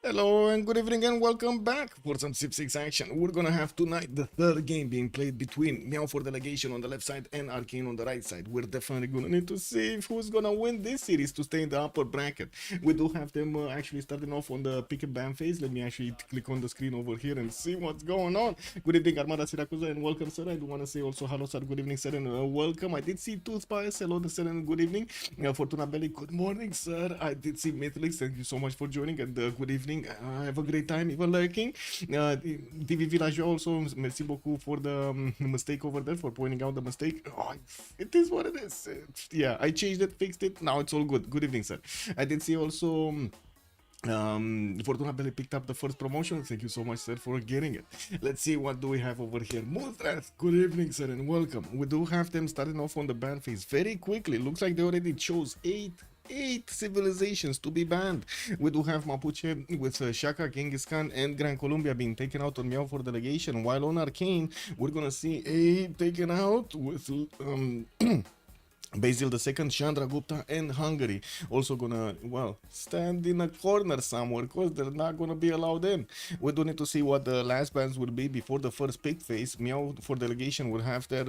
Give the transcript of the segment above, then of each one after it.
Hello and good evening and welcome back for some Civ6 action. We're gonna have tonight the third game being played between Meow for Delegation on the left side and Arcane on the right side. We're definitely gonna need to see who's gonna win this series to stay in the upper bracket. We do have them actually starting off on the pick and ban phase. Let me actually click on the screen over here and see what's going on. Good evening, Armada Siracusa, and welcome, sir. I do want to say also hello, sir. Good evening, sir, and welcome. I did see Tooth Spice. Hello, sir, and good evening. Fortuna Belly, good morning, sir. I did see Mythlix. Thank you so much for joining, and good evening. Have a great time, even lurking. TV Village also, merci beaucoup for the mistake over there, for pointing out the mistake. Oh, it is what it is. Yeah, I changed it, fixed it. Now it's all good. Good evening, sir. I did see also Fortuna Belly picked up the first promotion. Thank you so much, sir, for getting it. Let's see what do we have over here. Moonthread, good evening, sir, and welcome. We do have them starting off on the ban phase very quickly. Looks like they already chose eight civilizations to be banned. We do have Mapuche with Shaka, Genghis Khan, and Gran Colombia being taken out on Meow for Delegation, while on Arcane we're gonna see 8 taken out with Basil II, Chandragupta, and Hungary also gonna, well, stand in a corner somewhere because they're not gonna be allowed in. We do need to see what the last bans will be before the first pick phase. Meow for Delegation will have their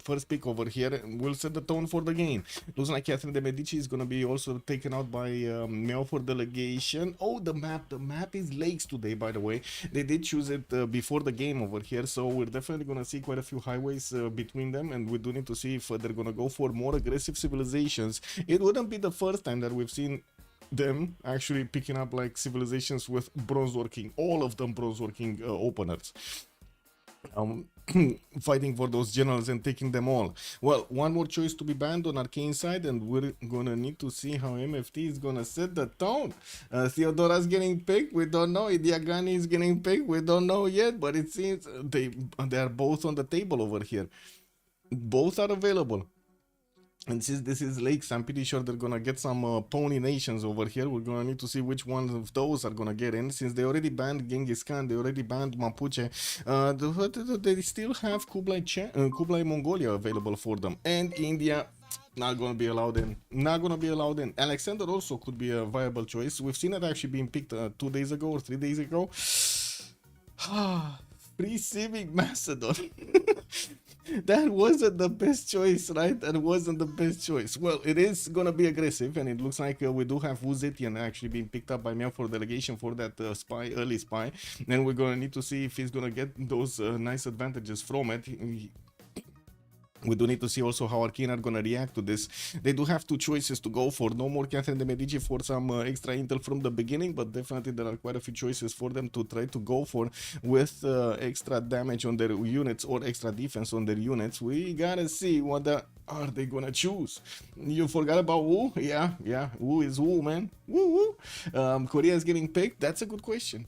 first pick over here and will set the tone for the game. Looks like Catherine de Medici is gonna be also taken out by Meow for Delegation. Oh, the map is lakes today, by the way. They did choose it before the game over here, so we're definitely gonna see quite a few highways between them, and we do need to see if they're gonna go for more aggressive civilizations. It wouldn't be the first time that we've seen them actually picking up like civilizations with bronze working, all of them bronze working openers. Fighting for those generals and taking them all. Well, one more choice to be banned on Arcane side, and we're gonna need to see how MFT is gonna set the tone. Theodora's getting picked, we don't know. Idiagani is getting picked, we don't know yet, but it seems they are both on the table over here. Both are available. And since this is lakes, I'm pretty sure they're gonna get some pony nations over here. We're gonna need to see which one of those are gonna get in. Since they already banned Genghis Khan, they already banned Mapuche. They still have Kublai Mongolia available for them, and India. Not gonna be allowed in. Not gonna be allowed in. Alexander also could be a viable choice. We've seen it actually being picked 2 days ago or 3 days ago. Free Civic Macedon. That wasn't the best choice, right? That wasn't the best choice. Well, it is gonna be aggressive, and it looks like we do have Wuzetian actually being picked up by Meow for Delegation for that early spy. And we're gonna need to see if he's gonna get those nice advantages from it. We do need to see also how Arcane are gonna react to this. They do have 2 choices to go for. No more Catherine de Medici for some extra intel from the beginning, but definitely there are quite a few choices for them to try to go for with extra damage on their units or extra defense on their units. We gotta see what are they gonna choose. You forgot about Wu? Yeah, Wu is Wu, man. Woo. Korea is getting picked. That's a good question.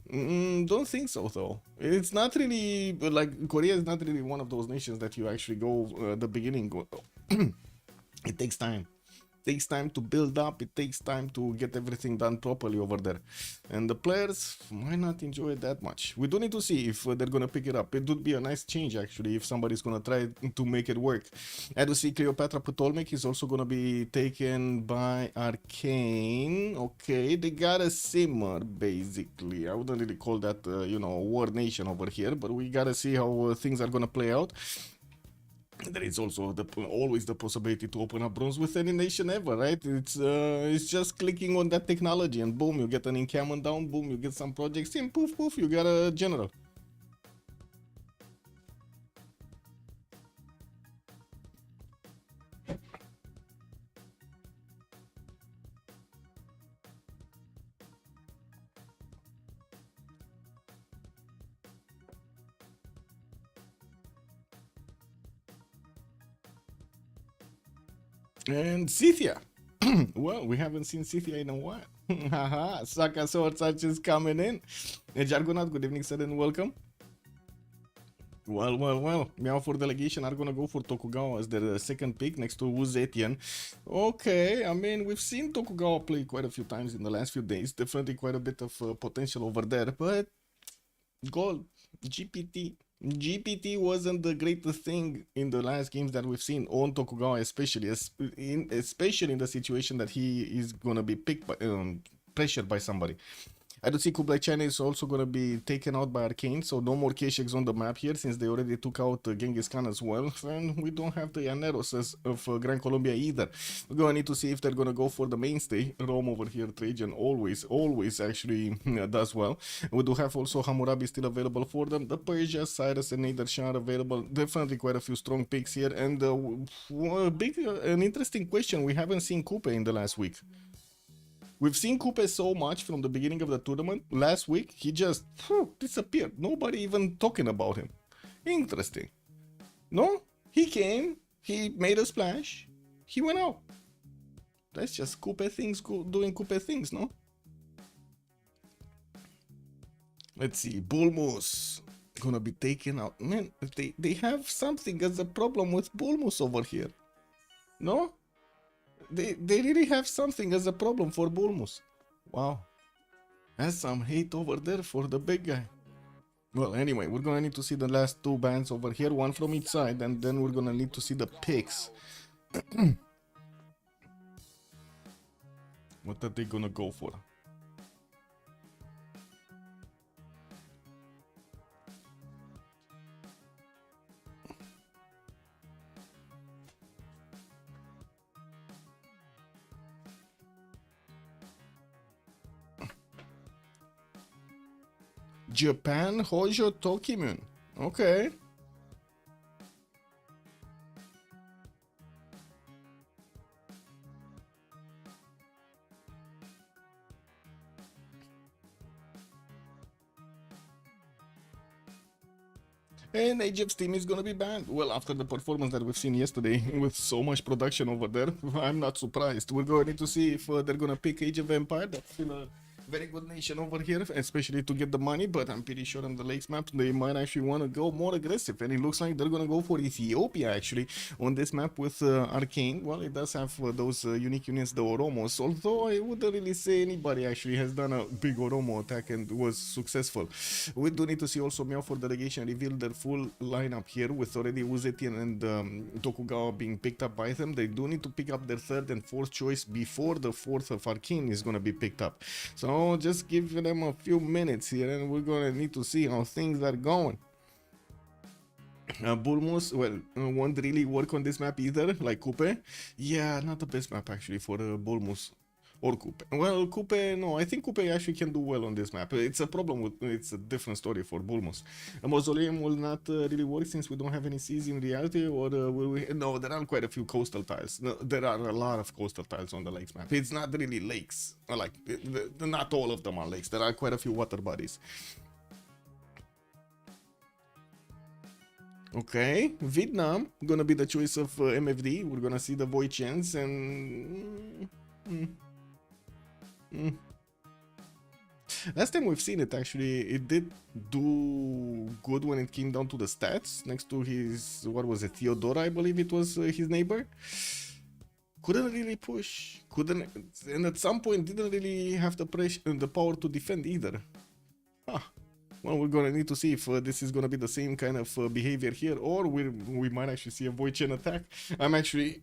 Don't think so, though. It's not really like Korea is not really one of those nations that you actually go the beginning. It takes time. It takes time to build up. It takes time to get everything done properly over there, and the players might not enjoy it that much. We do need to see if they're gonna pick it up. It would be a nice change actually if somebody's gonna try to make it work. I do see Cleopatra Ptolemy is also gonna be taken by Arcane. Okay, they got a simmer basically. I wouldn't really call that a war nation over here, but we gotta see how things are gonna play out. There is also always the possibility to open up bronze with any nation ever, right? It's just clicking on that technology and boom, you get an encampment down, boom, you get some projects in, poof, you got a general. And Scythia. Well, we haven't seen Scythia in a while. Haha, Saka Sword Search is coming in. Jargonaut, good evening, sir, and welcome. Well. Meow for Delegation are gonna go for Tokugawa as their second pick next to Wuzetian. Okay, I mean, we've seen Tokugawa play quite a few times in the last few days. Definitely quite a bit of potential over there, but gold, GPT wasn't the greatest thing in the last games that we've seen on Tokugawa, especially in the situation that he is gonna be picked by, pressured by somebody. I do see Kublai China is also going to be taken out by Arcane, so no more Kesheks on the map here since they already took out Genghis Khan as well. And we don't have the Llaneros of Gran Colombia either. We're going to need to see if they're going to go for the mainstay. Rome over here, Trajan always actually does well. We do have also Hammurabi still available for them. The Persia, Cyrus, and Nader Shah are available. Definitely quite a few strong picks here. And an interesting question. We haven't seen Coupe in the last week. We've seen Coupe so much from the beginning of the tournament. Last week, he just disappeared. Nobody even talking about him. Interesting. No? He came, he made a splash, he went out. That's just Coupe things, doing Coupe things, no? Let's see, Bulmus gonna be taken out. Man, they have something as a problem with Bulmus over here. No? They really have something as a problem for Bulmus. Wow. That's some hate over there for the big guy. Well, anyway, we're gonna need to see the last two bands over here, one from each side, and then we're gonna need to see the picks. What are they gonna go for? Japan Hojo Tokimun. Okay. And Egypt's team is gonna be banned. Well, after the performance that we've seen yesterday, with so much production over there, I'm not surprised. We're going to need to see if they're gonna pick Age of Empire. That's still a very good nation over here, especially to get the money, but I'm pretty sure on the Lakes map they might actually want to go more aggressive, and it looks like they're gonna go for Ethiopia actually on this map with Arcane. Well, it does have those unique units, the Oromos, although I wouldn't really say anybody actually has done a big Oromo attack and was successful. We do need to see also Meow for Delegation reveal their full lineup here, with already Uzetian and Tokugawa being picked up by them. They do need to pick up their third and fourth choice before the fourth of Arcane is gonna be picked up. So just give them a few minutes here and we're gonna need to see how things are going. Bulmus, well, won't really work on this map either, like Coupe. Yeah, not the best map actually for Bulmus or Coupe. Well, Coupe, no, I think Coupe actually can do well on this map. It's a problem with, it's a different story for Bulmus. A Mausoleum will not really work since we don't have any seas in reality, or will we? No, there are quite a few coastal tiles. No, there are a lot of coastal tiles on the lakes map. It's not really lakes, like, not all of them are lakes. There are quite a few water bodies. Okay, Vietnam gonna be the choice of MFD. We're gonna see the Voichens and last time we've seen it, actually, it did do good when it came down to the stats next to his, what was it, Theodora, I believe it was his neighbor. Couldn't really push, and at some point didn't really have the pressure and the power to defend either. Well, we're gonna need to see if this is gonna be the same kind of behavior here, or we might actually see a Voichen attack. I'm actually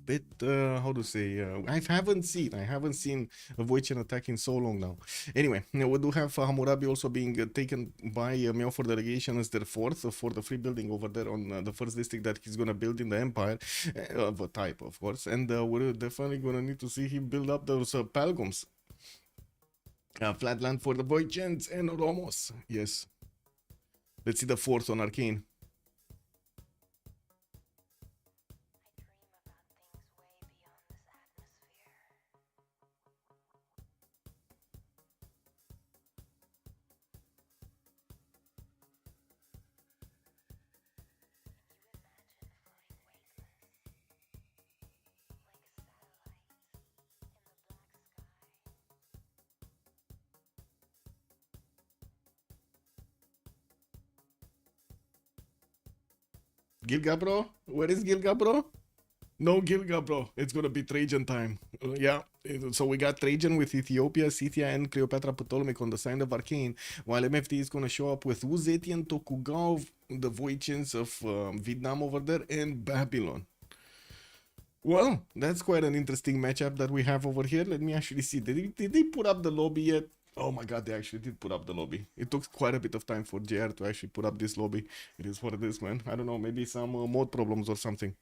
bit how to say, I haven't seen a Voichen attack in so long now. Anyway, we do have Hammurabi also being taken by Meow for Delegation as their fourth for the free building over there on the first district that he's gonna build in the Empire, of a type of course, and we're definitely gonna need to see him build up those Palgums. Flatland for the Voichens and Oromos. Yes, let's see the fourth on Arcane. Gilga bro? Where is Gilga bro? No Gilga bro. It's gonna be Trajan time. Yeah. So we got Trajan with Ethiopia, Scythia, and Cleopatra Ptolemaic on the side of Arcane, while MFT is gonna show up with Uzetian, Tokugawa, the Voichens of Vietnam over there, and Babylon. Well, that's quite an interesting matchup that we have over here. Let me actually see. Did they put up the lobby yet? Oh my god, they actually did put up the lobby. It took quite a bit of time for JR to actually put up this lobby. It is what it is, man. I don't know, maybe some mod problems or something.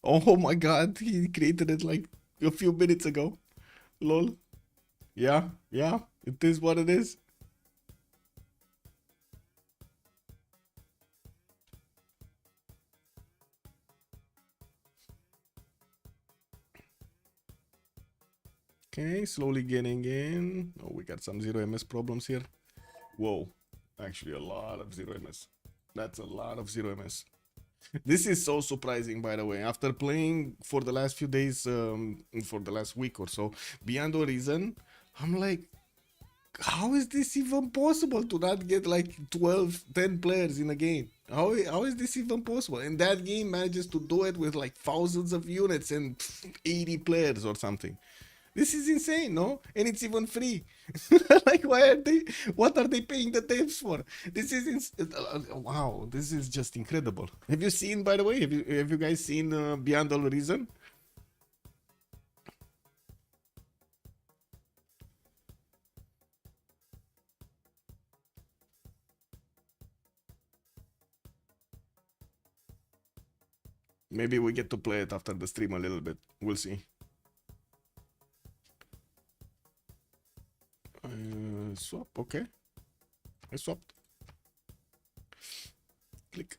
Oh my god, he created it like a few minutes ago. Lol. Yeah, yeah, it is what it is. Okay, slowly getting in. Oh, we got some 0 MS problems here. Whoa, actually a lot of 0 MS. That's a lot of 0 MS. This is so surprising, by the way. After playing for the last few days, for the last week or so, Beyond Horizon, I'm like, how is this even possible to not get like 12, 10 players in a game? How is this even possible? And that game manages to do it with like thousands of units and 80 players or something. This is insane, no? And it's even free. Like, why are they? What are they paying the devs for? This is wow. This is just incredible. Have you seen, by the way? Have you guys seen Beyond All Reason? Maybe we get to play it after the stream a little bit. We'll see. Swap. Okay. I swapped. Click.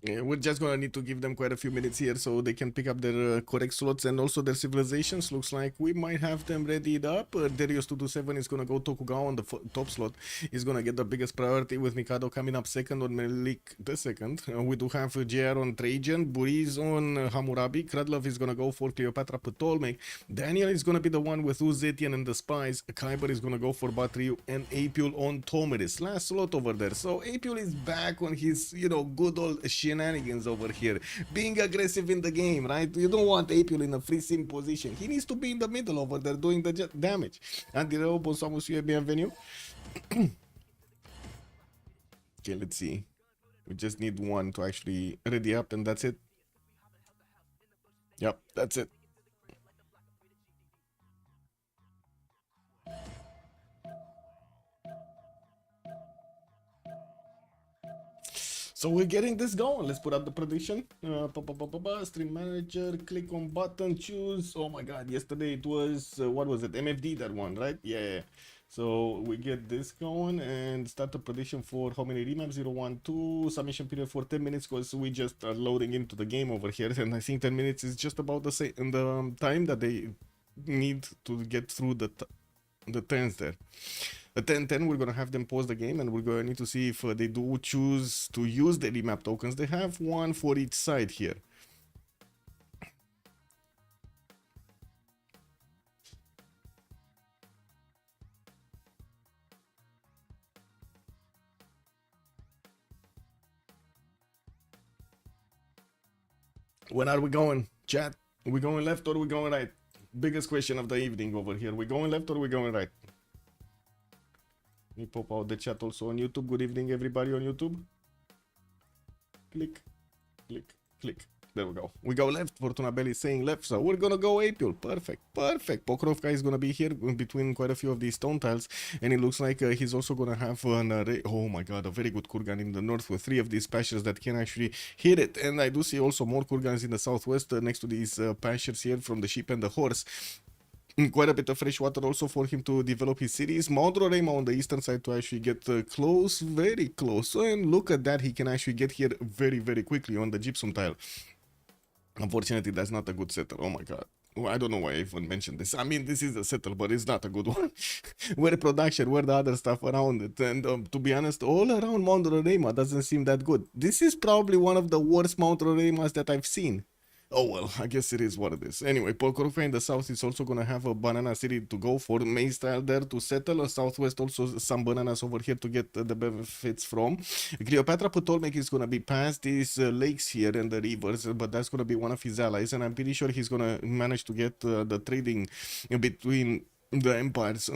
Yeah, we're just gonna need to give them quite a few minutes here so they can pick up their correct slots and also their civilizations. Looks like we might have them readied up. Darius 227 is gonna go Tokugawa on the top slot. He's gonna get the biggest priority with Mikado coming up second on Melik the second. We do have JR on Trajan, Buriz on Hammurabi. Kradlov is gonna go for Cleopatra Ptolemy. Daniel is gonna be the one with Uzetian and the Spies. Kyber is gonna go for Batriu and Apul on Tomeris. Last slot over there. So Apul is back on his, good old shenanigans over here, being aggressive in the game, right? You don't want Apul in a free sim position. He needs to be in the middle over there doing the damage. Andireo, bonsoir monsieur, bienvenue. Okay, let's see. We just need one to actually ready up and that's it. Yep, that's it. So we're getting this going. Let's put up the prediction. Stream manager, click on button, choose. Oh my god, yesterday it was, what was it? MFD, that one, right? Yeah. So we get this going and start the prediction for how many remaps? 012. Submission period for 10 minutes because we just are loading into the game over here. And I think 10 minutes is just about the same in the time that they need to get through the turns there. At 10:10, we're gonna have them pause the game and we're gonna need to see if they do choose to use the remap tokens. They have one for each side here. When are we going, chat? Are we going left or are we going right? Biggest question of the evening over here. We going left or we going right? Let me pop out the chat also on YouTube. Good evening, everybody on YouTube. Click, click, click. There we go. We go left. Fortuna Belly is saying left, so we're gonna go Apul. Perfect, perfect. Pokrovka is gonna be here in between quite a few of these stone tiles, and it looks like he's also gonna have an array. Oh my god, a very good Kurgan in the north with 3 of these pastures that can actually hit it. And I do see also more Kurgans in the southwest next to these pastures here from the sheep and the horse. Quite a bit of fresh water also for him to develop his cities. Mount Roraima on the eastern side to actually get close, very close. And look at that, he can actually get here very, very quickly on the gypsum tile. Unfortunately, that's not a good setter. Oh my god. well, I don't know why I even mentioned this. I mean, this is a settle, but it's not a good one. Where production, where the other stuff around it. And to be honest, all around Mount Roraima doesn't seem that good. This is probably one of the worst Mount Roraimas that I've seen. Oh well, I guess it is what it is. Anyway, Polkorofia in the south is also gonna have a banana city to go for, main style there to settle. Southwest also some bananas over here to get the benefits from. Cleopatra Ptolemy is gonna be past these lakes here and the rivers, but that's gonna be one of his allies, and I'm pretty sure he's gonna manage to get the trading between the empires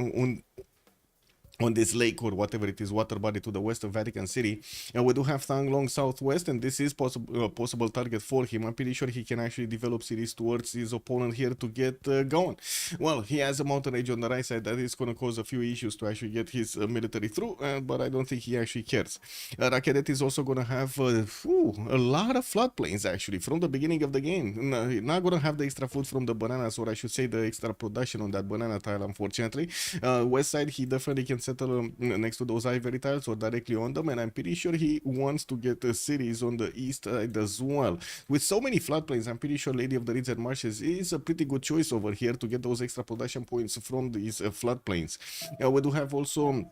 on this lake or whatever it is, water body to the west of Vatican City. And we do have Thang southwest, and this is possible target for him. I'm pretty sure he can actually develop cities towards his opponent here to get going. Well, he has a mountain range on the right side that is going to cause a few issues to actually get his military through, but I don't think he actually cares. Rakedet is also going to have a lot of floodplains actually from the beginning of the game. Not going to have the extra food from the bananas, or I should say the extra production on that banana tile, unfortunately. West side, he definitely can settle next to those ivory tiles or directly on them, and I'm pretty sure he wants to get cities on the east side as well. With so many floodplains, I'm pretty sure Lady of the Reeds and Marshes is a pretty good choice over here to get those extra production points from these floodplains. We do have also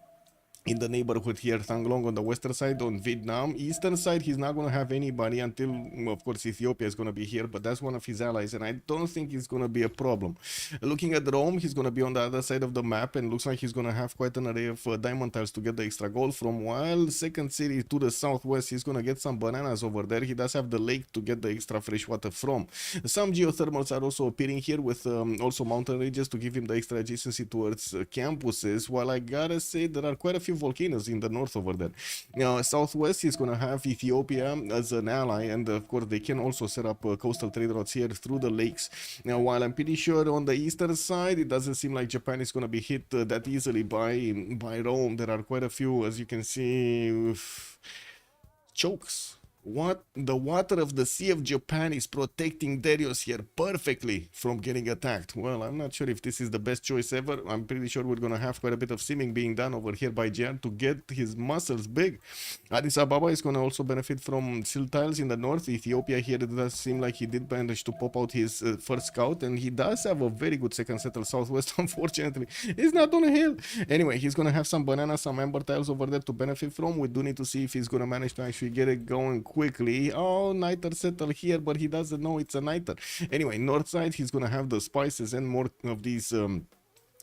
in the neighborhood here, Thang Long on the western side, on Vietnam. Eastern side, he's not going to have anybody until, of course, Ethiopia is going to be here, but that's one of his allies, and I don't think it's going to be a problem. Looking at Rome, he's going to be on the other side of the map, and looks like he's going to have quite an array of diamond tiles to get the extra gold from, while second city to the southwest, he's going to get some bananas over there. He does have the lake to get the extra fresh water from. Some geothermals are also appearing here with also mountain ranges to give him the extra adjacency towards campuses, while I gotta say there are quite a few volcanoes in the north over there. Southwest is going to have Ethiopia as an ally, and of course they can also set up coastal trade routes here through the lakes. Now, while I'm pretty sure on the eastern side it doesn't seem like Japan is going to be hit that easily by Rome. There are quite a few, as you can see, chokes. What the water of the Sea of Japan is protecting Darius here perfectly from getting attacked. Well, I'm not sure if this is the best choice ever. I'm pretty sure we're gonna have quite a bit of simming being done over here by JR to get his muscles big. Addis Ababa is gonna also benefit from silt tiles in the north. Ethiopia here, it does seem like he did manage to pop out his first scout, and he does have a very good second settle southwest. Unfortunately, he's not on a hill. Anyway, he's gonna have some bananas, some amber tiles over there to benefit from. We do need to see if he's gonna manage to actually get it going quickly. Oh, niter settle here, but he doesn't know it's a niter. Anyway, north side, he's gonna have the spices and more of these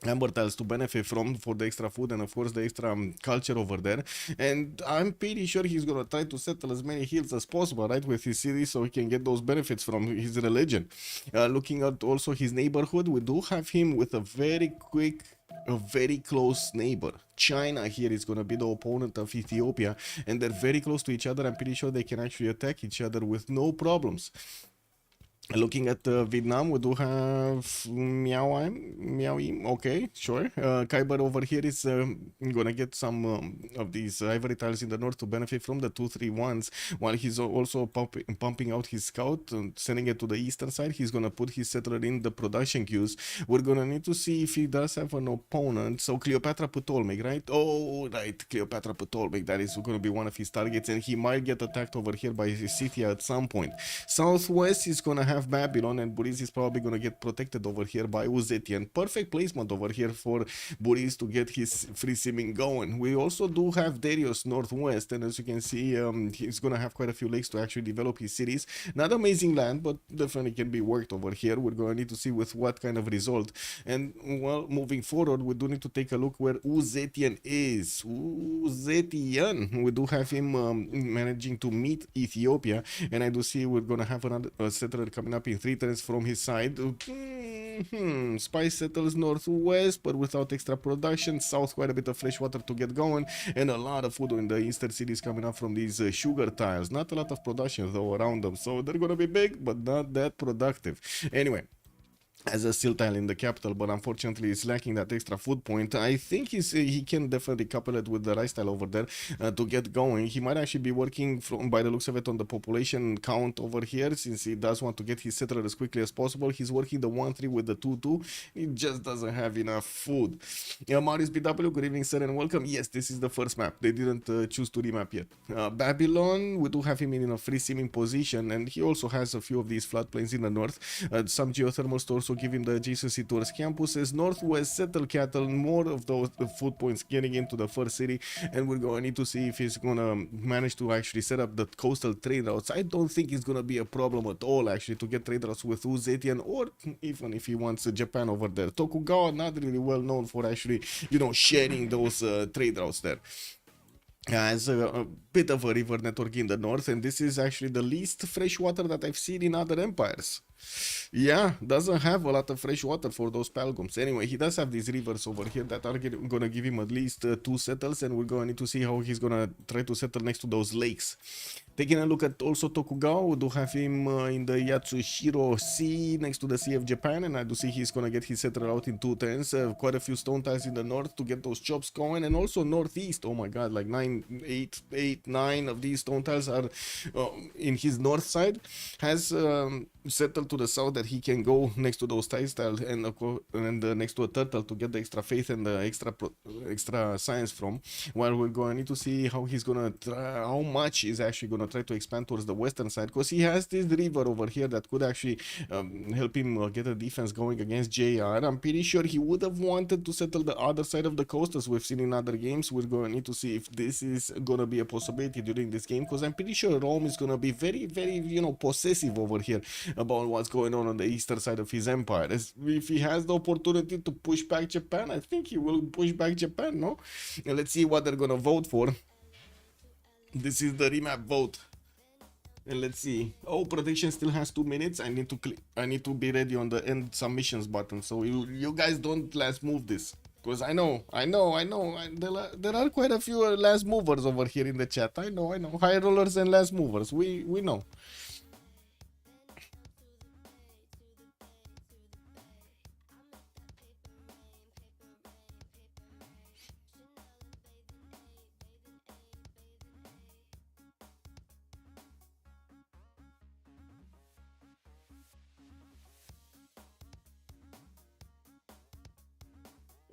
amber tiles to benefit from for the extra food and of course the extra culture over there. And I'm pretty sure he's gonna try to settle as many hills as possible, right, with his city, so he can get those benefits from his religion. Looking at also his neighborhood, we do have him with a very close neighbor. China here is going to be the opponent of Ethiopia, and they're very close to each other. I'm pretty sure they can actually attack each other with no problems. Looking at Vietnam, we do have Meow, okay, sure. Khyber over here is gonna get some of these ivory tiles in the north to benefit from the 2-3-1s, while he's also pumping out his scout and sending it to the eastern side. He's gonna put his settler in the production queues. We're gonna need to see if he does have an opponent. So Cleopatra Ptolemy, right? Oh, right, Cleopatra Ptolemy, that is gonna be one of his targets, and he might get attacked over here by Scythia at some point. Southwest is gonna have Babylon, and Buriz is probably gonna get protected over here by Uzetian. Perfect placement over here for Buriz to get his free simming going. We also do have Darius northwest, and as you can see, he's gonna have quite a few lakes to actually develop his cities. Not amazing land, but definitely can be worked over here. We're gonna need to see with what kind of result. And well, moving forward, we do need to take a look where Uzetian is. Uzetian, we do have him managing to meet Ethiopia, and I do see we're gonna have another settler coming up in 3 turns from his side. Spice settles northwest, but without extra production. South, quite a bit of fresh water to get going, and a lot of food in the eastern cities coming up from these sugar tiles. Not a lot of production though around them, so they're gonna be big, but not that productive. Anyway, as a steel tile in the capital, but unfortunately it's lacking that extra food point. I think he can definitely couple it with the rice tile over there to get going. He might actually be working from, by the looks of it, on the population count over here, since he does want to get his settler as quickly as possible. He's working the 1-3 with the 2-2. He just doesn't have enough food. Marius BW, good evening sir and welcome. Yes, this is the first map. They didn't choose to remap yet. Babylon, we do have him in a free simming position, and he also has a few of these floodplains in the north. Some geothermal stores also give him the adjacency towards campuses. Northwest settle cattle, more of those food points getting into the first city, and we're going to need to see if he's going to manage to actually set up the coastal trade routes. I don't think it's going to be a problem at all actually to get trade routes with Uzetian, or even if he wants Japan over there. Tokugawa not really well known for actually, you know, sharing those trade routes there. Has a bit of a river network in the north, and this is actually the least fresh water that I've seen in other empires. Yeah, doesn't have a lot of fresh water for those Palgums. Anyway, he does have these rivers over here that are gonna give him at least 2 settles, and we're gonna need to see how he's gonna try to settle next to those lakes. Taking a look at also Tokugawa, we do have him in the Yatsushiro Sea next to the Sea of Japan, and I do see he's gonna get his settler out in 2 turns. Quite a few stone tiles in the north to get those chops going, and also northeast. Oh my god, like 9 of these stone tiles are in his north side. Has settled to the south that he can go next to those tiles and next to a turtle to get the extra faith and the extra science from. While we're going to need to see how he's gonna how much he's actually gonna try to expand towards the western side, because he has this river over here that could actually help him get a defense going against JR. I'm pretty sure he would have wanted to settle the other side of the coast, as we've seen in other games. We're going to need to see if this is gonna be a possibility during this game, because I'm pretty sure Rome is gonna be very, very, you know, possessive over here about what's going on the eastern side of his empire. If he has the opportunity to push back Japan, I think he will push back Japan, no? And let's see what they're gonna vote for. This is the remap vote, and let's see. Oh, prediction still has 2 minutes. I need to click. I need to be ready on the end submissions button, so you guys don't last move this, because I know. There are quite a few last movers over here in the chat. I know. High rollers and last movers. We know.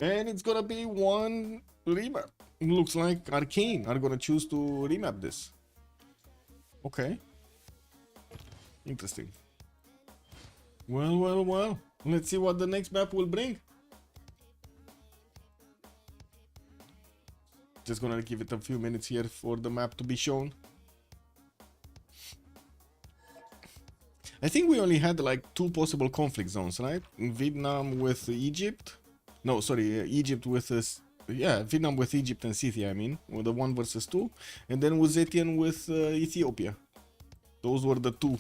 And it's gonna be one remap. Looks like Arcane are gonna choose to remap this. Okay. Interesting. Well. Let's see what the next map will bring. Just gonna give it a few minutes here for the map to be shown. I think we only had like 2 possible conflict zones, right? Vietnam with Egypt. No, sorry, Egypt with this. Yeah, Vietnam with Egypt and Scythia, I mean, with the 1 versus 2, and then Uzetian with Ethiopia. Those were the 2.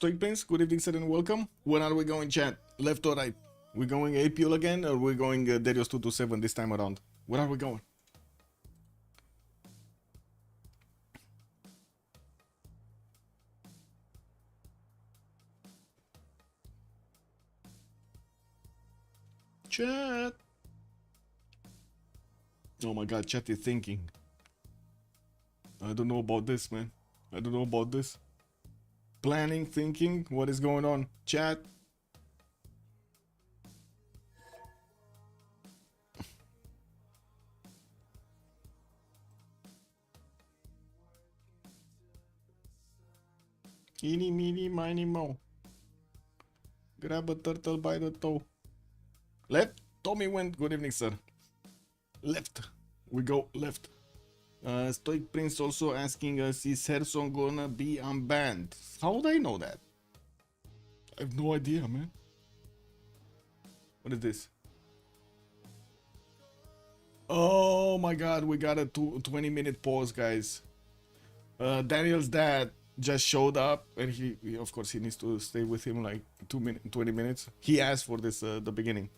Stoic Prince, good evening, sir, and welcome. Where are we going, chat? Left or right? We going APL again, or we going Darius 227 this time around? Where are we going? Chat. Oh my god, chat is thinking. I don't know about this, man. I don't know about this. Planning, thinking, what is going on? Chat. Eeny, meeny, miny, mo. Grab a turtle by the toe. Left. Tommy went. Good evening, sir. Left. We go left. Stoic Prince also asking us, is Herson gonna be unbanned? How would I know that? I have no idea, man. What is this? Oh my god, we got a 20-minute pause, guys. Daniel's dad just showed up, and he of course he needs to stay with him like 20 minutes. He asked for this the beginning.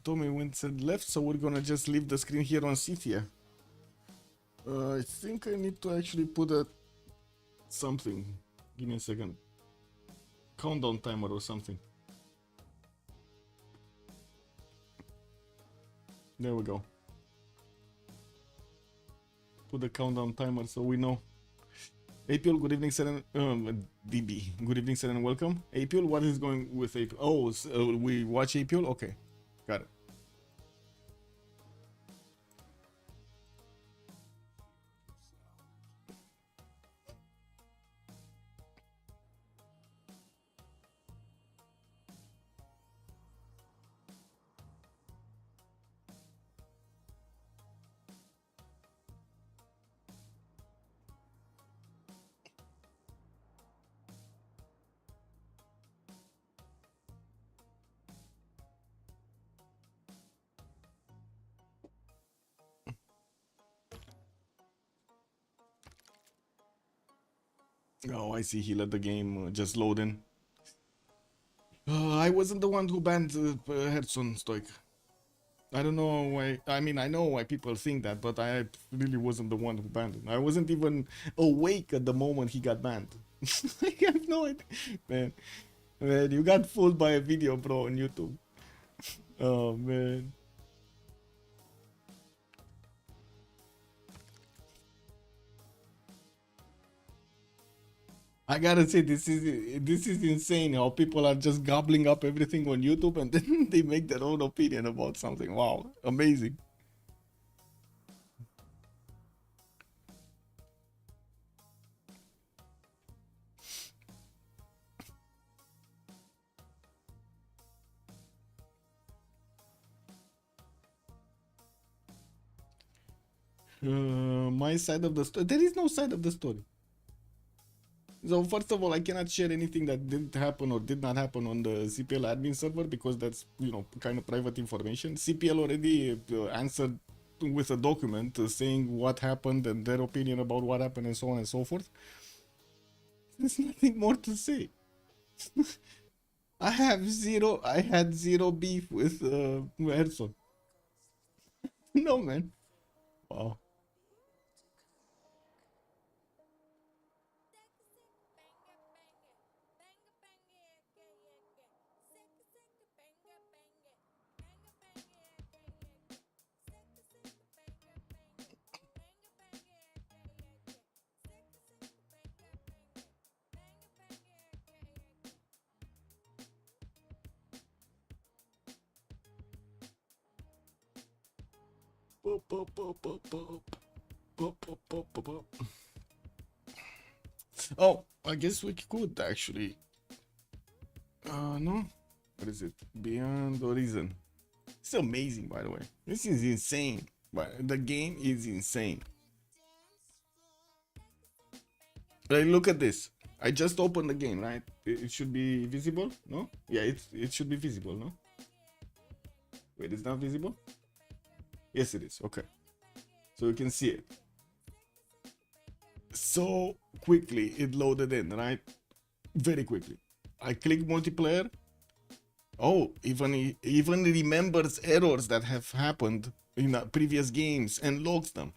Tommy went and left, so we're gonna just leave the screen here on Cynthia. I think I need to actually put a something. Give me a second. Countdown timer or something. There we go. Put the countdown timer so we know. Apil, good evening, Seren. DB, good evening, Seren. Welcome. Apil, what is going with Apil? Oh, so, we watch Apil. Okay, got it. Oh, I see. He let the game just load in. I wasn't the one who banned Herzon Stoic. I don't know why. I mean, I know why people think that, but I really wasn't the one who banned him. I wasn't even awake at the moment he got banned. I have no idea. Man, you got fooled by a video, bro, on YouTube. Oh, man. I gotta say, this is insane how people are just gobbling up everything on YouTube and then they make their own opinion about something. Wow, amazing. My side of the story. There is no side of the story. So first of all, I cannot share anything that didn't happen or did not happen on the CPL admin server because that's, you know, kind of private information. CPL already answered with a document saying what happened and their opinion about what happened and so on and so forth. There's nothing more to say. I had zero beef with Herzog. No, man. Wow. Oh, I guess we could actually. No. What is it? Beyond Horizon. It's amazing, by the way. This is insane. But the game is insane. Like, look at this. I just opened the game, right? It should be visible, no? Yeah, it should be visible, no? Wait, it's not visible? Yes, it is. Okay. So you can see it. So quickly it loaded in, right? Very quickly. I click multiplayer. Oh, even remembers errors that have happened in previous games and logs them,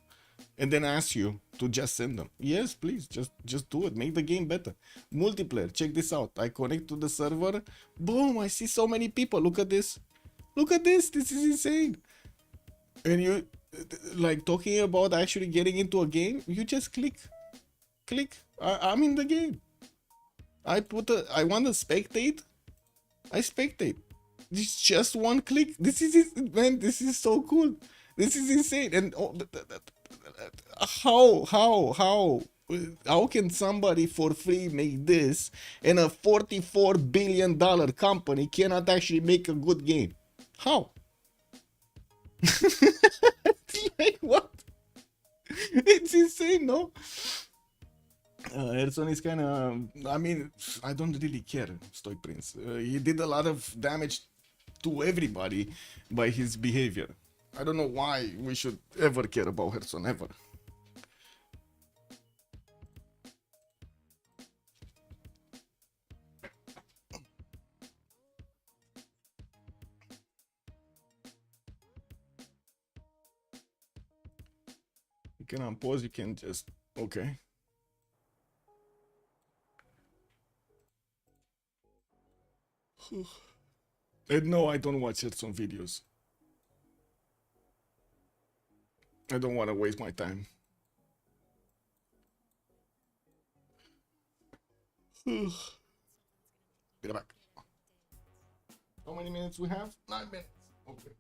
and then asks you to just send them. Yes, please, just do it. Make the game better. Multiplayer. Check this out. I connect to the server. Boom! I see so many people. Look at this. Look at this. This is insane. And you like talking about actually getting into a game. You just click. I'm in the game. I want to spectate. I spectate. It's just one click. This is it, man. This is so cool. This is insane. And how can somebody for free make this and a $44 billion company cannot actually make a good game? How? Like what? It's insane, no? Erson is kind of, I mean, I don't really care, Stoic Prince. He did a lot of damage to everybody by his behavior. I don't know why we should ever care about Herson, ever. can unpause, you can just, okay. And no, I don't watch some videos. I don't want to waste my time. Be right back. How many minutes we have? 9 minutes. Okay.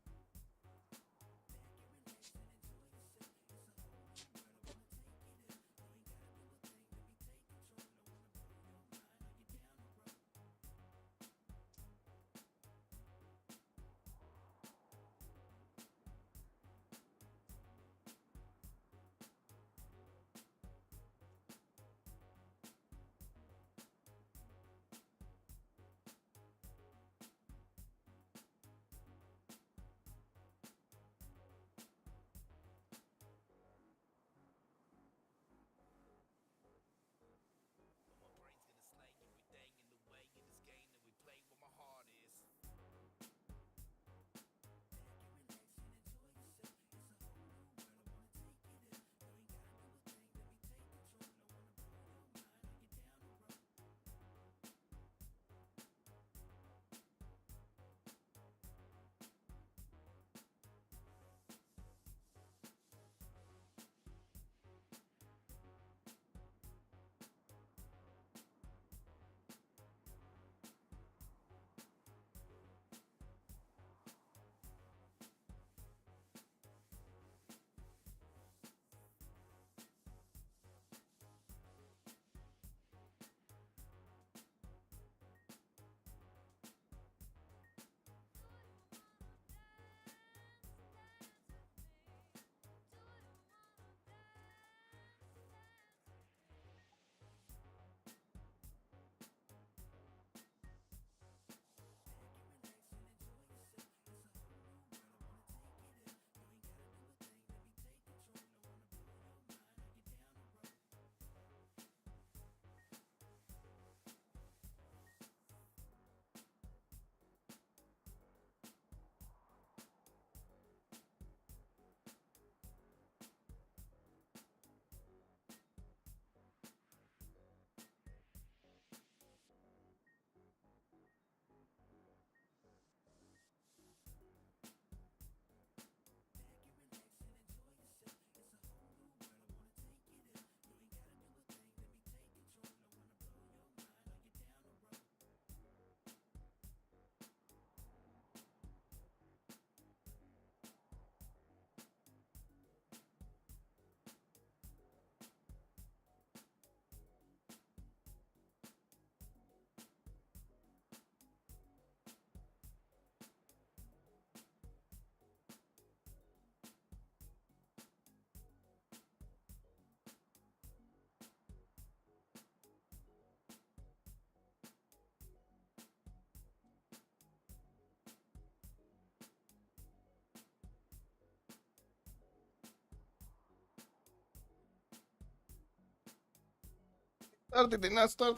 Did they not start?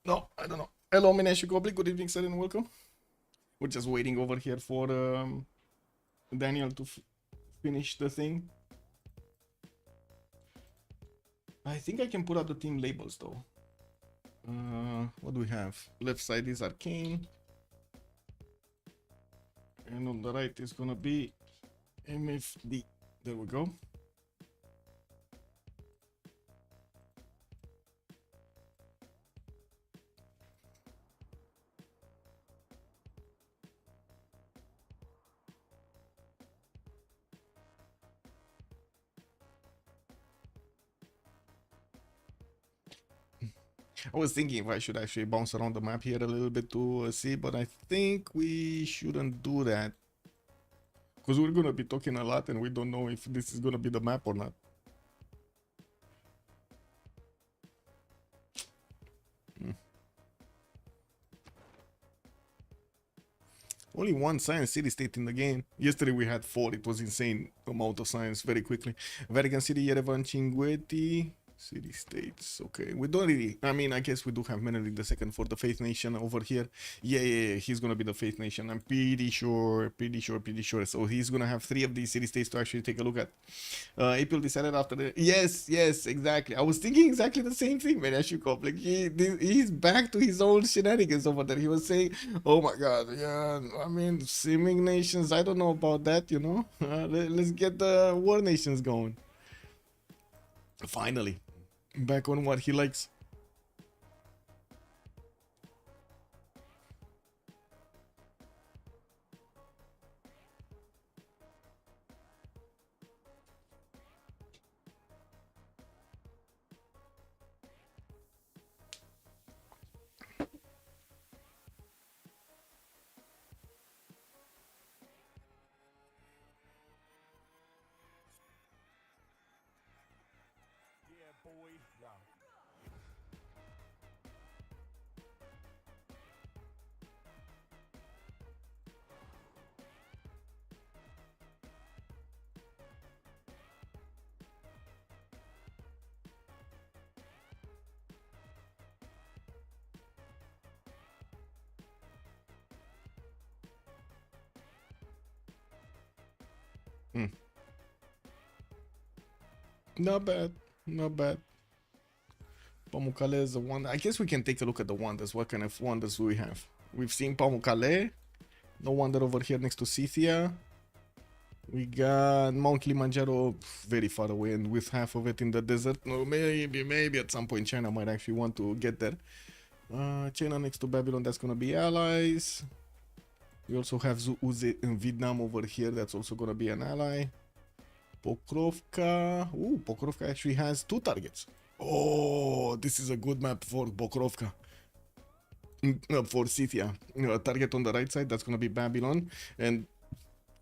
No, I don't know. Hello, Minesh Goblik. Good evening, sir, and welcome. We're just waiting over here for Daniel to finish the thing. I think I can put up the team labels though. What do we have? Left side is Arcane. And on the right is gonna be MFD. There we go. I was thinking if I should actually bounce around the map here a little bit to see, but I think we shouldn't do that. Because we're gonna be talking a lot and we don't know if this is gonna be the map or not. Only one science city state in the game. Yesterday we had 4. It was insane amount of science very quickly. Vatican City, Yerevan, Cinguetti, City states. Okay, we don't really. I mean, I guess we do have Menelik the second for the Faith Nation over here. Yeah. He's gonna be the Faith Nation. I'm pretty sure. Pretty sure. So he's gonna have 3 of these city states to actually take a look at. April decided after the. Yes, exactly. I was thinking exactly the same thing, man. Ashukov, like he's back to his old shenanigans over there. He was saying, "Oh my God, yeah. I mean, seeming nations. I don't know about that. You know. Let's get the war nations going." Finally. Back on what he likes. Hmm. Not bad. Not bad. Pamukkale is the one. I guess we can take a look at the wonders. What kind of wonders do we have? We've seen Pamukkale. No wonder over here next to Scythia. We got Mount Kilimanjaro very far away and with half of it in the desert. No, maybe at some point China might actually want to get there. China next to Babylon, that's gonna be allies. We also have Uze in Vietnam over here, that's also gonna be an ally. Pokrovka. Ooh, Pokrovka actually has 2 targets. Oh, this is a good map for Pokrovka. For Scythia. Target on the right side, that's gonna be Babylon. And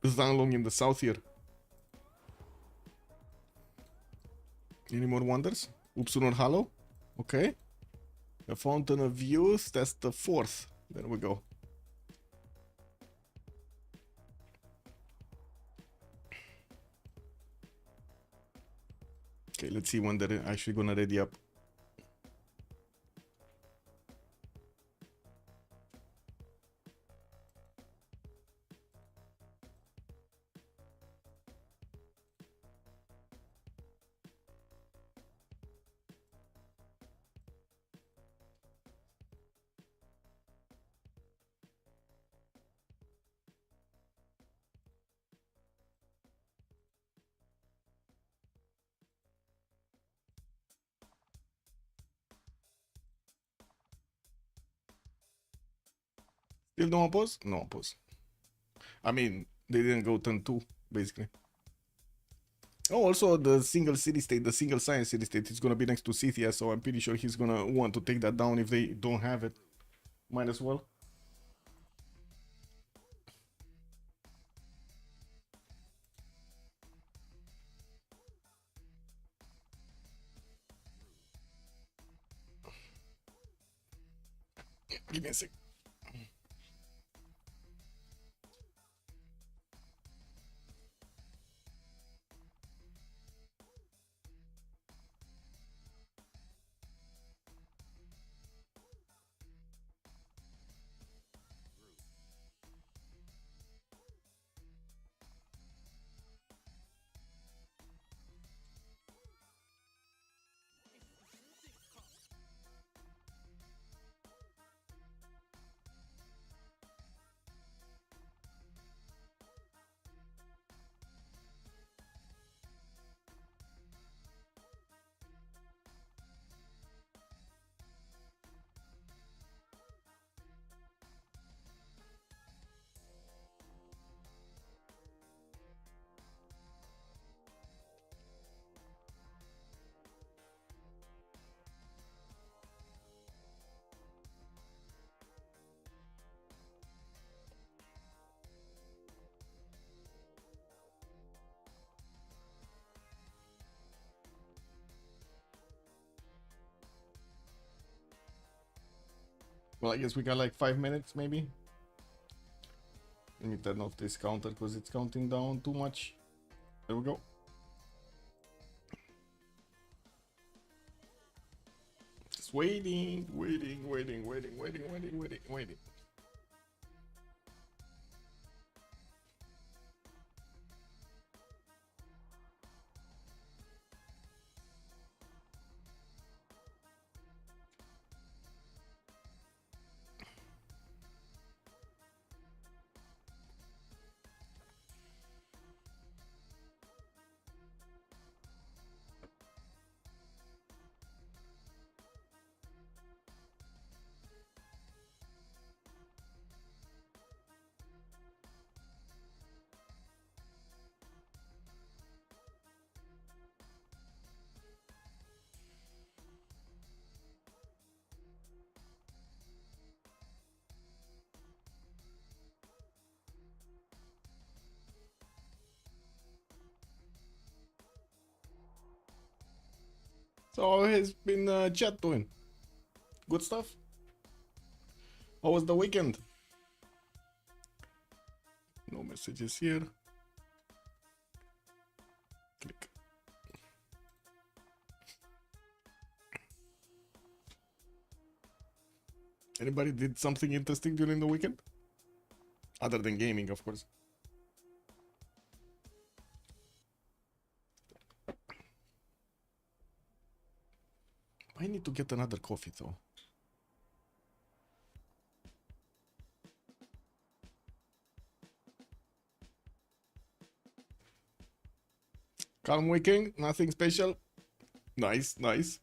Zhanglong in the south here. Any more wonders? Upsunor Hollow. Okay. A Fountain of Youth, that's the 4th. There we go. Okay, let's see when they're actually gonna ready up. Still no oppose? No oppose. I mean, they didn't go turn 2, basically. Oh, also the single city state, the single science city state is gonna be next to Scythia, so I'm pretty sure he's gonna want to take that down if they don't have it. Might as well. Give me a sec. Well, I guess we got like 5 minutes, maybe. Let me turn off this counter because it's counting down too much. There we go. Just waiting, waiting, waiting, waiting, waiting, waiting, waiting, waiting. So how has been chat doing? Good stuff? How was the weekend? No messages here. Click. Anybody did something interesting during the weekend? Other than gaming, of course. I need to get another coffee though. Calm weekend, nothing special. Nice, nice.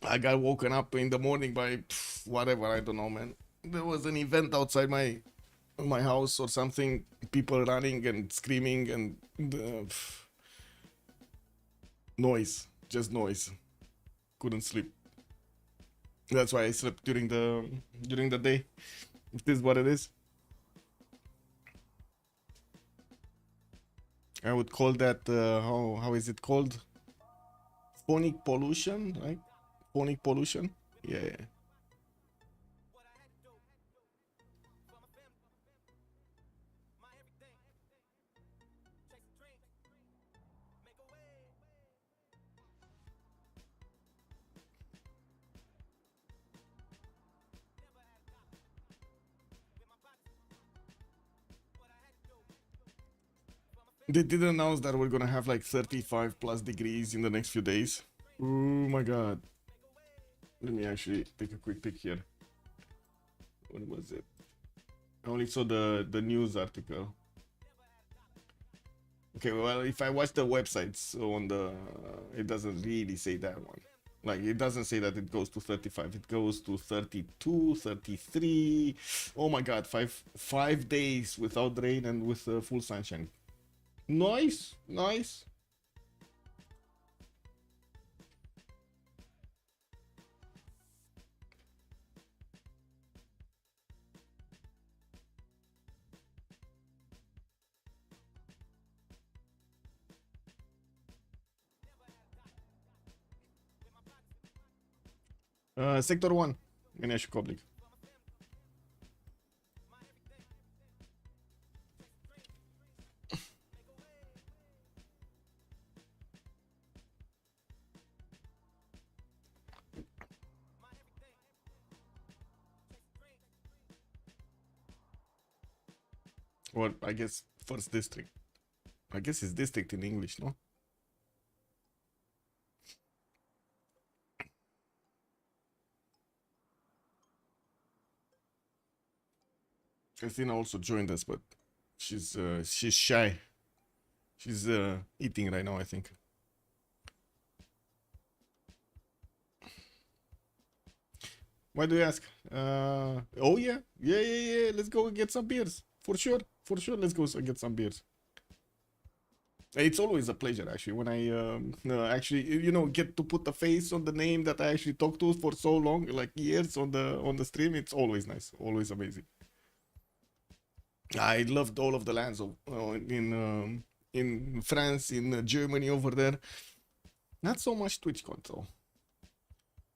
I got woken up in the morning by whatever, I don't know, man. There was an event outside my house or something. People running and screaming and noise, just noise. Couldn't sleep. That's why I slept during the day. If this is what it is, I would call that how is it called? Phonic pollution, right? Phonic pollution. Yeah. They did announce that we're gonna have like 35 plus degrees in the next few days. Oh my god. Let me actually take a quick peek here. What was it? I only saw the news article. Okay, well, if I watch the websites on the, it doesn't really say that one. Like, it doesn't say that it goes to 35. It goes to 32, 33. Oh my god, five days without rain and with full sunshine. Nice, nice. Sector 1, Ganesh Koblik. Or I guess first district. I guess it's district in English, no? Christina also joined us, but she's shy. She's eating right now, I think. Why do you ask? Oh yeah. Let's go get some beers. For sure. Let's go get some beers. It's always a pleasure, actually, when I actually, get to put a face on the name that I actually talked to for so long, like years on the stream. It's always nice, always amazing. I loved all of the lands of in France, in Germany, over there. Not so much Twitch control.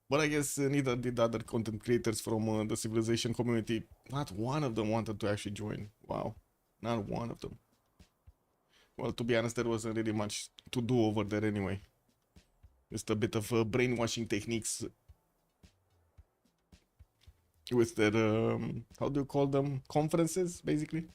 But I guess neither did other content creators from the Civilization community. Not one of them wanted to actually join. Wow. Not one of them. Well, to be honest, there wasn't really much to do over there anyway. Just a bit of brainwashing techniques with their how do you call them, conferences basically.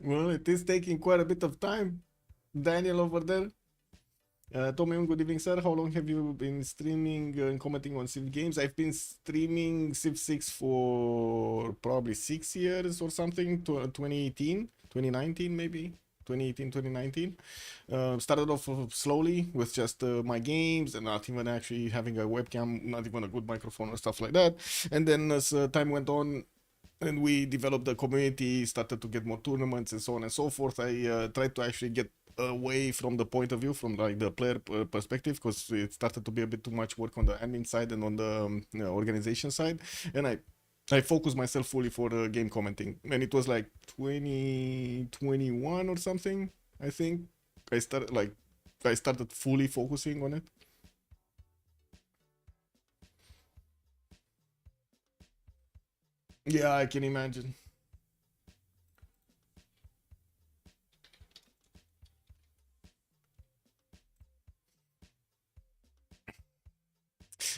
Well, it is taking quite a bit of time. Daniel over there. Tommy, good evening, sir. How long have you been streaming and commenting on Civ games? I've been streaming Civ6 for probably 6 years or something, 2018, 2019 maybe. 2018, 2019. Started off slowly with just my games and not even actually having a webcam, not even a good microphone or stuff like that. And then as time went on, and we developed the community, started to get more tournaments and so on and so forth. I tried to actually get away from the point of view, from like the player perspective, because it started to be a bit too much work on the admin side and on the organization side, and I focused myself fully for game commenting, and it was like 2021 or something, I think. I started fully focusing on it. Yeah, I can imagine.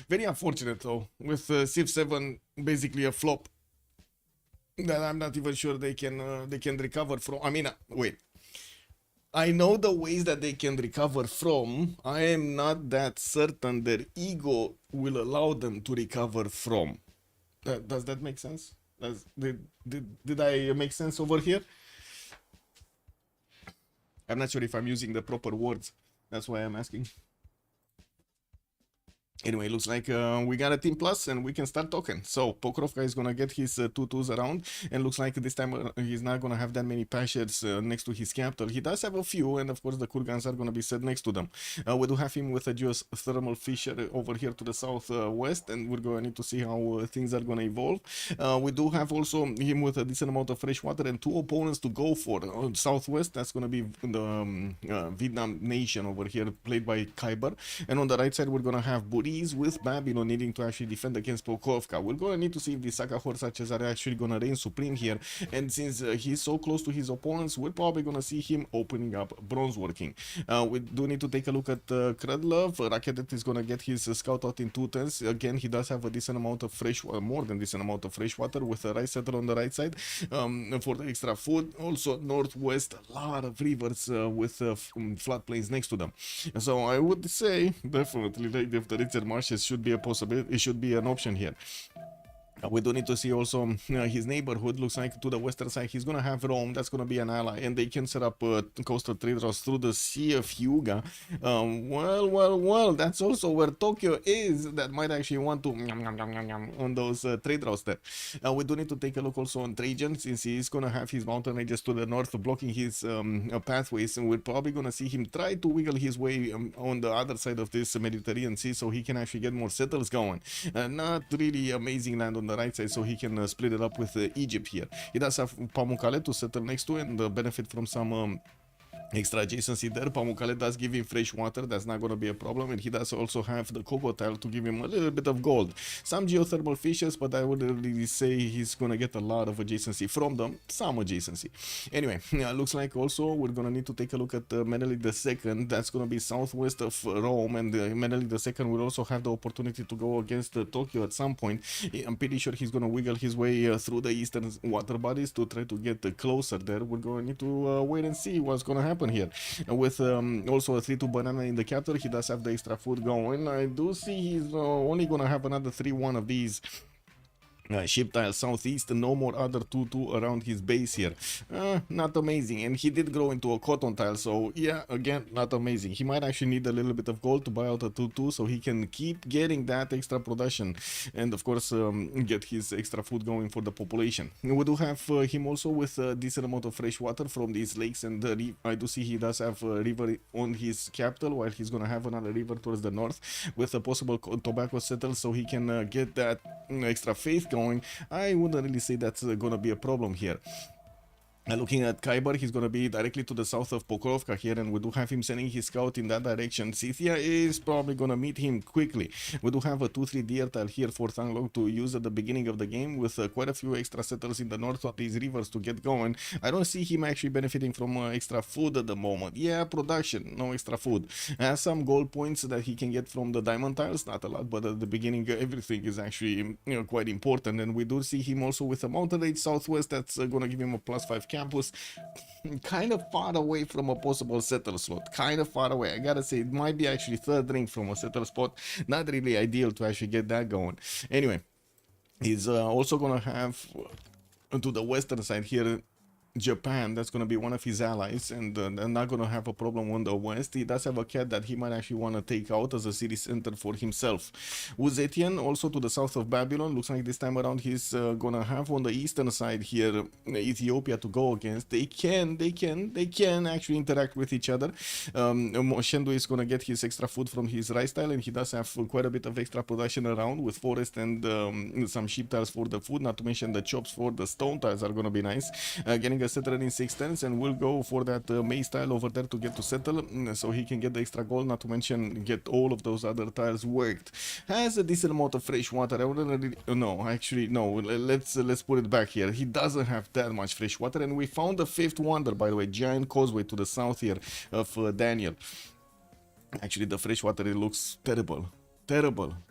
Very unfortunate though, with Civ 7 basically a flop that I'm not even sure they can recover from. I mean, wait. I know the ways that they can recover from. I am not that certain their ego will allow them to recover from. Does that make sense? Did I make sense over here? I'm not sure if I'm using the proper words. That's why I'm asking. Anyway, looks like we got a team plus and we can start talking. So Pokrovka is gonna get his 2-2s around, and looks like this time he's not gonna have that many pashers next to his capital. He does have a few, and of course the Kurgans are gonna be set next to them. We do have him with a geothermal fisher over here to the southwest, and we're gonna need to see how things are gonna evolve. We do have also him with a decent amount of fresh water and two opponents to go for. Southwest, that's gonna be the Vietnam nation over here, played by Khyber, and on the right side we're gonna have Buri with Babylon needing to actually defend against Pokrovka. We're gonna need to see if the Saga Horsachas are actually gonna reign supreme here, and since he's so close to his opponents, we're probably gonna see him opening up bronze working. We do need to take a look at Kredlov. Raketet is gonna get his scout out in 2 turns. Again, he does have a decent amount of fresh, more than decent amount of fresh water, with a rice setter on the right side for the extra food. Also northwest, a lot of rivers with floodplains next to them. So I would say definitely, like, if the Richter marshes should be a possibility, it should be an option here. We do need to see also his neighborhood. Looks like to the western side he's gonna have Rome. That's gonna be an ally, and they can set up coastal trade routes through the Sea of Hyuga. Well, that's also where Tokyo is. That might actually want to on those trade routes there. We do need to take a look also on Trajan, since he is gonna have his mountain ranges to the north blocking his pathways, and we're probably gonna see him try to wiggle his way on the other side of this Mediterranean Sea, so he can actually get more settles going. Not really amazing land on the right side, so he can split it up with Egypt here. He does have Pamukkale to settle next to and benefit from some extra adjacency there. Pamukkale does give him fresh water, that's not going to be a problem, and he does also have the cocoa tile to give him a little bit of gold. Some geothermal fishes, but I wouldn't really say he's going to get a lot of adjacency from them. Some adjacency. Anyway, looks like also we're going to need to take a look at Menelik II. That's going to be southwest of Rome, and Menelik II will also have the opportunity to go against Tokyo at some point. I'm pretty sure he's going to wiggle his way through the eastern water bodies to try to get closer there. We're going to need to wait and see what's going to happen here. With also a 3-2 banana in the capital, he does have the extra food going. I do see he's only gonna have another 3-1 of these ship tile southeast, no more other 2-2 around his base here. Not amazing, and he did grow into a cotton tile, so yeah, again, not amazing. He might actually need a little bit of gold to buy out a 2-2 so he can keep getting that extra production, and of course get his extra food going for the population. We do have him also with a decent amount of fresh water from these lakes, and I do see he does have a river on his capital, while he's gonna have another river towards the north with a possible tobacco settle, so he can get that extra faith going. I wouldn't really say that's gonna be a problem here. Looking at Khyber, he's going to be directly to the south of Pokrovka here, and we do have him sending his scout in that direction. Scythia is probably going to meet him quickly. We do have a 2-3 deer tile here for Thanglong to use at the beginning of the game, with quite a few extra settlers in the north of these rivers to get going. I don't see him actually benefiting from extra food at the moment. Yeah, production, no extra food. Has some gold points that he can get from the diamond tiles, not a lot, but at the beginning everything is actually quite important. And we do see him also with a mountain range southwest that's going to give him a +5 campus, kind of far away from a possible settle slot, kind of far away. I gotta say, it might be actually third ring from a settle spot, not really ideal to actually get that going. Anyway, he's also gonna have to the western side here Japan. That's going to be one of his allies, and they're not going to have a problem on the west. He does have a cat that he might actually want to take out as a city center for himself. Uzetian, also to the south of Babylon, looks like this time around he's going to have on the eastern side here Ethiopia to go against. They can actually interact with each other. Shendu is going to get his extra food from his rice tile, and he does have quite a bit of extra production around with forest and some sheep tiles for the food, not to mention the chops for the stone tiles are going to be nice. Getting a settler in 6 turns, and we'll go for that maze tile over there to get to settle, so he can get the extra gold, not to mention get all of those other tiles worked. Has a decent amount of fresh water. I wouldn't really, no, actually no, let's put it back here. He doesn't have that much fresh water, and we found the 5th wonder, by the way, giant causeway to the south here of Daniel. Actually, the fresh water, it looks terrible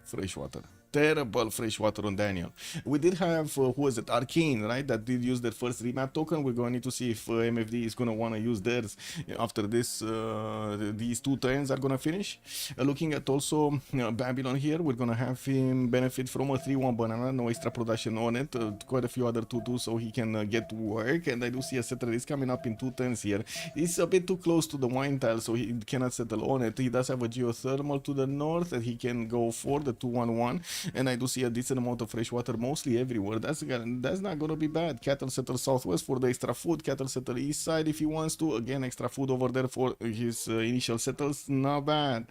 fresh water. Terrible fresh water on Daniel. We did have, who was it, Arcane, right, that did use their first remap token. We're going to need to see if MFD is going to want to use theirs after this. These 2 turns are going to finish. Looking at also Babylon here, we're going to have him benefit from a 3-1 banana, no extra production on it, quite a few other 2-2 so he can get to work. And I do see a settler is coming up in 2 turns here. It's a bit too close to the wine tile, so he cannot settle on it. He does have a geothermal to the north that he can go for, the 2-1-1. And I do see a decent amount of fresh water mostly everywhere. That's not gonna be bad. Cattle settle southwest for the extra food. Cattle settle east side if he wants to. Again, extra food over there for his initial settles. Not bad.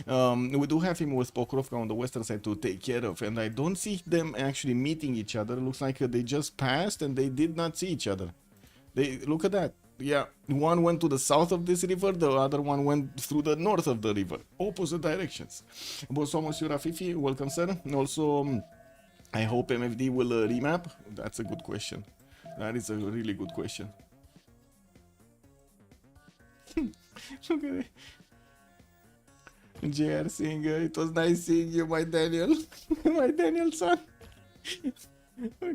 We do have him with Pokrovka on the western side to take care of, and I don't see them actually meeting each other. Looks like they just passed and they did not see each other. Look at that. Yeah, one went to the south of this river, the other one went through the north of the river. Opposite directions. Bonsoir, Monsieur Rafifi. Welcome, sir. Also, I hope MFD will remap. That's a good question. That is a really good question. Look at it. JR saying, it was nice seeing you, my Daniel. My Daniel son.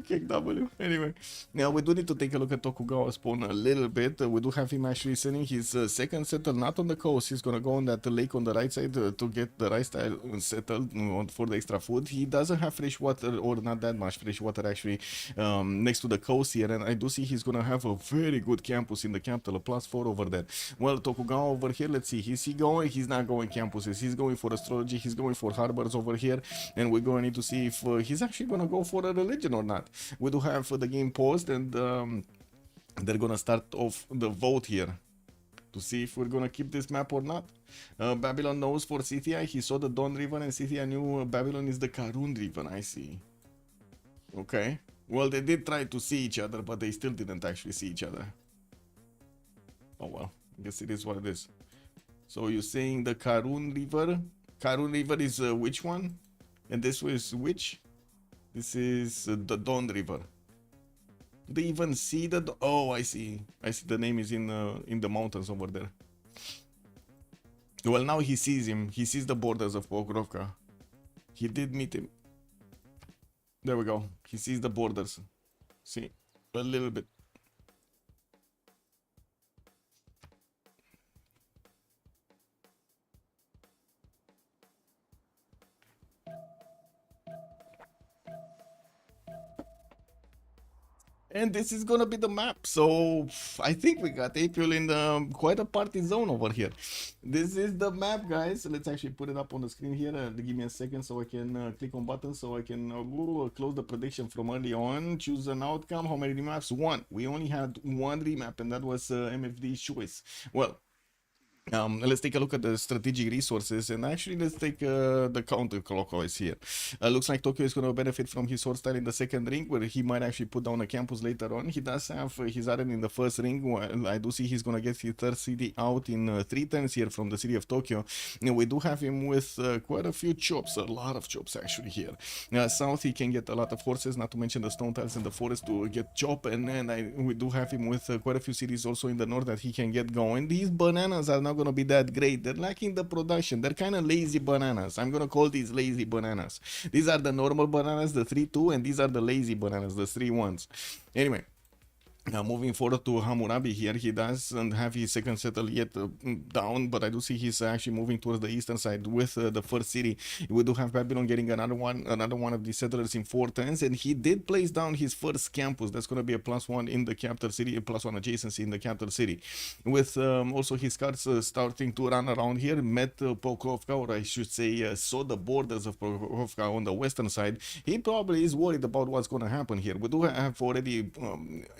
Kick W. Anyway, now we do need to take a look at Tokugawa's spawn a little bit. We do have him actually sending his second settle not on the coast. He's gonna go on that lake on the right side to get the rice tile settled for the extra food. He doesn't have fresh water, or not that much fresh water actually, next to the coast here, and I do see he's gonna have a very good campus in the capital, a +4 over there. Well, Tokugawa over here, let's see, is he going? He's not going campuses. He's going for astrology. He's going for harbors over here, and we're going to need to see if he's actually gonna go for a religion or not. We do have the game paused, and they're gonna start off the vote here to see if we're gonna keep this map or not. Babylon knows for Scythia. He saw the Don River, and Scythia knew Babylon is the Karun River. I see. Okay. Well, they did try to see each other, but they still didn't actually see each other. Oh well, I guess it is what it is. So you're saying the Karun River? Karun River is which one? And this was which? This is the Don River. Do they even see the... Oh, I see. I see the name is in the mountains over there. Well, now he sees him. He sees the borders of Pokrovka. He did meet him. There we go. He sees the borders. See? A little bit. And this is gonna be the map. So I think we got April in quite a party zone over here. This is the map, guys. Let's actually put it up on the screen here. Give me a second so I can click on buttons so I can close the prediction from early on. Choose an outcome. How many remaps? 1. We only had 1 remap, and that was MFD's choice. Well, Let's take a look at the strategic resources, and actually let's take the counterclockwise here. Looks like Tokyo is going to benefit from his sword style in the second ring, where he might actually put down a campus later on. He does have his Aren in the first ring. While I do see he's going to get his third city out in 3 turns here from the city of Tokyo. And we do have him with quite a few chops, a lot of chops actually here. South, he can get a lot of horses, not to mention the stone tiles in the forest to get chop, and then we do have him with quite a few cities also in the north that he can get going. These bananas are not going to be that great. They're lacking the production. They're kind of lazy bananas. I'm going to call these lazy bananas. These are the normal bananas, the 3-2, and these are the lazy bananas, the 3-1s. Anyway. Now moving forward to Hammurabi here, he doesn't have his second settle yet down, but I do see he's actually moving towards the eastern side with the first city. We do have Babylon getting another one of these settlers in 4 turns, and he did place down his first campus. That's going to be a +1 in the capital city, a +1 adjacency in the capital city. With also his cards starting to run around here, met Pokrovka, or I should say saw the borders of Pokrovka on the western side. He probably is worried about what's going to happen here. We do have already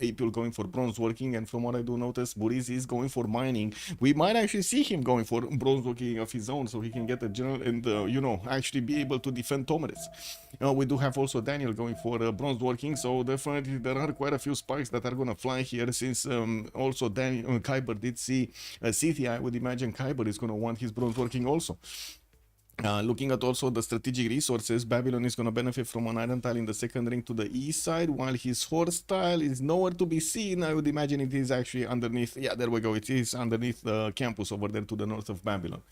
April going for bronze working, and from what I do notice, Buriz is going for mining. We might actually see him going for bronze working of his own, so he can get a general and you know, actually be able to defend Tomaris. We do have also Daniel going for bronze working, so definitely there are quite a few spikes that are gonna fly here, since also Daniel Kyber did see Scythia. I would imagine Kyber is gonna want his bronze working also. Looking at also the strategic resources, Babylon is going to benefit from an iron tile in the second ring to the east side, while his horse tile is nowhere to be seen. I would imagine it is actually underneath. Yeah, there we go. It is underneath the campus over there to the north of Babylon.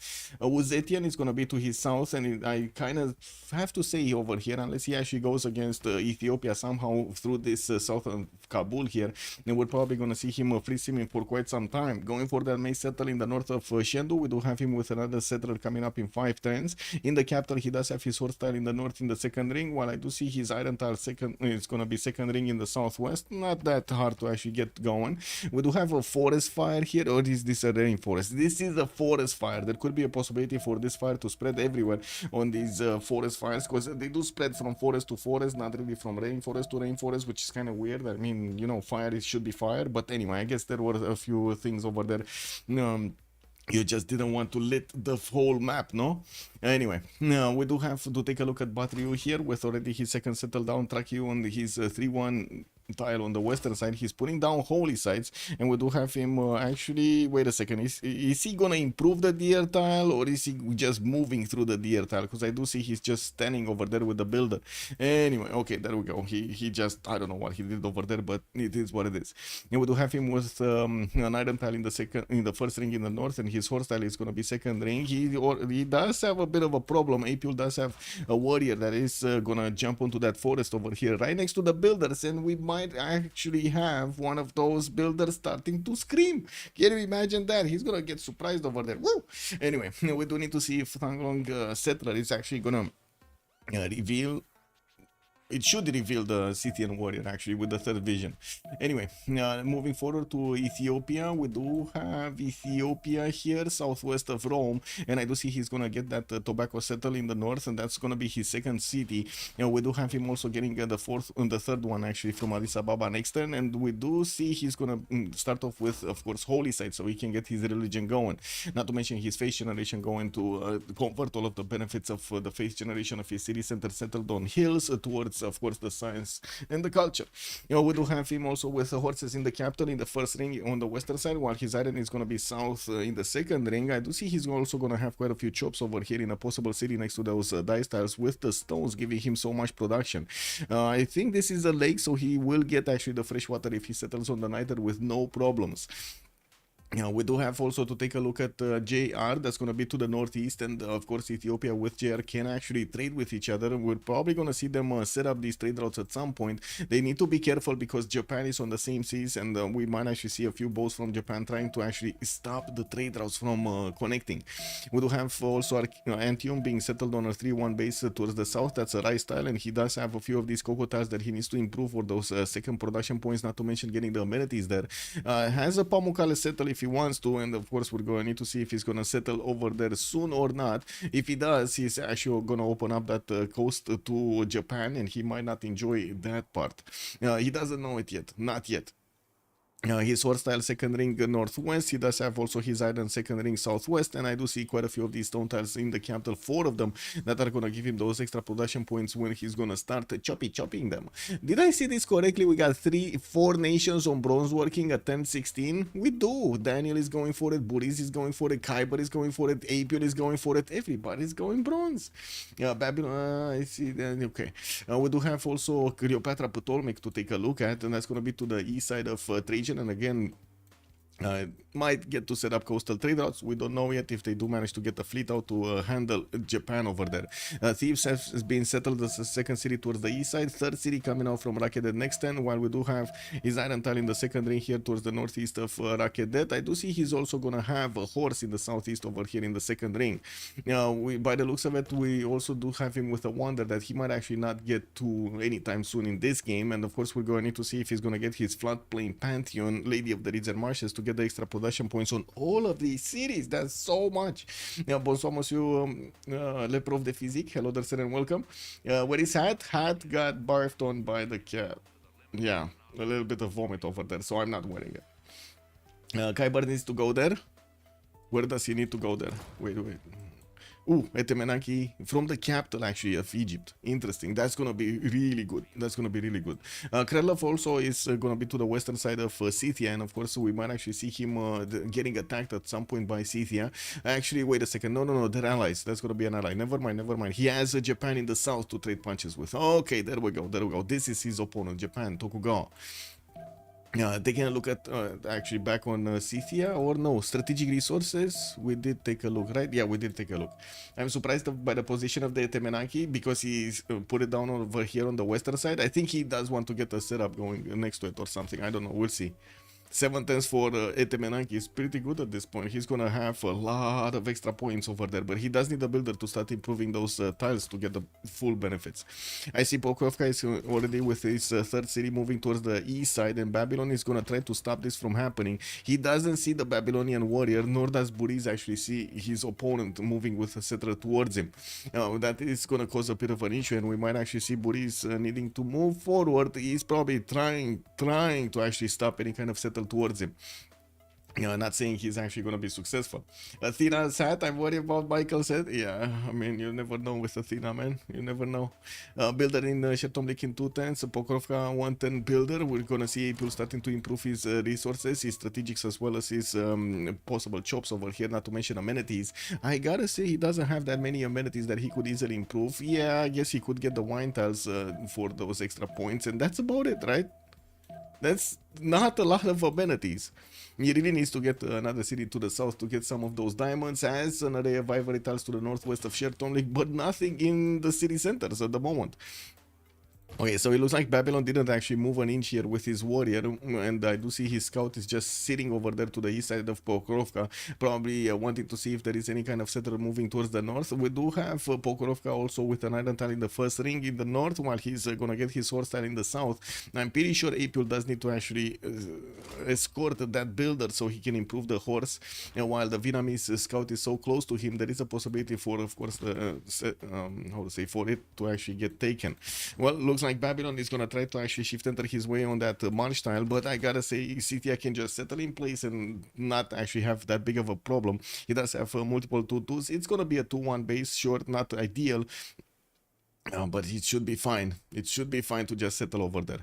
Uzetian is going to be to his south, and I kind of have to say over here, unless he actually goes against Ethiopia somehow through this south of Kabul here, then we're probably going to see him free simming for quite some time. Going for that main settle in the north of Shendu, we do have him with another settler coming up in 5 turns. In the capital, he does have his sword tile in the north in the second ring, while I do see his iron tile second. It's going to be second ring in the southwest. Not that hard to actually get going. We do have a forest fire here, or is this a rainforest? This is a forest fire. There could be a possibility for this fire to spread everywhere on these forest fires, because they do spread from forest to forest, not really from rainforest to rainforest, which is kind of weird. I mean, you know, fire should be fire, but anyway, I guess there were a few things over there. You just didn't want to lit the whole map, no? Anyway, now we do have to take a look at Batriu here, with already his second settle down, Trakiu on his 3-1 tile on the western side. He's putting down holy sites, and we do have him actually, wait a second, is he gonna improve the deer tile, or is he just moving through the deer tile? Because I do see he's just standing over there with the builder. Anyway, okay, there we go. He just, I don't know what he did over there, but it is what it is. And we do have him with an iron tile in the first ring in the north, and his horse tile is gonna be second ring. He does have a bit of a problem. Apil does have a warrior that is gonna jump onto that forest over here right next to the builders, and we might actually have one of those builders starting to scream. Can you imagine that? He's gonna get surprised over there. Woo! Anyway, we do need to see if Tanglong Settler is actually gonna reveal. It should reveal the Scythian warrior actually with the third vision. Anyway, moving forward to Ethiopia, we do have Ethiopia here, southwest of Rome, and I do see he's gonna get that tobacco settle in the north, and that's gonna be his second city. We do have him also getting the third one actually from Addis Ababa next turn, and we do see he's gonna start off with, of course, holy site, so he can get his religion going. Not to mention his faith generation going to convert all of the benefits of the faith generation of his city center settled on hills towards, of course, the science and the culture. We do have him also with the horses in the capital in the first ring on the western side, while his iron is going to be south in the second ring. I do see he's also going to have quite a few chops over here in a possible city next to those dice tiles, with the stones giving him so much production. I think this is a lake, so he will get actually the fresh water if he settles on the niter with no problems. We do have also to take a look at JR, that's going to be to the northeast, and of course Ethiopia with JR can actually trade with each other. We're probably going to see them set up these trade routes at some point. They need to be careful because Japan is on the same seas, and we might actually see a few boats from Japan trying to actually stop the trade routes from connecting. We do have also Antium being settled on a 3-1 base towards the south. That's a rice tile, and he does have a few of these cocoa tiles that he needs to improve for those second production points, not to mention getting the amenities there. Has a Pamukkale settle if he wants to, and of course we're going to need to see if he's going to settle over there soon or not. If he does, he's actually going to open up that coast to Japan, and he might not enjoy that part. He doesn't know it yet, not yet. His hostile second ring northwest. He does have also his island second ring southwest, and I do see quite a few of these stone tiles in the capital, 4 of them, that are gonna give him those extra production points when he's gonna start chopping them. Did I see this correctly? We got 4 nations on bronze working at 10-16. We do. Daniel is going for it, Buris is going for it, Kyber is going for it, Apio is going for it, everybody's going bronze. Babylon, I see that. Okay. We do have also Cleopatra Ptolemaic to take a look at, and that's gonna be to the east side of Trajan. And again, might get to set up coastal trade routes. We don't know yet if they do manage to get the fleet out to handle Japan over there. Thebes has been settled as the second city towards the east side, third city coming out from Rakedet next 10, while we do have his iron tile in the second ring here towards the northeast of Rakedet. I do see he's also gonna have a horse in the southeast over here in the second ring. By the looks of it, we also do have him with a wonder that he might actually not get to anytime soon in this game, and of course we're going to need to see if he's gonna get his floodplain Pantheon, Lady of the Reeds and Marshes, to get the extra production points on all of these cities. That's so much. Bonsoir, monsieur Leper of the Physique. Hello there, sir, and welcome. Where is Hat? Hat got barfed on by the cat. Yeah, a little bit of vomit over there, so I'm not wearing it. Kyber needs to go there. Where does he need to go there? Wait. Ooh, Etemenaki from the capital actually of Egypt. Interesting. That's gonna be really good. Krelov also is gonna be to the western side of Scythia, and of course we might actually see him getting attacked at some point by Scythia. Actually, wait a second. No, they're allies. That's gonna be an ally. Never mind. He has Japan in the south to trade punches with. Okay, there we go. This is his opponent, Japan, Tokugawa. Taking a look at actually back on Scythia, or no, strategic resources. We did take a look, right? Yeah, we did take a look. I'm surprised by the position of the Etemenaki because he's put it down over here on the western side. I think he does want to get a setup going next to it or something. I don't know. We'll see. 7 10s for Etemenaki is pretty good at this point. He's gonna have a lot of extra points over there, but he does need a builder to start improving those tiles to get the full benefits. I see Pokrovka is already with his third city moving towards the east side, and Babylon is gonna try to stop this from happening. He doesn't see the Babylonian warrior, nor does Buris actually see his opponent moving with a settler towards him. That is gonna cause a bit of an issue, and we might actually see Buris needing to move forward. He's probably trying to actually stop any kind of settler towards him. Not saying he's actually going to be successful. Athena's hat, I'm worried about Michael's head. Yeah, I mean, you never know with Athena, man. You never know. Builder in Shertomlik in 2 10s, Pokrovka 110 builder. We're going to see people starting to improve his resources, his strategics, as well as his possible chops over here, not to mention amenities. I gotta say, he doesn't have that many amenities that he could easily improve. Yeah, I guess he could get the wine tiles for those extra points, and that's about it, right? That's not a lot of amenities. He really needs to get another city to the south to get some of those diamonds, as an array of ivory tiles to the northwest of Shertomlik, but nothing in the city centers at the moment. Okay, so it looks like Babylon didn't actually move an inch here with his warrior, and I do see his scout is just sitting over there to the east side of Pokrovka, probably wanting to see if there is any kind of settler moving towards the north. We do have Pokrovka also with an iron tile in the first ring in the north, while he's gonna get his horse tile in the south. I'm pretty sure Apil does need to actually escort that builder so he can improve the horse, and while the Vietnamese scout is so close to him, there is a possibility for, of course, for it to actually get taken. Well, looks like Babylon is gonna try to actually shift enter his way on that march tile, but I gotta say Scythia can just settle in place and not actually have that big of a problem. He does have multiple 2-2s. It's gonna be a 2-1 base, short, not ideal, but it should be fine. It should be fine to just settle over there.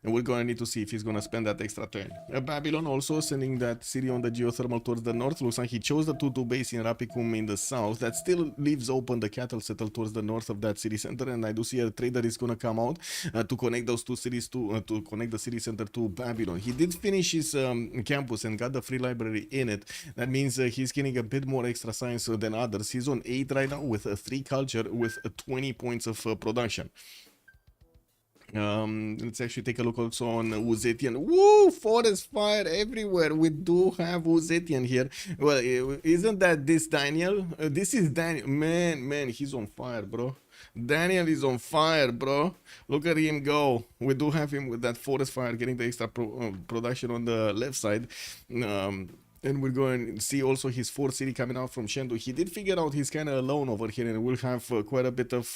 And we're going to need to see if he's going to spend that extra turn. Babylon also sending that city on the geothermal towards the north. Looks like he chose the 2-2 base in Rapicum in the south. That still leaves open the cattle settle towards the north of that city center. And I do see a trader is going to come out to connect those two cities to connect the city center to Babylon. He did finish his campus and got the free library in it. That means he's getting a bit more extra science than others. He's on 8 right now with 3 culture with 20 points of production. Let's actually take a look also on Uzetian. Woo! Forest fire everywhere. We do have Uzetian here. Well, isn't that this Daniel? This is Daniel. Man, he's on fire, bro. Daniel is on fire, bro. Look at him go. We do have him with that forest fire getting the extra production on the left side. And we're going to see also his 4th city coming out from Shendu. He did figure out he's kind of alone over here, and we'll have quite a bit of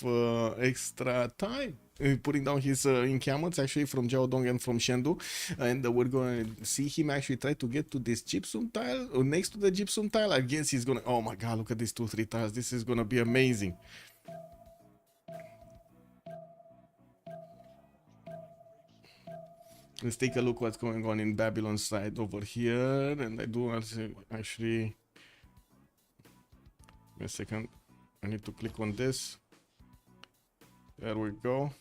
extra time. putting down his encampments actually from Jiaodong and from Shendu, and we're gonna see him actually try to get to this gypsum tile or next to the gypsum tile. I guess he's gonna. Oh my god! Look at these 2-3 tiles. This is gonna be amazing. Let's take a look what's going on in Babylon's side over here, and I do actually. Wait a second. I need to click on this. There we go.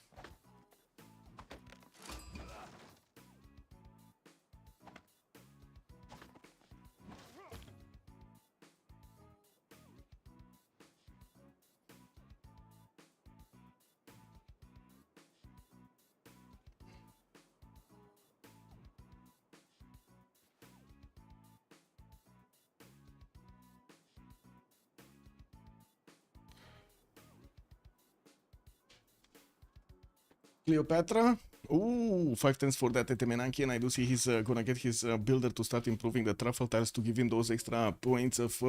Cleopatra. Ooh, 5 tens for that Etemenanki, and I do see he's gonna get his builder to start improving the truffle tiles to give him those extra points of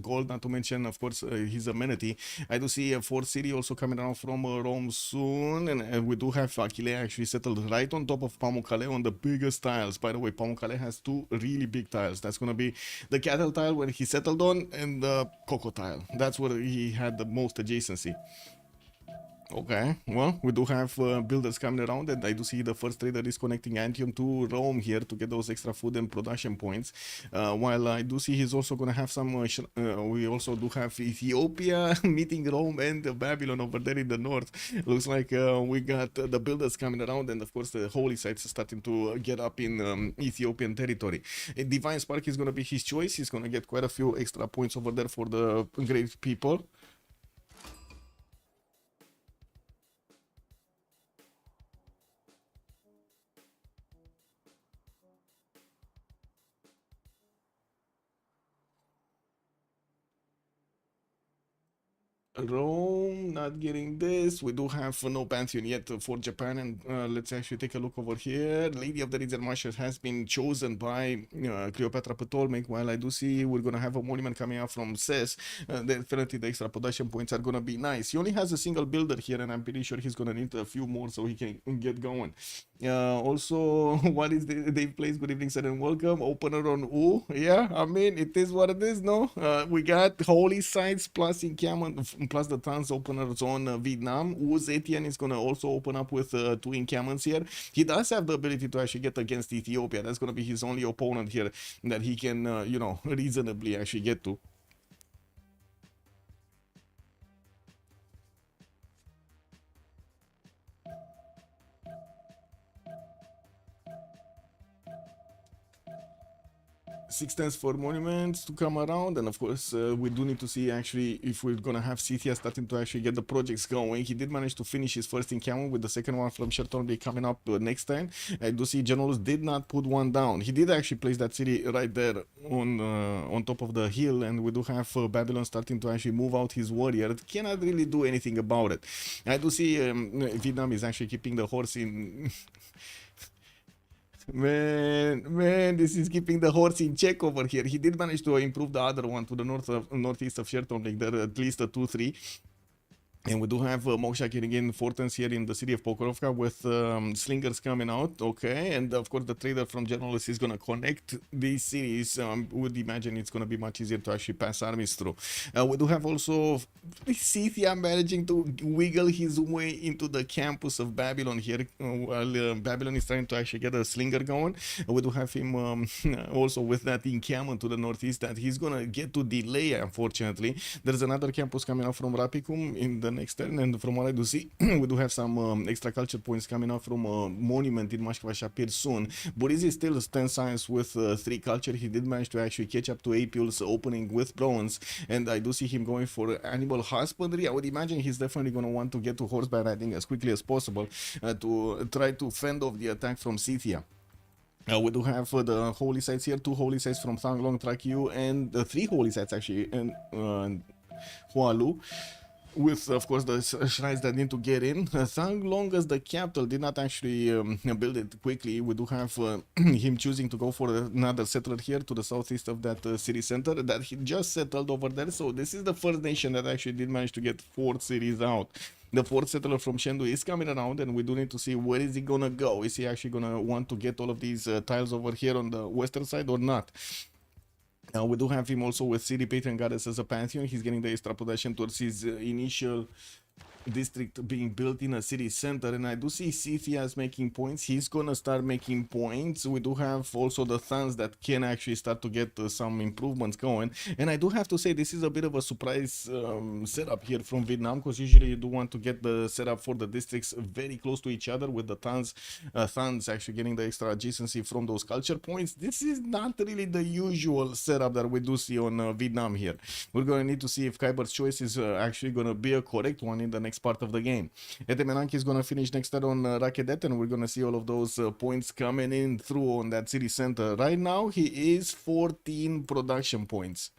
gold, not to mention, of course, his amenity. I do see a 4th city also coming around from Rome soon, and we do have Achille actually settled right on top of Pamukkale on the biggest tiles. By the way, Pamukkale has 2 really big tiles. That's gonna be the cattle tile where he settled on, and the cocoa tile. That's where he had the most adjacency. Okay, well, we do have builders coming around, and I do see the first trader is connecting Antium to Rome here to get those extra food and production points. While I do see he's also going to have some, we also do have Ethiopia meeting Rome and Babylon over there in the north. Looks like we got the builders coming around, and of course the holy sites are starting to get up in Ethiopian territory. Divine Spark is going to be his choice. He's going to get quite a few extra points over there for the great people. Rome not getting this. We do have no Pantheon yet for Japan, and let's actually take a look over here. Lady of the Ridge and Marshes has been chosen by Cleopatra Ptolemy. While I do see we're gonna have a monument coming out from CES, definitely the extra production points are gonna be nice. He only has a single builder here, and I'm pretty sure he's gonna need a few more so he can get going. Also, what is Dave Plays? Good evening, sir, and welcome. Opener on U. Yeah, I mean, it is what it is, no? We got holy sites plus encampment, plus the trans openers on Vietnam. U's Etienne is going to also open up with 2 encampments here. He does have the ability to actually get against Ethiopia. That's going to be his only opponent here that he can, you know, reasonably actually get to. Six tens for monuments to come around, and of course we do need to see actually if we're gonna have Scythia starting to actually get the projects going. He did manage to finish his first encampment, with the second one from Sherton coming up next time. I do see Generals did not put one down. He did actually place that city right there on top of the hill, and we do have Babylon starting to actually move out his warrior. Cannot really do anything about it. I do see Vietnam is actually keeping the horse in Man, this is keeping the horse in check over here. He did manage to improve the other one to the northeast of Sherton, like there at least a 2-3. And we do have Moksha getting in Fortens here in the city of Pokrovka with slingers coming out, okay, and of course the trader from Generalist is going to connect these cities. Would imagine it's going to be much easier to actually pass armies through. We do have also Scythia managing to wiggle his way into the campus of Babylon here, while Babylon is trying to actually get a slinger going. We do have him also with that encampment to the northeast that he's going to get to delay, unfortunately. There's another campus coming out from Rapicum in the next turn, and from what I do see, we do have some extra culture points coming out from a monument in Mashkva Shapir soon. Burizi is still 10 science with 3 culture. He did manage to actually catch up to Apule's opening with bronze, and I do see him going for animal husbandry. I would imagine he's definitely going to want to get to horseback riding as quickly as possible to try to fend off the attack from Scythia. We do have the holy sites here, 2 holy sites from Thanglong, Trakiu, and 3 holy sites actually in Hualu. with of course the shrines that need to get in. As long as the capital did not actually build it quickly, we do have him choosing to go for another settler here to the southeast of that city center that he just settled over there. So this is the first nation that actually did manage to get 4 cities out. The fourth settler from Chengdu is coming around, and we do need to see where is he gonna go. Is he actually gonna want to get all of these tiles over here on the western side or not? We do have him also with City Patron Goddess as a pantheon. He's getting the extra production towards his initial district being built in a city center, and I do see Scythia's making points. He's gonna start making points. We do have also the Thans that can actually start to get some improvements going, and I do have to say this is a bit of a surprise setup here from Vietnam, because usually you do want to get the setup for the districts very close to each other, with the Thans actually getting the extra adjacency from those culture points. This is not really the usual setup that we do see on Vietnam here. We're gonna need to see if Kyber's choice is actually gonna be a correct one in the next part of the game. Etemenanki is going to finish next turn on Rakedet, and we're going to see all of those points coming in through on that city center. Right now he is 14 production points.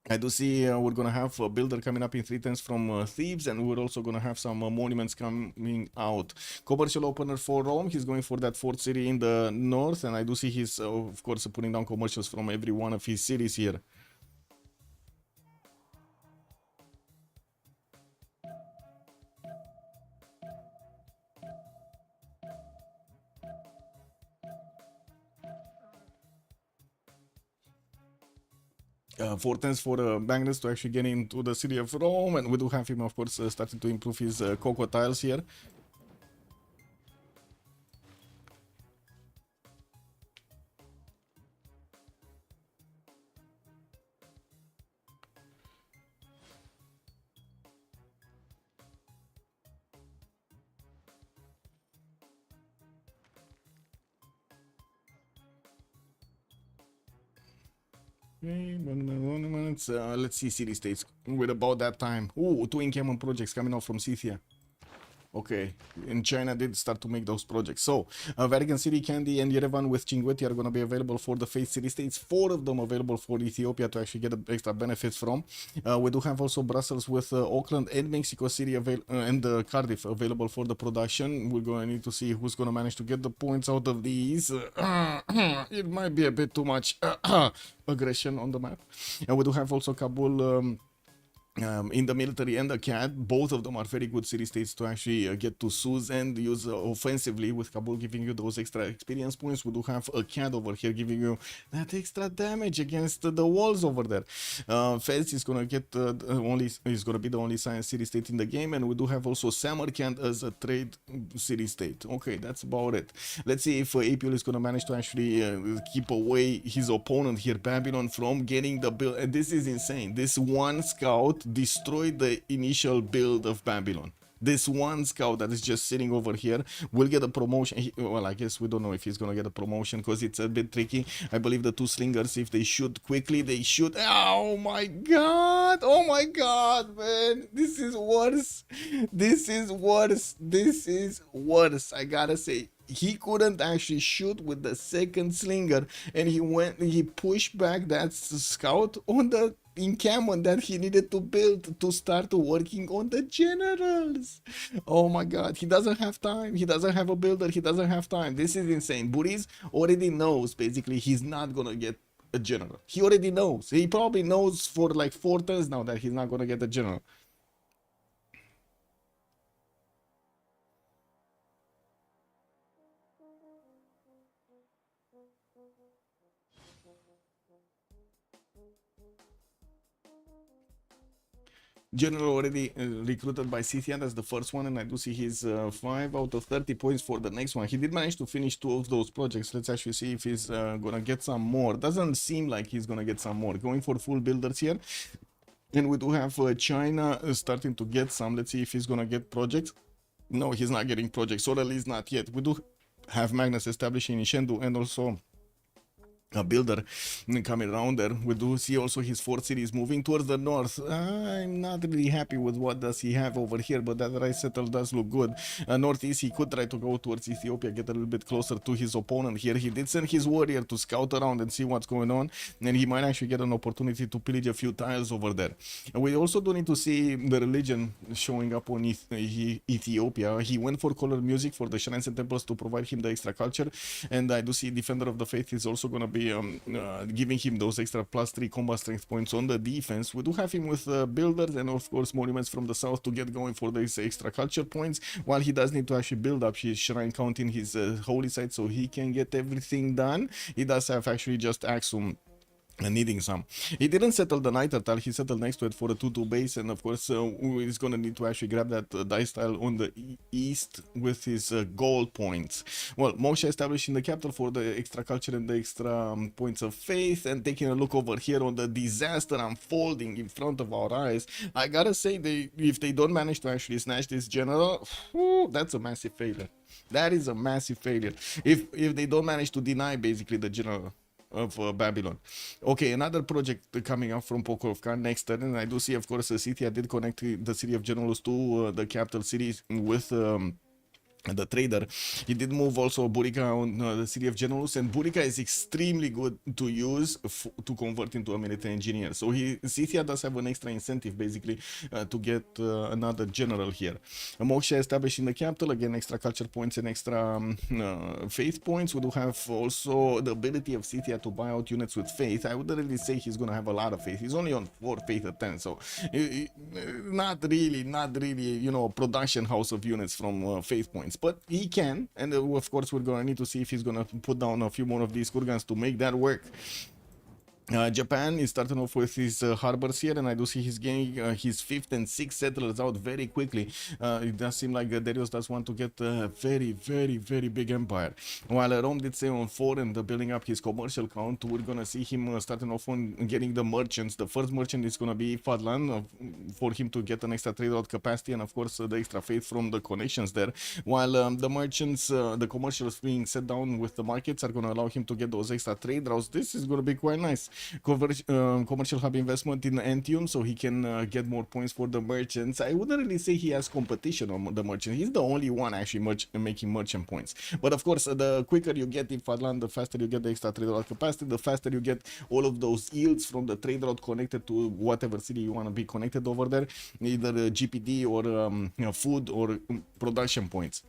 I do see we're going to have a builder coming up in 3/10 from Thieves, and we're also going to have some monuments coming out. Commercial opener for Rome. He's going for that fourth city in the north, and I do see he's of course putting down commercials from every one of his cities here. Fortens for Magnus to actually get into the city of Rome, and we do have him of course starting to improve his cocoa tiles here. Okay, let's see city states with about that time. Ooh, 2 encampment projects coming out from Scythia. Okay, and China did start to make those projects. So, Vatican City, Kandy, and Yerevan with Chinguetti are going to be available for the Faith City States. 4 of them available for Ethiopia to actually get extra benefits from. We do have also Brussels with Auckland and Mexico City and Cardiff available for the production. We're going to need to see who's going to manage to get the points out of these. It might be a bit too much aggression on the map. And we do have also Kabul in the military and the CAD. Both of them are very good city states to actually get to Suz and use offensively, with Kabul giving you those extra experience points. We do have a CAD over here giving you that extra damage against the walls over there. Fez is gonna get is gonna be the only science city state in the game, and we do have also Samarkand as a trade city state. Okay, that's about it. Let's see if Apul is gonna manage to actually keep away his opponent here, Babylon, from getting the build. And this is insane. This one scout destroyed the initial build of Babylon. This one scout that is just sitting over here will get a promotion. Well, I guess we don't know if he's gonna get a promotion because it's a bit tricky. I believe the 2 slingers, if they shoot quickly, they shoot. Oh my god! Oh my god, man! This is worse. This is worse. This is worse. I gotta say. He couldn't actually shoot with the second slinger, and he pushed back that scout on the encampment that he needed to build to start working on the generals. Oh my god, he doesn't have time. He doesn't have a builder. He doesn't have time. This is insane. Buriz already knows basically he's not gonna get a general. He already knows. He probably knows for like 4 turns now that he's not gonna get a general. General already recruited by Scythia. That's the first one, and I do see his 5 out of 30 points for the next one. He did manage to finish 2 of those projects. Let's actually see if he's gonna get some more. Doesn't seem like he's gonna get some more. Going for full builders here. And we do have China starting to get some. Let's see if he's gonna get projects. No, he's not getting projects, or at least not yet. We do have Magnus establishing in Chengdu, and also a builder coming around there. We do see also his fourth cities moving towards the north. I'm not really happy with what does he have over here, but that right settle does look good. Northeast, he could try to go towards Ethiopia, get a little bit closer to his opponent here. He did send his warrior to scout around and see what's going on, and he might actually get an opportunity to pillage a few tiles over there. And we also do need to see the religion showing up on Ethiopia. He went for color music for the shrines and temples to provide him the extra culture, and I do see Defender of the Faith is also going to be giving him those extra +3 combat strength points on the defense. We do have him with builders and of course monuments from the south to get going for these extra culture points, while he does need to actually build up his shrine count in his holy site so he can get everything done. He does have actually just Axum needing some. He didn't settle the Night Tile, he settled next to it for a 2-2 base, and of course he's gonna need to actually grab that dice tile on the east with his gold points. Well, Moshe establishing the capital for the extra culture and the extra points of faith, and taking a look over here on the disaster unfolding in front of our eyes. I gotta say, if they don't manage to actually snatch this general, that's a massive failure. That is a massive failure. If they don't manage to deny basically the general of Babylon. Okay, another project coming up from Pokrovka next turn, and I do see, of course, Scythia did connect the city of Generals to the capital city with the trader. He did move also Burica on the city of Generals, and Burica is extremely good to use to convert into a military engineer. So Scythia does have an extra incentive basically to get another general here. Moksha establishing the capital, again extra culture points and extra faith points. We do have also the ability of Scythia to buy out units with faith. I wouldn't really say he's gonna have a lot of faith. He's only on 4 faith at 10, so not really, you know, a production house of units from faith points. But he can, and of course we're gonna need to see if he's gonna put down a few more of these kurgans to make that work. Japan is starting off with his harbors here, and I do see he's getting his 5th and 6th settlers out very quickly. It does seem like Darius does want to get a very, very, very big empire. While Rome did say on 4 and building up his commercial count, we're gonna see him starting off on getting the merchants. The first merchant is gonna be Fadlan for him to get an extra trade route capacity, and of course the extra faith from the connections there. While the merchants, the commercials being set down with the markets are gonna allow him to get those extra trade routes. This is gonna be quite nice. Commercial hub investment in Antium, so he can get more points for the merchants. I wouldn't really say he has competition on the merchant. He's the only one actually making merchant points. But of course, the quicker you get in Fadlan, the faster you get the extra trade route capacity, the faster you get all of those yields from the trade route connected to whatever city you want to be connected over there, either GPD or you know, food or production points.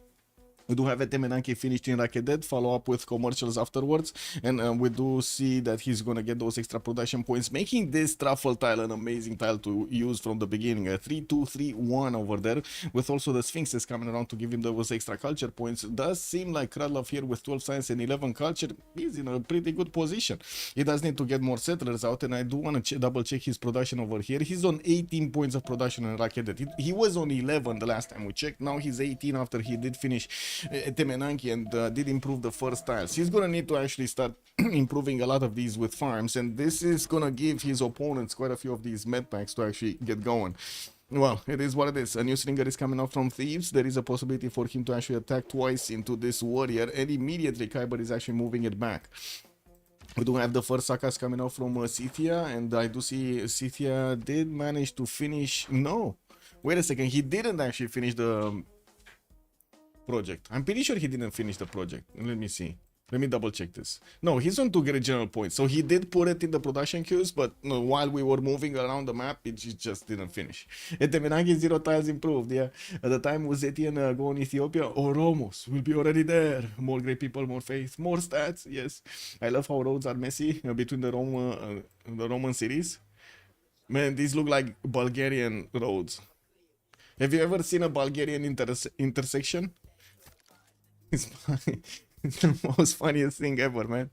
We do have Etemenanke finished in Rakedet, follow up with commercials afterwards, and we do see that he's gonna get those extra production points, making this truffle tile an amazing tile to use from the beginning. A 3-2-3-1 over there, with also the Sphinxes coming around to give him those extra culture points. Does seem like Kralov here with 12 science and 11 culture is in a pretty good position. He does need to get more settlers out, and I do want to double check his production over here. He's on 18 points of production in Rakedet. He was on 11 the last time we checked. Now he's 18 after he did finish Temenanki and did improve the first tiles. He's gonna need to actually start improving a lot of these with farms, and this is gonna give his opponents quite a few of these med packs to actually get going. Well, it is what it is. A new Stringer is coming out from Thieves. There is a possibility for him to actually attack twice into this warrior, and immediately Kyber is actually moving it back. We do have the first Sakas coming out from Scythia, and I do see Scythia did manage to finish. No, wait a second, he didn't actually finish the project. I'm pretty sure he didn't finish the project. Let me see. Let me double check this. No, he's on 2 general points. So he did put it in the production queues, but while we were moving around the map, it just didn't finish. Etemenangi 0 tiles improved, yeah. At the time was Etienne going Ethiopia, or almost. We'll be already there. More great people, more faith, more stats, yes. I love how roads are messy between the Roman cities. Man, these look like Bulgarian roads. Have you ever seen a Bulgarian intersection? It's funny. It's the most funniest thing ever, man.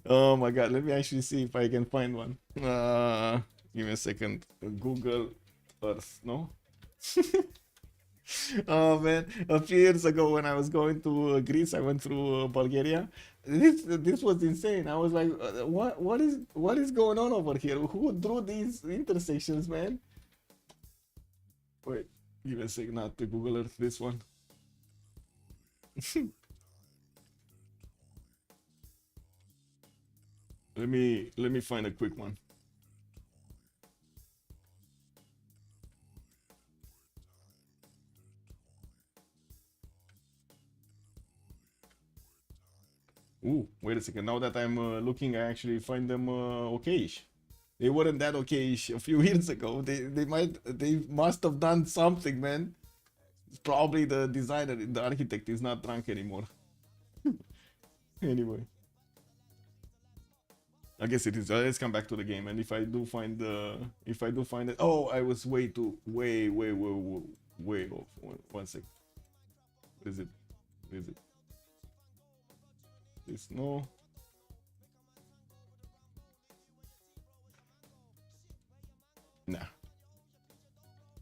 Oh my god, let me actually see if I can find one. Give me a second. Google Earth, no? Oh man, a few years ago when I was going to Greece, I went through Bulgaria. This was insane. I was like, what is going on over here? Who drew these intersections, man? Wait, give me a second, not the Google Earth, this one. let me find a quick one. Ooh, wait a second. Now that I'm looking, I actually find them okayish. They weren't that okayish a few years ago. They must have done something, man. It's probably the designer, the architect is not drunk anymore. Anyway, I guess it is. Let's come back to the game, and if I do find it, oh, I was way off. One sec. What is it? What is it? This no. Nah,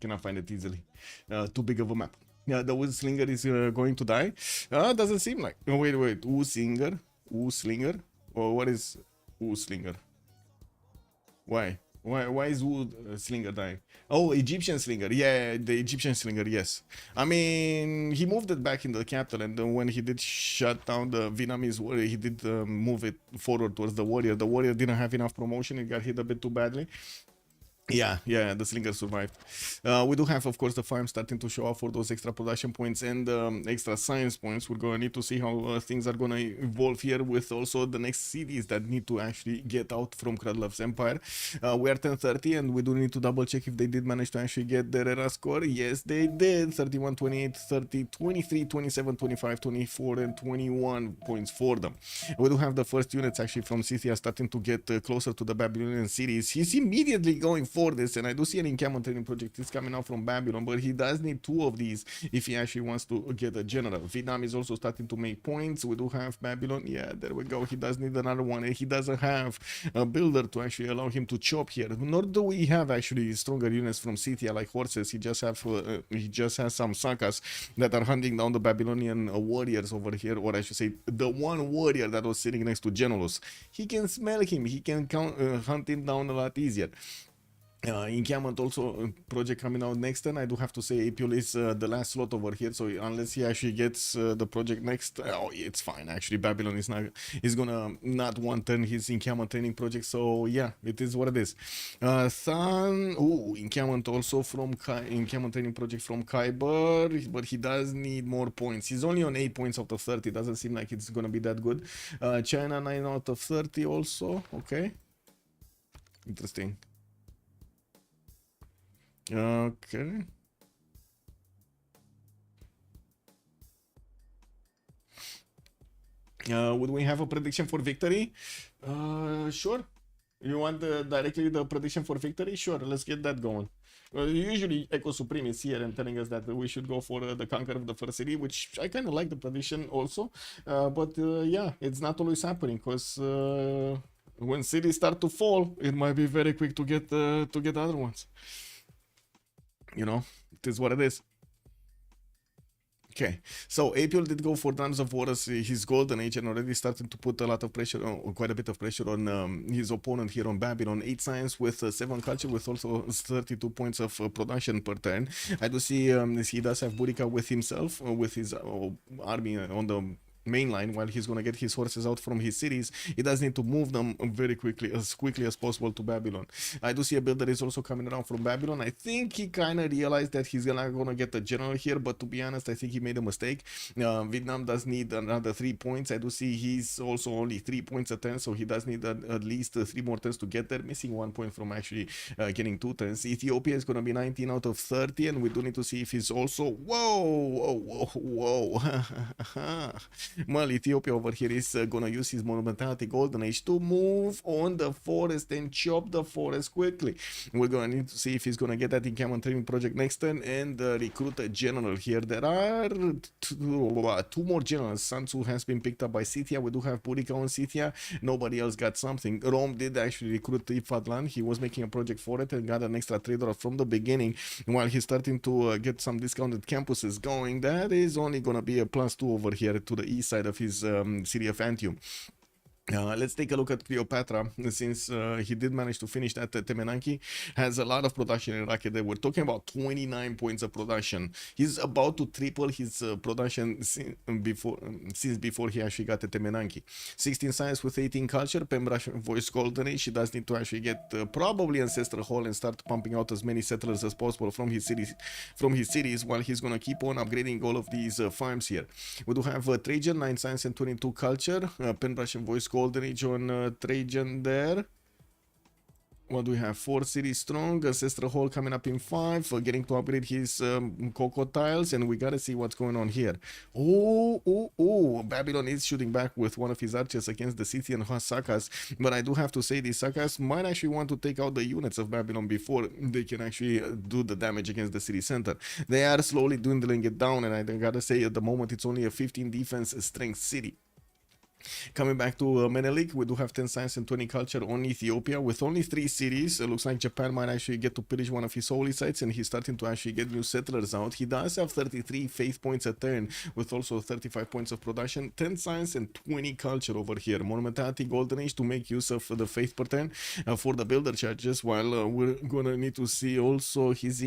cannot find it easily. Too big of a map. Yeah, the wood slinger is going to die. Doesn't seem like. Oh, wait. Wood slinger. Or what is wood slinger? Why? Why is wood slinger dying? Oh, Egyptian slinger. Yeah, the Egyptian slinger. Yes. I mean, he moved it back in the capital, and then when he did shut down the Vietnamese warrior, he did move it forward towards the warrior. The warrior didn't have enough promotion. It got hit a bit too badly. Yeah, the slinger survived. We do have, of course, the farm starting to show up for those extra production points and extra science points. We're going to need to see how things are going to evolve here with also the next cities that need to actually get out from Krudlov's empire. We are 1030, and we do need to double check if they did manage to actually get their era score. Yes, they did. 31, 28, 30, 23, 27, 25, 24, and 21 points for them. We do have the first units actually from Scythia starting to get closer to the Babylonian cities. He's immediately going for this, and I do see an encampment training project is coming out from Babylon, but he does need 2 of these if he actually wants to get a general. Vietnam is also starting to make points. We do have Babylon. Yeah, there we go. He does need another one, and he doesn't have a builder to actually allow him to chop here. Nor do we have actually stronger units from Scythia like horses. He just has some sakas that are hunting down the Babylonian warriors over here, or I should say the one warrior that was sitting next to Genelus. He can smell him. He can hunt him down a lot easier. Encampment also project coming out next turn. I do have to say Apiol is the last slot over here, so unless he actually gets the project next, oh, it's fine. Actually, Babylon is gonna not one turn his encampment training project, so yeah, it is what it is. Sun, encampment also from encampment training project from Khyber, but he does need more points. He's only on 8 points out of 30. Doesn't seem like it's gonna be that good. China 9 out of 30 also. Okay, interesting. Okay. Would we have a prediction for victory? Sure. You want directly the prediction for victory? Sure, let's get that going. Usually Echo Supreme is here and telling us that we should go for the conquer of the first city, which I kind of like the prediction also. But yeah, it's not always happening because when cities start to fall, it might be very quick to get other ones. You know, it is what it is. Okay, so Apiol did go for Drums of War as his golden age and already starting to put a lot of pressure, quite a bit of pressure on his opponent here on Babylon. 8 science with 7 culture with also 32 points of production per turn. I do see he does have Burica with himself, with his army on the main line while he's gonna get his horses out from his cities. He does need to move them very quickly as possible to Babylon. I do see a builder is also coming around from Babylon. I think he kind of realized that he's gonna get the general here, but to be honest, I think he made a mistake. Vietnam does need another 3 points. I do see he's also only 3 points a turn, so he does need at least 3 more turns to get there, missing 1 point from actually getting 2 turns. Ethiopia is gonna be 19 out of 30, and we do need to see if he's also whoa. Well, Ethiopia over here is gonna use his monumentality golden age to move on the forest and chop the forest quickly. We're gonna need to see if he's gonna get that encampment training project next turn and recruit a general here. There are 2 more generals. Sansu has been picked up by Scythia. We do have Burica on Scythia. Nobody else got something. Rome did actually recruit Ifadlan. He was making a project for it and got an extra trader from the beginning. While he's starting to get some discounted campuses going, that is only gonna be a +2 over here to the east side of his city of Antium. Let's take a look at Cleopatra, since he did manage to finish that. Temenanki has a lot of production in Rocket. We're talking about 29 points of production. He's about to triple his production since before he actually got the Temenanki. 16 science with 18 culture, Pembrush voice golden age. He does need to actually get probably Ancestral Hall and start pumping out as many settlers as possible from his cities, while he's gonna keep on upgrading all of these farms here. We do have Trajan, 9 science and 22 culture, Pembrush and voice golden age on Trajan there. What do we have? 4 cities strong, Ancestral Hall coming up in 5, getting to upgrade his Coco tiles, and we gotta see what's going on here. Oh, Babylon is shooting back with one of his archers against the Scythian Sakas, but I do have to say these Sakas might actually want to take out the units of Babylon before they can actually do the damage against the city center. They are slowly dwindling it down, and I gotta say at the moment it's only a 15 defense strength city. Coming back to Menelik, we do have 10 science and 20 culture on Ethiopia with only 3 cities. It looks like Japan might actually get to pillage one of his holy sites, and he's starting to actually get new settlers out. He does have 33 faith points a turn with also 35 points of production, 10 science and 20 culture over here. Monumentality golden age to make use of the faith per turn for the builder charges, while we're gonna need to see also his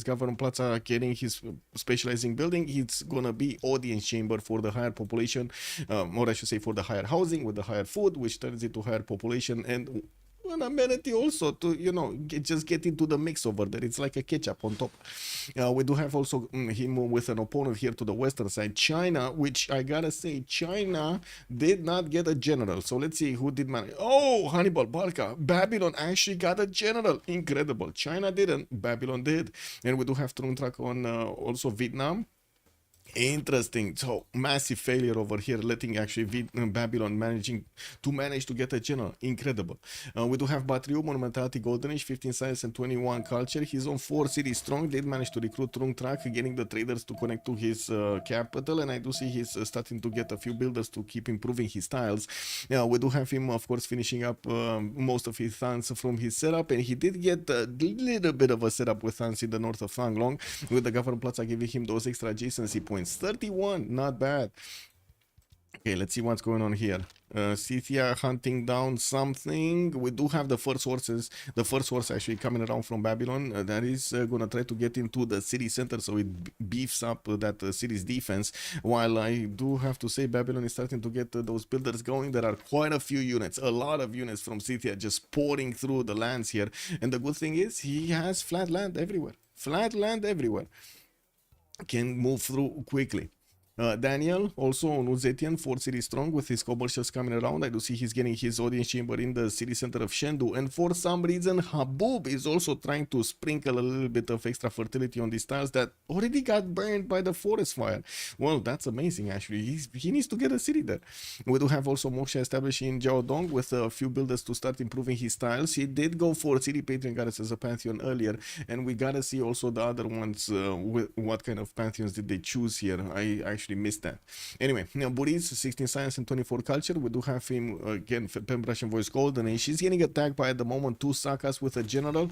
government plaza getting his specializing building. It's gonna be audience chamber for the higher population, or I should say for the higher housing with the higher food, which turns into higher population, and an amenity also to, you know, just get into the mix over there. It's like a ketchup on top. We do have also him with an opponent here to the western side, China, which I gotta say, China did not get a general. So let's see who did manage. Oh, Hannibal Barca, Babylon actually got a general. Incredible. China didn't, Babylon did. And we do have Trung Track on also Vietnam. Interesting. So massive failure over here, letting actually Babylon manage to get a general. Incredible. We do have Batriu, Monumentality, Golden Age, 15 science and 21 culture. He's on 4 cities strong. Did manage to recruit Trung Track, getting the traders to connect to his capital, and I do see he's starting to get a few builders to keep improving his tiles. We do have him, of course, finishing up most of his thans from his setup, and he did get a little bit of a setup with thans in the north of Fanglong, with the government plaza giving him those extra adjacency points. 31, not bad. Okay, let's see what's going on here. Scythia hunting down something. We do have the first horse actually coming around from Babylon. That is gonna try to get into the city center, so it beefs up that city's defense. While I do have to say, Babylon is starting to get those builders going. There are quite a few units, a lot of units from Scythia just pouring through the lands here. And the good thing is, he has flat land everywhere. Flat land everywhere. Can move through quickly. Daniel, also on Uzetian, 4 cities strong with his commercials coming around. I do see he's getting his audience chamber in the city center of Shendu. And for some reason, Habub is also trying to sprinkle a little bit of extra fertility on these tiles that already got burned by the forest fire. Well, that's amazing, actually. He needs to get a city there. We do have also Moksha established in Jiaodong with a few builders to start improving his tiles. He did go for City Patron Goddess as a pantheon earlier. And we gotta see also the other ones, what kind of pantheons did they choose here. I actually missed that. Anyway, now Buriz, 16 science and 24 culture. We do have him again, Pembrush and voice golden, and she's getting attacked by at the moment 2 Sakas with a general.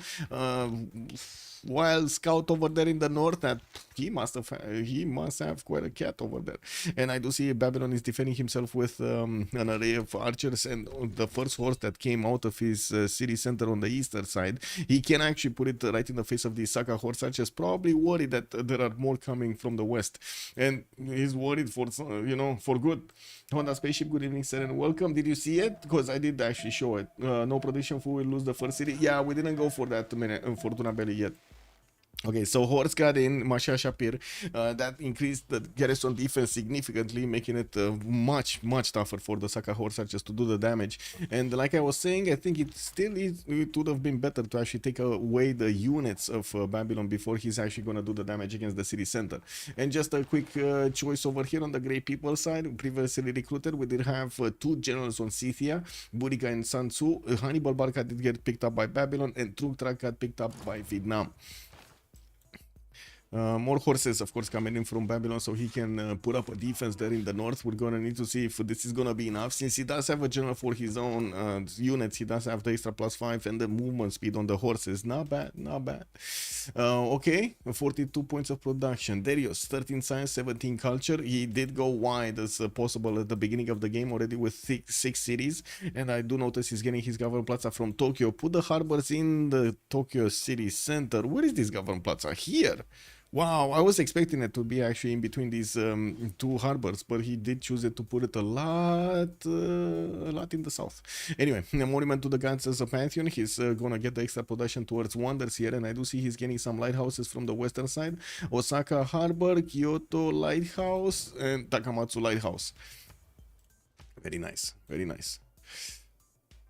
Wild scout over there in the north, that he must have quite a cat over there. And I do see Babylon is defending himself with an array of archers, and the first horse that came out of his city center on the eastern side, he can actually put it right in the face of the Saka horse archers, probably worried that there are more coming from the west, and he's worried for, you know, for good. Honda Spaceship, good evening sir and welcome. Did you see it? Because I did actually show it. No prediction who will lose the first city. Yeah, we didn't go for that Fortuna Belly yet. Okay, so horse got in Masha Shapir. That increased the garrison defense significantly, making it much tougher for the Saka horse archers to do the damage. And like I was saying, I think it would have been better to actually take away the units of Babylon before he's actually going to do the damage against the city center. And just a quick choice over here on the Grey People side, previously recruited, we did have 2 generals on Scythia, Burika and Sansu. Hannibal Barca did get picked up by Babylon, and Truk Trak got picked up by Vietnam. More horses, of course, coming in from Babylon, so he can put up a defense there in the north. We're gonna need to see if this is gonna be enough. Since he does have a general for his own units, he does have the extra +5 and the movement speed on the horses. Not bad, not bad. Okay, 42 points of production. Darius, 13 science, 17 culture. He did go wide as possible at the beginning of the game already with six cities, and I do notice he's getting his government plaza from Tokyo. Put the harbors in the Tokyo city center. Where is this government plaza? Here. Wow, I was expecting it to be actually in between these two harbors, but he did choose it to put it a lot in the south. Anyway, a monument to the gods as a pantheon. He's gonna get the extra production towards wonders here, and I do see he's getting some lighthouses from the western side. Osaka Harbor, Kyoto Lighthouse, and Takamatsu Lighthouse. Very nice, very nice.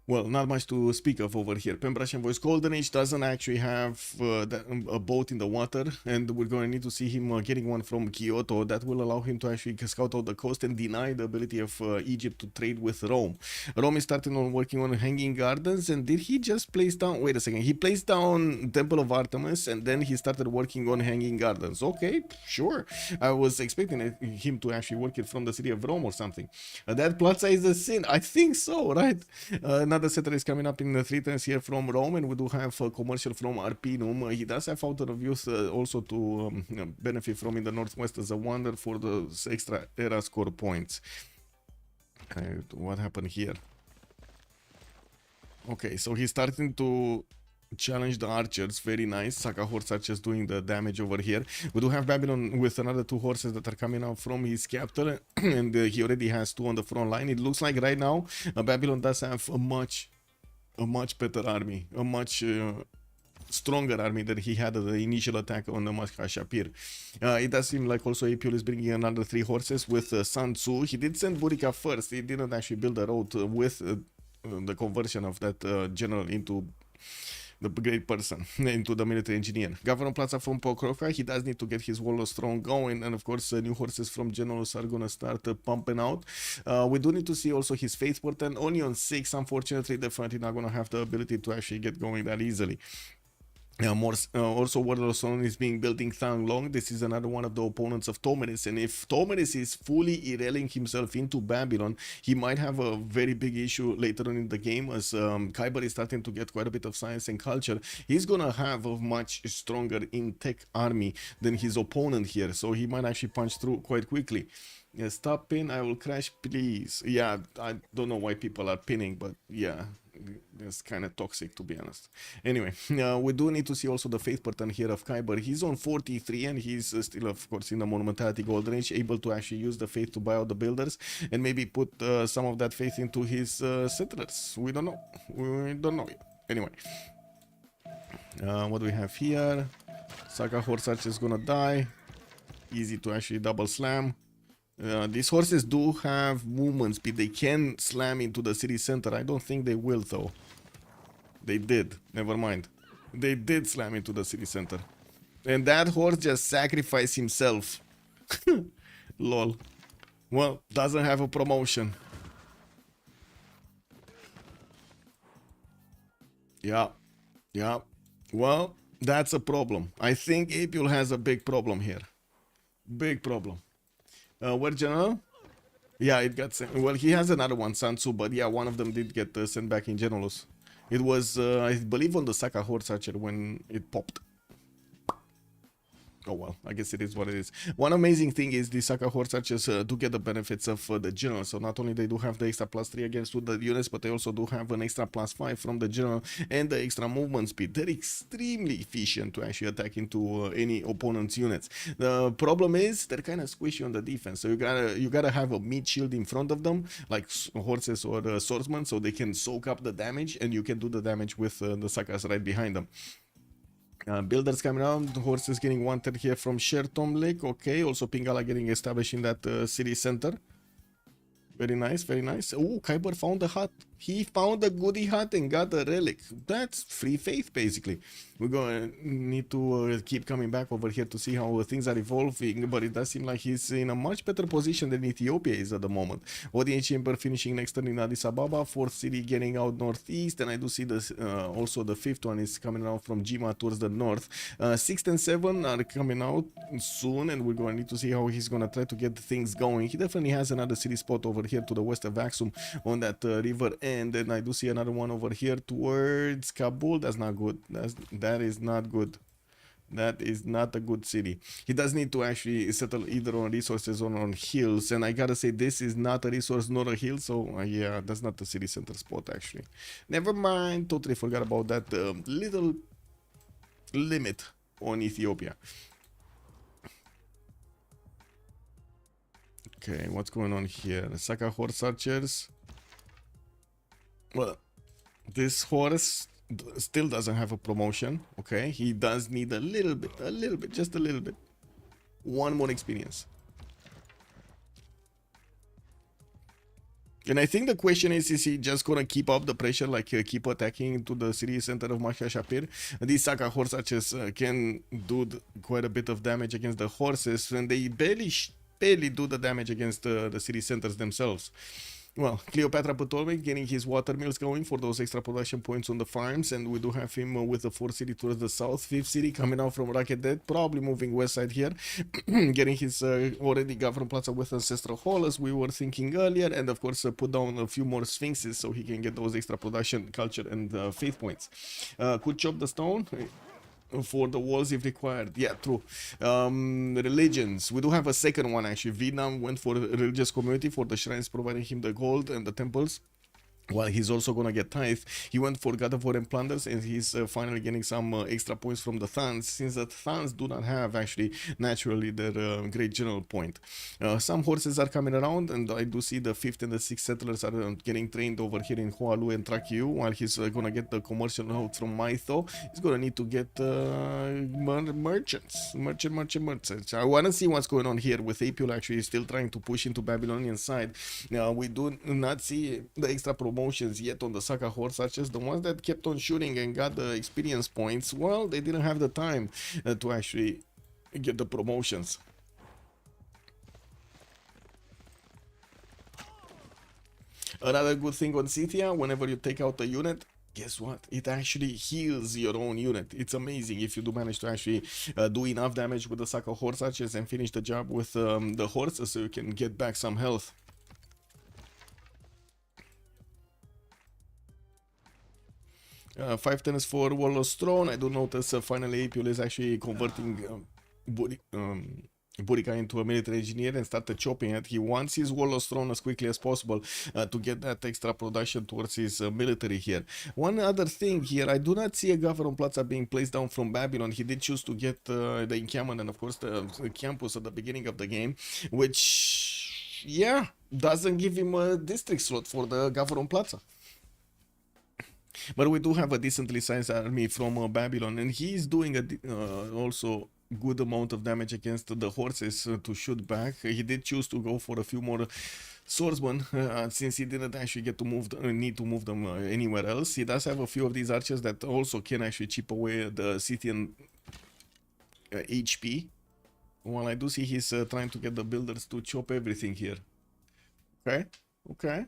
Well, not much to speak of over here. Pembrasian Voice Golden Age doesn't actually have a boat in the water, and we're going to need to see him getting one from Kyoto. That will allow him to actually scout out the coast and deny the ability of Egypt to trade with Rome. Rome is starting on working on Hanging Gardens, and did he just place down... Wait a second. He placed down Temple of Artemis, and then he started working on Hanging Gardens. Okay, sure. I was expecting him to actually work it from the city of Rome or something. That plaza is a sin. I think so, right? Another settler is coming up in the 3 turns here from Rome, and we do have a commercial from Arpinum. He does have Fountain of Youth also to benefit from in the northwest as a wonder for the extra era score points. What happened here? Okay, so he's starting to challenge the archers. Very nice. Saka horse archers doing the damage over here. We do have Babylon with another 2 horses that are coming out from his capital, and he already has 2 on the front line. It looks like right now Babylon does have a much better army, a much stronger army than he had at the initial attack on the Maska Shapir. It does seem like also Apul is bringing another 3 horses with Sun Tzu. He did send Burika first. He didn't actually build a road with the conversion of that general into the great person, into the military engineer. Governor Plaza from Pokrovka, he does need to get his wall of strong going, and of course new horses from generals are gonna start pumping out. We do need to see also his faith portent, only on 6, unfortunately. Definitely not gonna have the ability to actually get going that easily. Also, Warlord Solon is being built in Thang Long. This is another one of the opponents of Tomeris, and if Tomeris is fully rallying himself into Babylon, he might have a very big issue later on in the game, as Khyber is starting to get quite a bit of science and culture. He's gonna have a much stronger in-tech army than his opponent here, so he might actually punch through quite quickly. Yeah, stop pin, I will crash, please. Yeah, I don't know why people are pinning, but yeah, it's kind of toxic, to be honest. Anyway, we do need to see also the faith pattern here of Khyber. He's on 43, and he's still, of course, in the Monumentality Golden Age, able to actually use the faith to buy out the builders and maybe put some of that faith into his settlers. We don't know. We don't know yet. Anyway, what do we have here? Saga Horse Archer is gonna die. Easy to actually double slam. These horses do have movement speed. They can slam into the city center. I don't think they will, though. They did. Never mind. They did slam into the city center. And that horse just sacrificed himself. Lol. Well, doesn't have a promotion. Yeah. Yeah. Well, that's a problem. I think Apul has a big problem here. Big problem. Where general? Yeah, it got sent. Well, he has another one, Sansu, but yeah, one of them did get sent back in generals. It was, I believe, on the Saka Horse Archer when it popped. Oh well, I guess it is what it is. One amazing thing is the Saka Horse Archers do get the benefits of the general. So not only they do have the extra +3 against the units, but they also do have an extra +5 from the general and the extra movement speed. They're extremely efficient to actually attack into any opponent's units. The problem is they're kind of squishy on the defense. So you gotta have a mid shield in front of them, like horses or swordsmen, so they can soak up the damage, and you can do the damage with the Sakas right behind them. Builders coming around, horses getting wanted here from Shertom Lake. Okay, also Pingala getting established in that city center. Very nice, very nice. Oh, Khyber found a hut. He found a goodie hat and got a relic. That's free faith, basically. We're going to need to keep coming back over here to see how things are evolving, but it does seem like he's in a much better position than Ethiopia is at the moment. Audience Chamber finishing next turn in Addis Ababa, fourth city getting out northeast, and I do see this also the fifth one is coming out from Jima towards the north. 6th and 7 are coming out soon, and we're going to need to see how he's going to try to get things going. He definitely has another city spot over here to the west of Axum on that river end, and I do see another one over here towards Kabul. That's not good. That is not good. That is not a good city. He does need to actually settle either on resources or on hills, and I gotta say this is not a resource nor a hill, so yeah, that's not the city center spot actually. Never mind, totally forgot about that little limit on Ethiopia. Okay, what's going on here? Saka horse archers. Well, this horse still doesn't have a promotion. Okay, he does need a little bit, just a little bit. One more experience. And I think the question is he just gonna keep up the pressure, like keep attacking to the city center of Mashka Shapir? These Saka horse archers can do quite a bit of damage against the horses, and they barely do the damage against the city centers themselves. Well, Cleopatra Ptolemy getting his water mills going for those extra production points on the farms, and we do have him with the 4th city towards the south, 5th city coming out from Rocket Dead, probably moving west side here, getting his already Governor Plaza with Ancestral Hall as we were thinking earlier, and of course put down a few more Sphinxes so he can get those extra production, culture, and faith points. Could chop the stone for the walls if required. Yeah, true. Religions. We do have a second one actually. Vietnam went for a religious community for the shrines, providing him the gold and the temples. While he's also gonna get tithe, he went for God of War and Plunders, and he's finally getting some extra points from the Thans, since the Thans do not have actually naturally their great general point. Some horses are coming around, and I do see the 5th and the 6th settlers are getting trained over here in Hualu and Trakiu, while he's gonna get the commercial note from Maitho. He's gonna need to get merchants. I wanna see what's going on here with Apul actually still trying to push into Babylonian side. Now we do not see the extra promotions yet on the Saka horse archers. The ones that kept on shooting and got the experience points, well, they didn't have the time to actually get the promotions. Another good thing on Scythia, whenever you take out a unit, guess what? It actually heals your own unit. It's amazing if you do manage to actually do enough damage with the Saka horse archers and finish the job with the horses so you can get back some health. 5 tennis for Warlord's Throne. I do notice finally Apul is actually converting Burika into a military engineer and started chopping it. He wants his Warlord's Throne as quickly as possible to get that extra production towards his military here. One other thing here, I do not see a Governor Plaza being placed down from Babylon. He did choose to get the encampment and of course the campus at the beginning of the game, which, yeah, doesn't give him a district slot for the Governor Plaza. But we do have a decently sized army from Babylon, and he's doing also good amount of damage against the horses to shoot back. He did choose to go for a few more swordsmen since he didn't actually get to need to move them anywhere else. He does have a few of these archers that also can actually chip away the Scythian HP. While I do see he's trying to get the builders to chop everything here. Okay.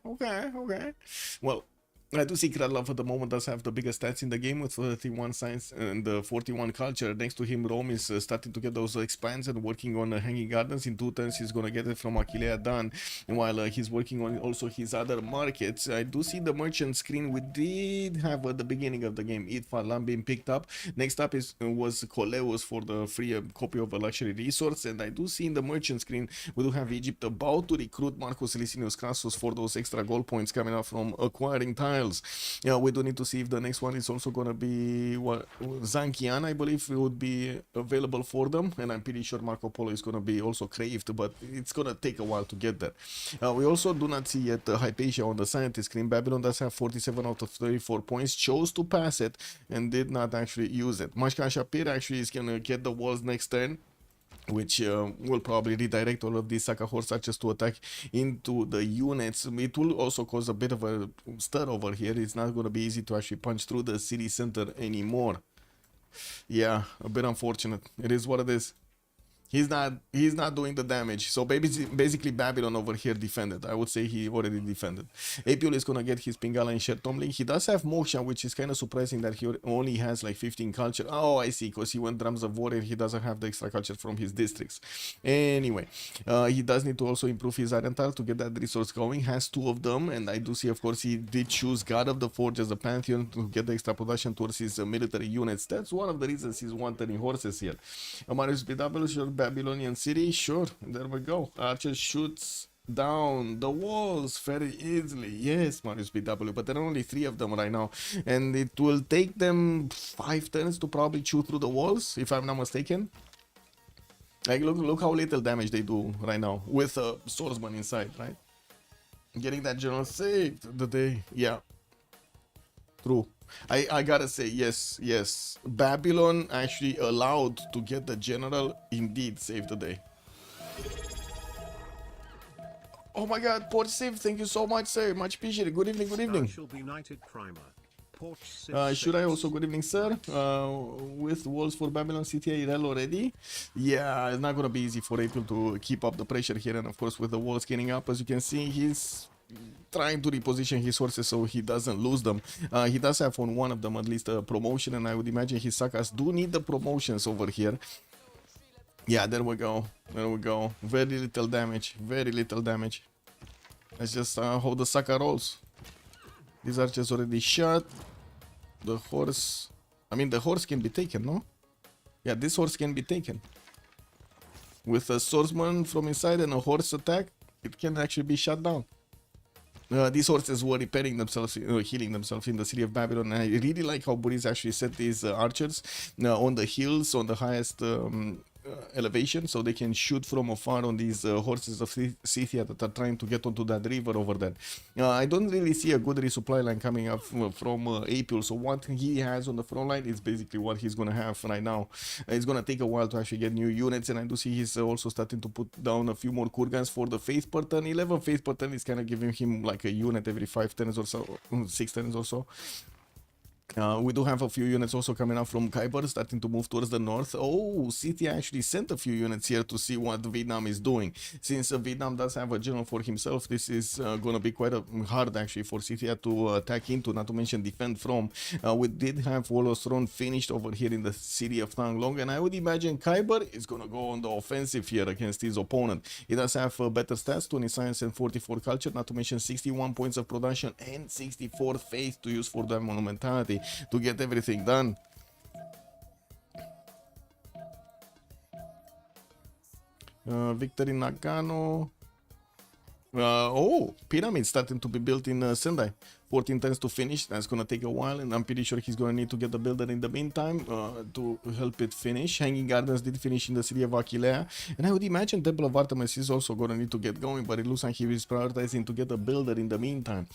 Well, I do see Kradlov at the moment does have the biggest stats in the game with 31 science and 41 culture. Next to him, Rome is starting to get those expands and working on Hanging Gardens. In 2 turns, he's going to get it from Aquilea done. And while he's working on also his other markets, I do see the merchant screen we did have at the beginning of the game. Idfarlam being picked up. Next up was Coleus for the free copy of a luxury resource. And I do see in the merchant screen, we do have Egypt about to recruit Marcus Licinius Crassus for those extra gold points coming out from acquiring tiles. Yeah, we do need to see if the next one is also going to be Zankian. I believe it would be available for them, and I'm pretty sure Marco Polo is going to be also craved, but it's going to take a while to get there. We also do not see yet Hypatia on the scientist screen. Babylon does have 47 out of 34 points, chose to pass it and did not actually use it. Mashkan Shapir actually is going to get the walls next turn. which will probably redirect all of these Saka horse archers to attack into the units. It will also cause a bit of a stir over here. It's not going to be easy to actually punch through the city center anymore. Yeah, a bit unfortunate. It is what it is. He's not doing the damage. So basically Babylon over here defended. I would say he already defended. Apul is gonna get his Pingala and Sher Tomlin. He does have Moksha, which is kind of surprising that he only has like 15 culture. Oh, I see, because he went Drums of Warrior. He doesn't have the extra culture from his districts. Anyway, he does need to also improve his Arental to get that resource going. Has 2 of them, and I do see, of course, he did choose God of the Forge as a Pantheon to get the extra production towards his military units. That's one of the reasons he's wanting horses here. Marius BW, sure, Babylonian City, sure, there we go. Archer shoots down the walls very easily. Yes, Marius BW, but there are only 3 of them right now, and it will take them 5 turns to probably chew through the walls, if I'm not mistaken. Like, look how little damage they do right now with a swordsman inside, right? Getting that general saved the day. Yeah, true. I gotta say, yes, Babylon actually allowed to get the general indeed saved the day. Oh my god, Port Civ, thank you so much, sir. Much appreciated. Good evening, good evening. Should I also, good evening, sir. With walls for Babylon CTA rel already. Yeah, it's not gonna be easy for April to keep up the pressure here, and of course with the walls getting up, as you can see, he's trying to reposition his horses so he doesn't lose them. He does have on one of them at least a promotion, and I would imagine his Sakas do need the promotions over here. Yeah, there we go. There we go. Very little damage. Very little damage. Let's just hold the Saka rolls. These archers already shot. The horse... I mean, the horse can be taken, no? Yeah, this horse can be taken. With a swordsman from inside and a horse attack, it can actually be shut down. These horses were repairing themselves, healing themselves in the city of Babylon. And I really like how Boris actually set these archers on the hills, on the highest elevation, so they can shoot from afar on these horses of Scythia that are trying to get onto that river over there. I don't really see a good resupply line coming up from Apul, so what he has on the front line is basically what he's gonna have right now. It's gonna take a while to actually get new units, and I do see he's also starting to put down a few more Kurgans for the Faith per turn. 11 Faith per turn is kind of giving him like a unit every 5 turns or so, 6 turns or so. We do have a few units also coming up from Khyber, starting to move towards the north. Oh, City actually sent a few units here to see what Vietnam is doing. Since Vietnam does have a general for himself, this is going to be quite hard actually for City to attack into, not to mention defend from. We did have Warlord's Throne finished over here in the city of Thang Long, and I would imagine Khyber is going to go on the offensive here against his opponent. He does have better stats, 20 science and 44 culture, not to mention 61 points of production and 64 faith to use for the monumentality to get everything done. Victory Nagano. Oh, pyramid starting to be built in Sendai. 14 turns to finish. That's gonna take a while, and I'm pretty sure he's gonna need to get the builder in the meantime to help it finish. Hanging Gardens did finish in the city of Aquilea, and I would imagine Temple of Artemis is also gonna need to get going, but it looks like he is prioritizing to get a builder in the meantime.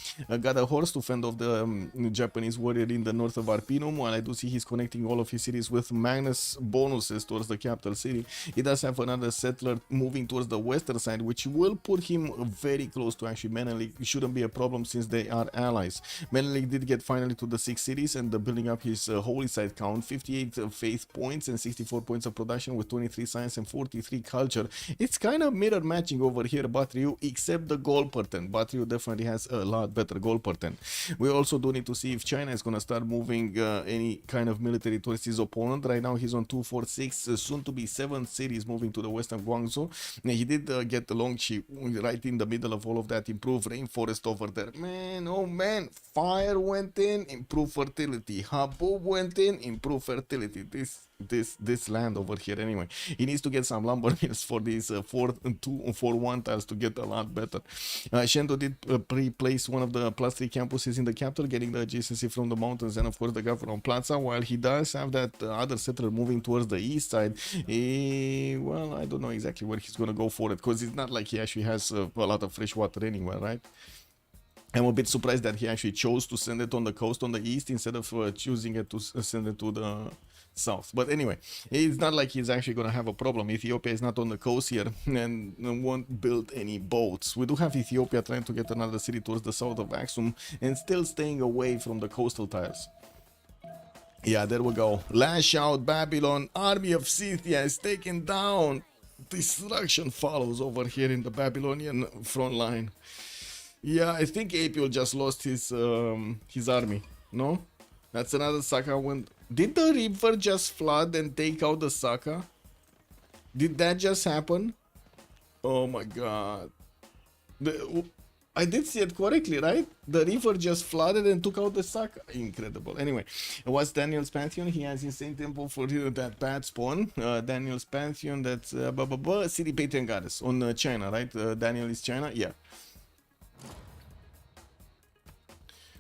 Got a horse to fend off the Japanese warrior in the north of Arpinum, while I do see he's connecting all of his cities with Magnus bonuses towards the capital city. He does have another settler moving towards the western side, which will put him very close to actually Menelik. It shouldn't be a problem since they are allies. Menelik did get finally to the 6 cities and building up his holy site count, 58 faith points and 64 points of production with 23 science and 43 culture. It's kind of mirror matching over here, Batriu, except the goal per turn. Batriu definitely has a lot better goal per turn. We also do need to see if China is going to start moving any kind of military towards his opponent. Right now he's on 246, soon to be 7 cities moving to the west of Guangzhou. He did get the Longqi right in the middle of all of that, improved rainforest over there. Man, oh man, fire went in, improved fertility. Habub went in, improved fertility. This land over here anyway. He needs to get some lumber mills for these 4-1 tiles to get a lot better. Shendo did pre-place one of the +3 campuses in the capital, getting the adjacency from the mountains and of course the government plaza, while he does have that other settler moving towards the east side. Well, I don't know exactly where he's gonna go for it, because it's not like he actually has a lot of fresh water anywhere, right? I'm a bit surprised that he actually chose to send it on the coast on the east instead of choosing it to send it to the south. But anyway, it's not like he's actually going to have a problem. Ethiopia is not on the coast here and won't build any boats. We do have Ethiopia trying to get another city towards the south of Aksum and still staying away from the coastal tiles. Yeah, there we go. Lash out, Babylon. Army of Scythia is taken down. Destruction follows over here in the Babylonian front line. Yeah, I think Apiol just lost his army. No? That's another Saka win. Did the river just flood and take out the Saka? Did that just happen? Oh my god. I did see it correctly, right? The river just flooded and took out the Saka. Incredible. Anyway, what's Daniel's Pantheon? He has insane temple for that bad spawn. Daniel's Pantheon, that's City Patron Goddess on China, right? Daniel is China? Yeah.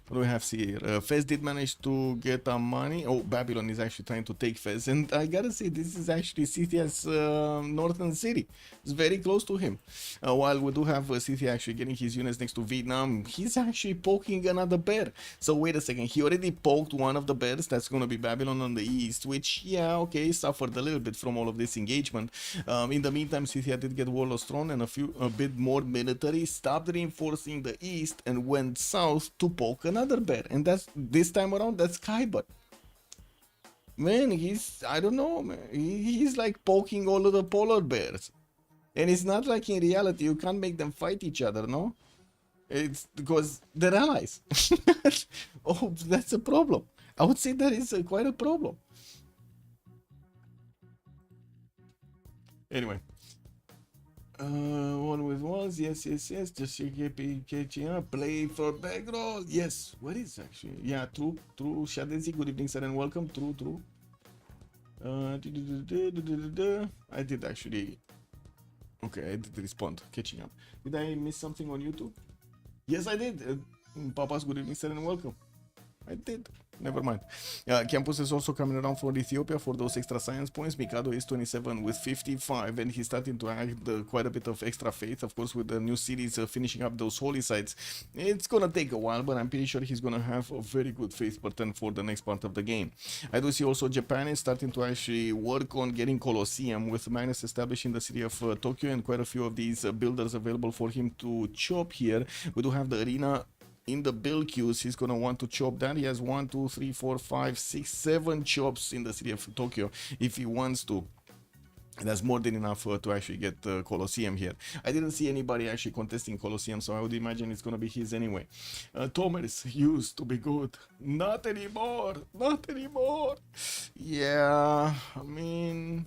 What do we have here? Fez did manage to get our money. Oh, Babylon is actually trying to take Fez. And I gotta say, this is actually Scythia's northern city. It's very close to him. While we do have Scythia actually getting his units next to Vietnam, he's actually poking another bear. So wait a second, he already poked one of the bears. That's gonna be Babylon on the east, which, yeah, okay, suffered a little bit from all of this engagement. In the meantime, Scythia did get Warlord's Throne and a bit more military, stopped reinforcing the east and went south to poke another bear, and that's this time around that's Khyber. Man, I don't know, man. He's like poking all of the polar bears, and it's not like in reality you can't make them fight each other, no? It's because they're allies. Oh, that's a problem. I would say that is quite a problem. Anyway. One with walls, yes, just keep catching up, play for backroll, yes, what is actually, yeah, true, Shadezi, good evening, sir, and welcome, true, I did actually, okay, I did respond, catching up, did I miss something on YouTube? Yes, I did, Papa's good evening, sir, and welcome, I did. Never mind. Campus is also coming around for Ethiopia for those extra science points. Mikado is 27 with 55, and he's starting to add quite a bit of extra faith. Of course, with the new series finishing up those holy sites, it's gonna take a while, but I'm pretty sure he's gonna have a very good faith pattern for the next part of the game. I do see also Japan is starting to actually work on getting Colosseum, with Magnus establishing the city of Tokyo, and quite a few of these builders available for him to chop here. We do have the arena in the build queues. He's gonna want to chop that. He has 1, 2, 3, 4, 5, 6, 7 chops in the city of Tokyo if he wants to. That's more than enough to actually get the Colosseum here. I didn't see anybody actually contesting Colosseum, so I would imagine it's gonna be his anyway. Thomas used to be good. Not anymore. Yeah, I mean,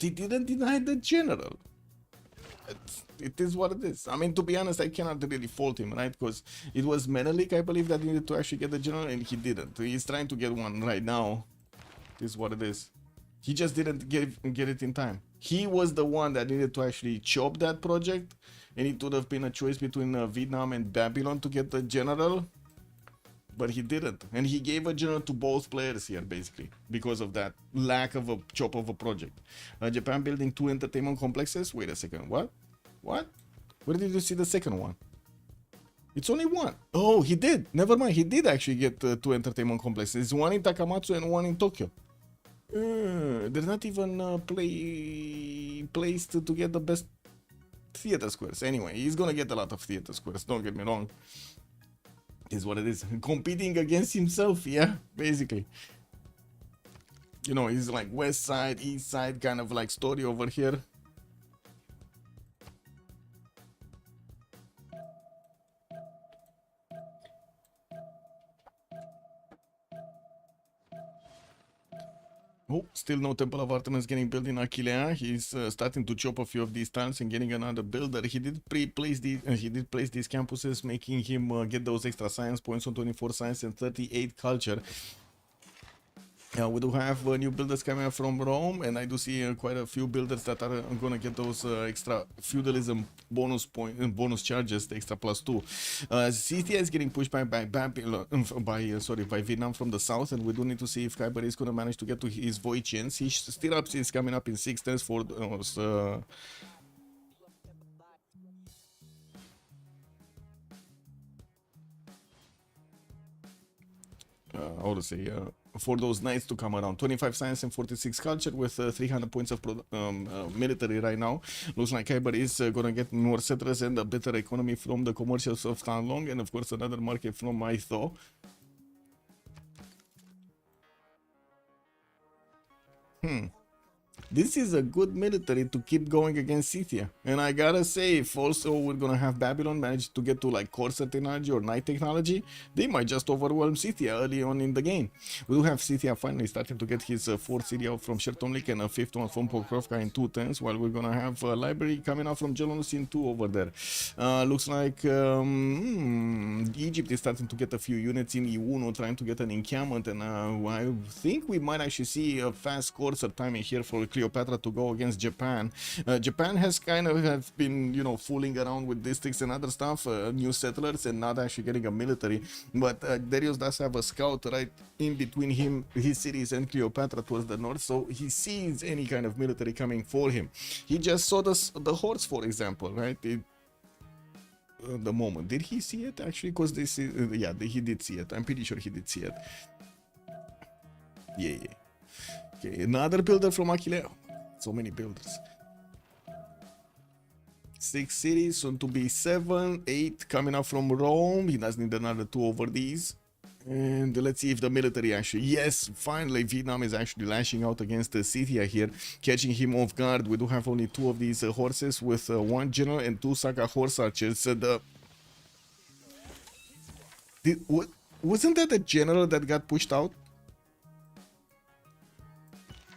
he didn't deny the general. It is what it is. I mean, to be honest, I cannot really fault him, right? Because it was Menelik, I believe, that needed to actually get the general, and he didn't. He's trying to get one right now. It is what it is. He just didn't get it in time. He was the one that needed to actually chop that project, and it would have been a choice between Vietnam and Babylon to get the general. But he didn't, and he gave a general to both players here, basically, because of that lack of a chop of a project. Japan building 2 entertainment complexes. Wait a second, what? Where did you see the second one? It's only one. Oh, he did. Never mind, he did actually get 2 entertainment complexes. One in Takamatsu and one in Tokyo. They're not even placed to get the best theater squares. Anyway, he's gonna get a lot of theater squares, don't get me wrong. Is what it is. Competing against himself, yeah, basically. You know, he's like west side, east side kind of like story over here. Oh, still no Temple of Artemis getting built in Aquilea. He's starting to chop a few of these tiles and getting another builder. He did place these campuses, making him get those extra science points on 24 science and 38 culture. We do have new builders coming up from Rome, and I do see quite a few builders that are gonna get those extra feudalism bonus charges, the extra +2. Scythia is getting pushed by Vietnam from the south, and we do need to see if Khyber is gonna manage to get to his Voichens. He still is coming up in 6 turns for how to say, for those knights to come around. 25 science and 46 culture with 300 points of military right now. Looks like Kyber is gonna get more settlers and a better economy from the commercials of Tanlong, and of course another market from Maitho. This is a good military to keep going against Scythia. And I gotta say, if also we're gonna have Babylon manage to get to like Corsair technology or Knight technology, they might just overwhelm Scythia early on in the game. We do have Scythia finally starting to get his 4th city out from Shertomlik and a 5th one from Pokrovka in 2 turns, while we're gonna have a library coming out from Gelonus in 2 over there. Looks like Egypt is starting to get a few units in Iuno, trying to get an encampment, and I think we might actually see a fast Corsair timing here for Cleopatra to go against Japan. Japan has kind of been, you know, fooling around with districts and other stuff, new settlers, and not actually getting a military. But Darius does have a scout right in between his cities and Cleopatra towards the north, so he sees any kind of military coming for him. He just saw the horse, for example, right? The moment. Did he see it actually? Because this is, yeah, he did see it. I'm pretty sure he did see it. Yeah. Okay, another builder from Achilleo. So many builders. 6 cities, soon to be 7, 8 coming up from Rome. He does need another 2 over these. And let's see if the military actually... Yes, finally Vietnam is actually lashing out against the Scythia here, catching him off guard. We do have only 2 of these horses with 1 general and 2 Saka horse archers. Wasn't that the general that got pushed out?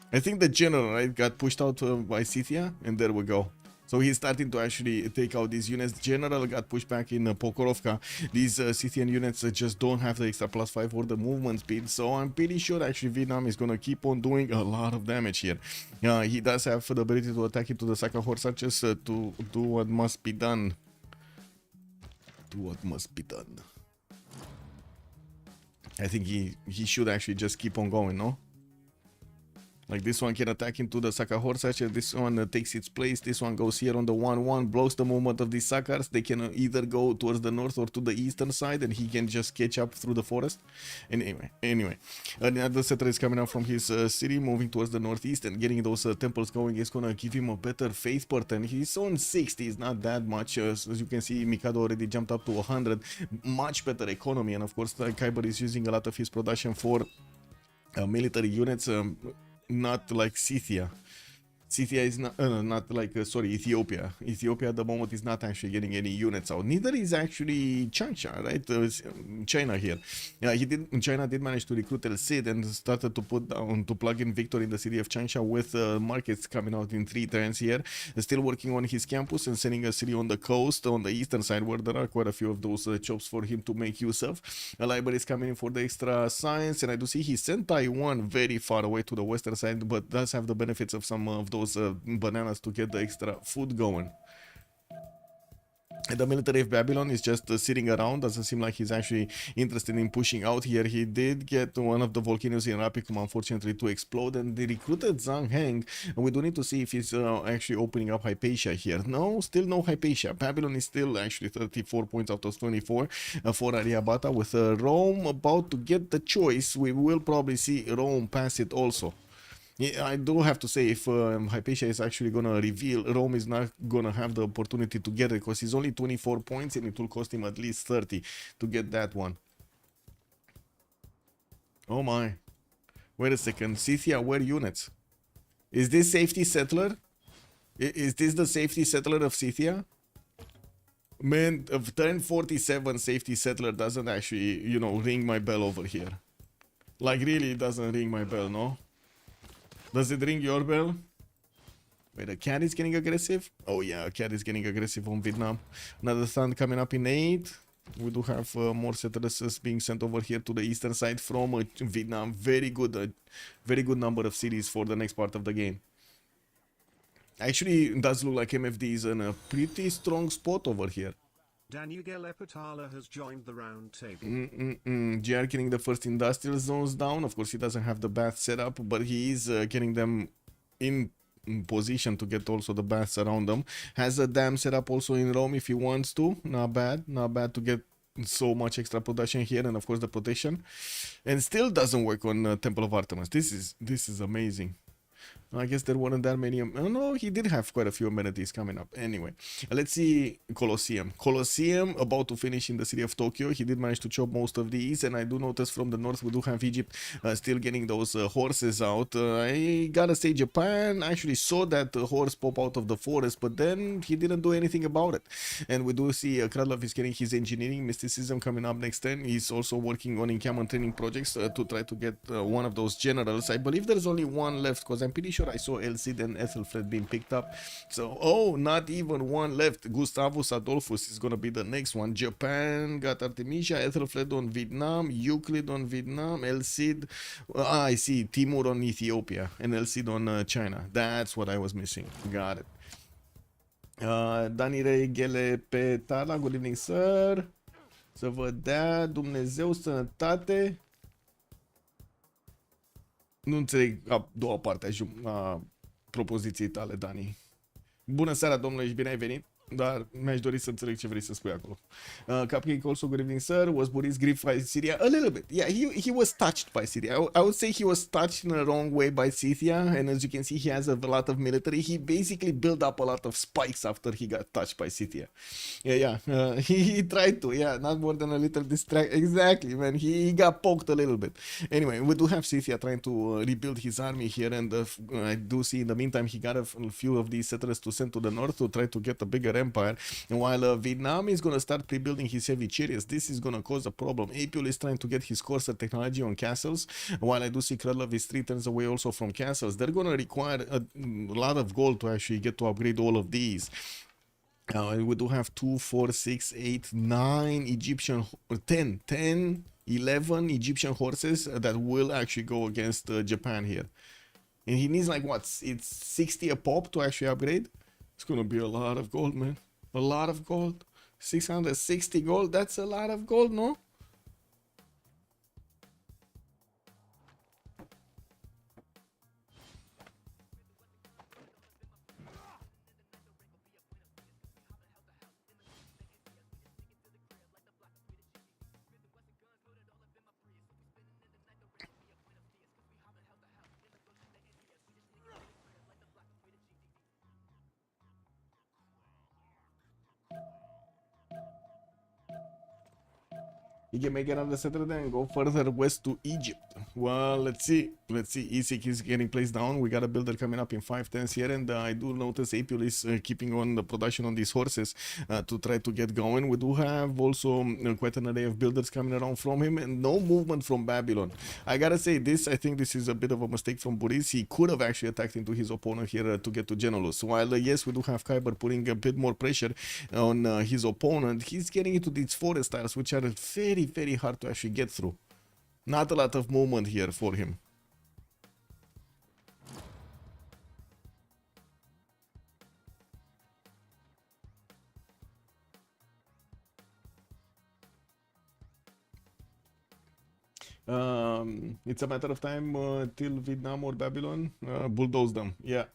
I think the general, right, got pushed out by Scythia, and there we go. So he's starting to actually take out these units. General got pushed back in Pokrovka. These Scythian units just don't have the extra +5 or the movement speed. So I'm pretty sure actually Vietnam is going to keep on doing a lot of damage here. He does have the ability to attack into the Saka horse archers to do what must be done. Do what must be done. I think he should actually just keep on going, no? Like this one can attack into the Saka horse archer, this one takes its place, this one goes here on the 1-1, blocks the movement of these Sakars. They can either go towards the north or to the eastern side, and he can just catch up through the forest. And anyway, another settler is coming out from his city, moving towards the northeast and getting those temples going. Is gonna give him a better faith pattern. He's on 60, it's not that much. As you can see, Mikado already jumped up to 100, much better economy, and of course Kyber is using a lot of his production for military units. Not like Scythia. Scythia is not like, sorry, Ethiopia. Ethiopia at the moment is not actually getting any units out. Neither is actually Changsha, right? China here. Yeah, China did manage to recruit El Cid and started to put down, to plug in Victor in the city of Changsha with markets coming out in 3 turns here. Still working on his campus and sending a city on the coast, on the eastern side, where there are quite a few of those chops for him to make use of. A library is coming in for the extra science, and I do see he sent Taiwan very far away to the western side, but does have the benefits of some of those bananas to get the extra food going. And the military of Babylon is just sitting around. Doesn't seem like he's actually interested in pushing out here. He did get one of the volcanoes in Rapicum, unfortunately, to explode, and they recruited Zhang Heng. And we do need to see if he's actually opening up Hypatia here. No, still no Hypatia. Babylon is still actually 34 points out of 24 for Ariabata. With Rome about to get the choice, we will probably see Rome pass it also. Yeah, I do have to say, if Hypatia is actually gonna reveal, Rome is not gonna have the opportunity to get it, because he's only 24 points and it will cost him at least 30 to get that one. Oh my. Wait a second. Scythia, where units? Is this safety settler? Is this the safety settler of Scythia? Man, of turn 47 safety settler doesn't actually, you know, ring my bell over here. Like, really, it doesn't ring my bell, no? Does it ring your bell? Wait, a cat is getting aggressive? Oh yeah, a cat is getting aggressive on Vietnam. Another sun coming up in 8. We do have more settlers being sent over here to the eastern side from Vietnam. Very good number of cities for the next part of the game. Actually, it does look like MFD is in a pretty strong spot over here. Daniel Epitala has joined the round table. GR getting the first industrial zones down. Of course, he doesn't have the bath set up, but he is getting them in position to get also the baths around them. Has a dam set up also in Rome if he wants to. Not bad to get so much extra production here, and of course the protection, and still doesn't work on Temple of Artemis. This is amazing. I guess there weren't that many. Oh no, he did have quite a few amenities coming up. Anyway, let's see Colosseum. Colosseum about to finish in the city of Tokyo. He did manage to chop most of these, and I do notice from the north we do have Egypt still getting those horses out. I gotta say Japan actually saw that horse pop out of the forest, but then he didn't do anything about it. And we do see Kralov is getting his engineering mysticism coming up next turn. He's also working on encampment training projects to try to get one of those generals. I believe there's only one left because I'm pretty sure I saw Elcid and Ethelfred being picked up. So, oh, not even one left. Gustavus Adolphus is gonna be the next one. Japan got Artemisia, Ethelfred on Vietnam, Euclid on Vietnam, Elcid. I see Timur on Ethiopia and Elcid on China. That's what I was missing. Got it. Dani Reghele pe Tala, good evening, sir. Să vă dea Dumnezeu sănătate. Nu înțeleg a doua parte a propoziției tale, Dani. Bună seara, domnule, și bine ai venit. Dar mi-aș dori să înțeleg ce vrei să spui acolo. Cupcake also, good evening, sir. Was Boris grieved by Syria? A little bit. Yeah, he was touched by Syria. I would say he was touched in a wrong way by Scythia. And as you can see, he has a lot of military. He basically built up a lot of spikes after he got touched by Scythia. Yeah. He tried to. Yeah, not more than a little distract. Exactly, man. He got poked a little bit. Anyway, we do have Scythia trying to rebuild his army here. And I do see in the meantime, he got a few of these settlers to send to the north to try to get a bigger empire, and while Vietnam is going to start pre-building his heavy chariots, this is going to cause a problem. Apul is trying to get his Corsair technology on castles, while I do see Kralov is 3 turns away also from castles. They're going to require a lot of gold to actually get to upgrade all of these. We do have 2, 4, 6, 8, 9 Egyptian, 10, 11 Egyptian horses that will actually go against Japan here. And he needs like what? It's 60 a pop to actually upgrade. It's gonna be a lot of gold, man. A lot of gold. 660 gold. That's a lot of gold, no? He can make another Saturday and go further west to Egypt. Well, let's see. Isik is getting placed down. We got a builder coming up in 5 turns here, and I do notice Apul is keeping on the production on these horses to try to get going. We do have also quite an array of builders coming around from him, and no movement from Babylon. I gotta say this, I think this is a bit of a mistake from Boris. He could have actually attacked into his opponent here to get to Genelus. While yes, we do have Kyber putting a bit more pressure on his opponent, he's getting into these forest tiles, which are very hard to actually get through. Not a lot of movement here for him. It's a matter of time till Vietnam or Babylon bulldoze them. Yeah.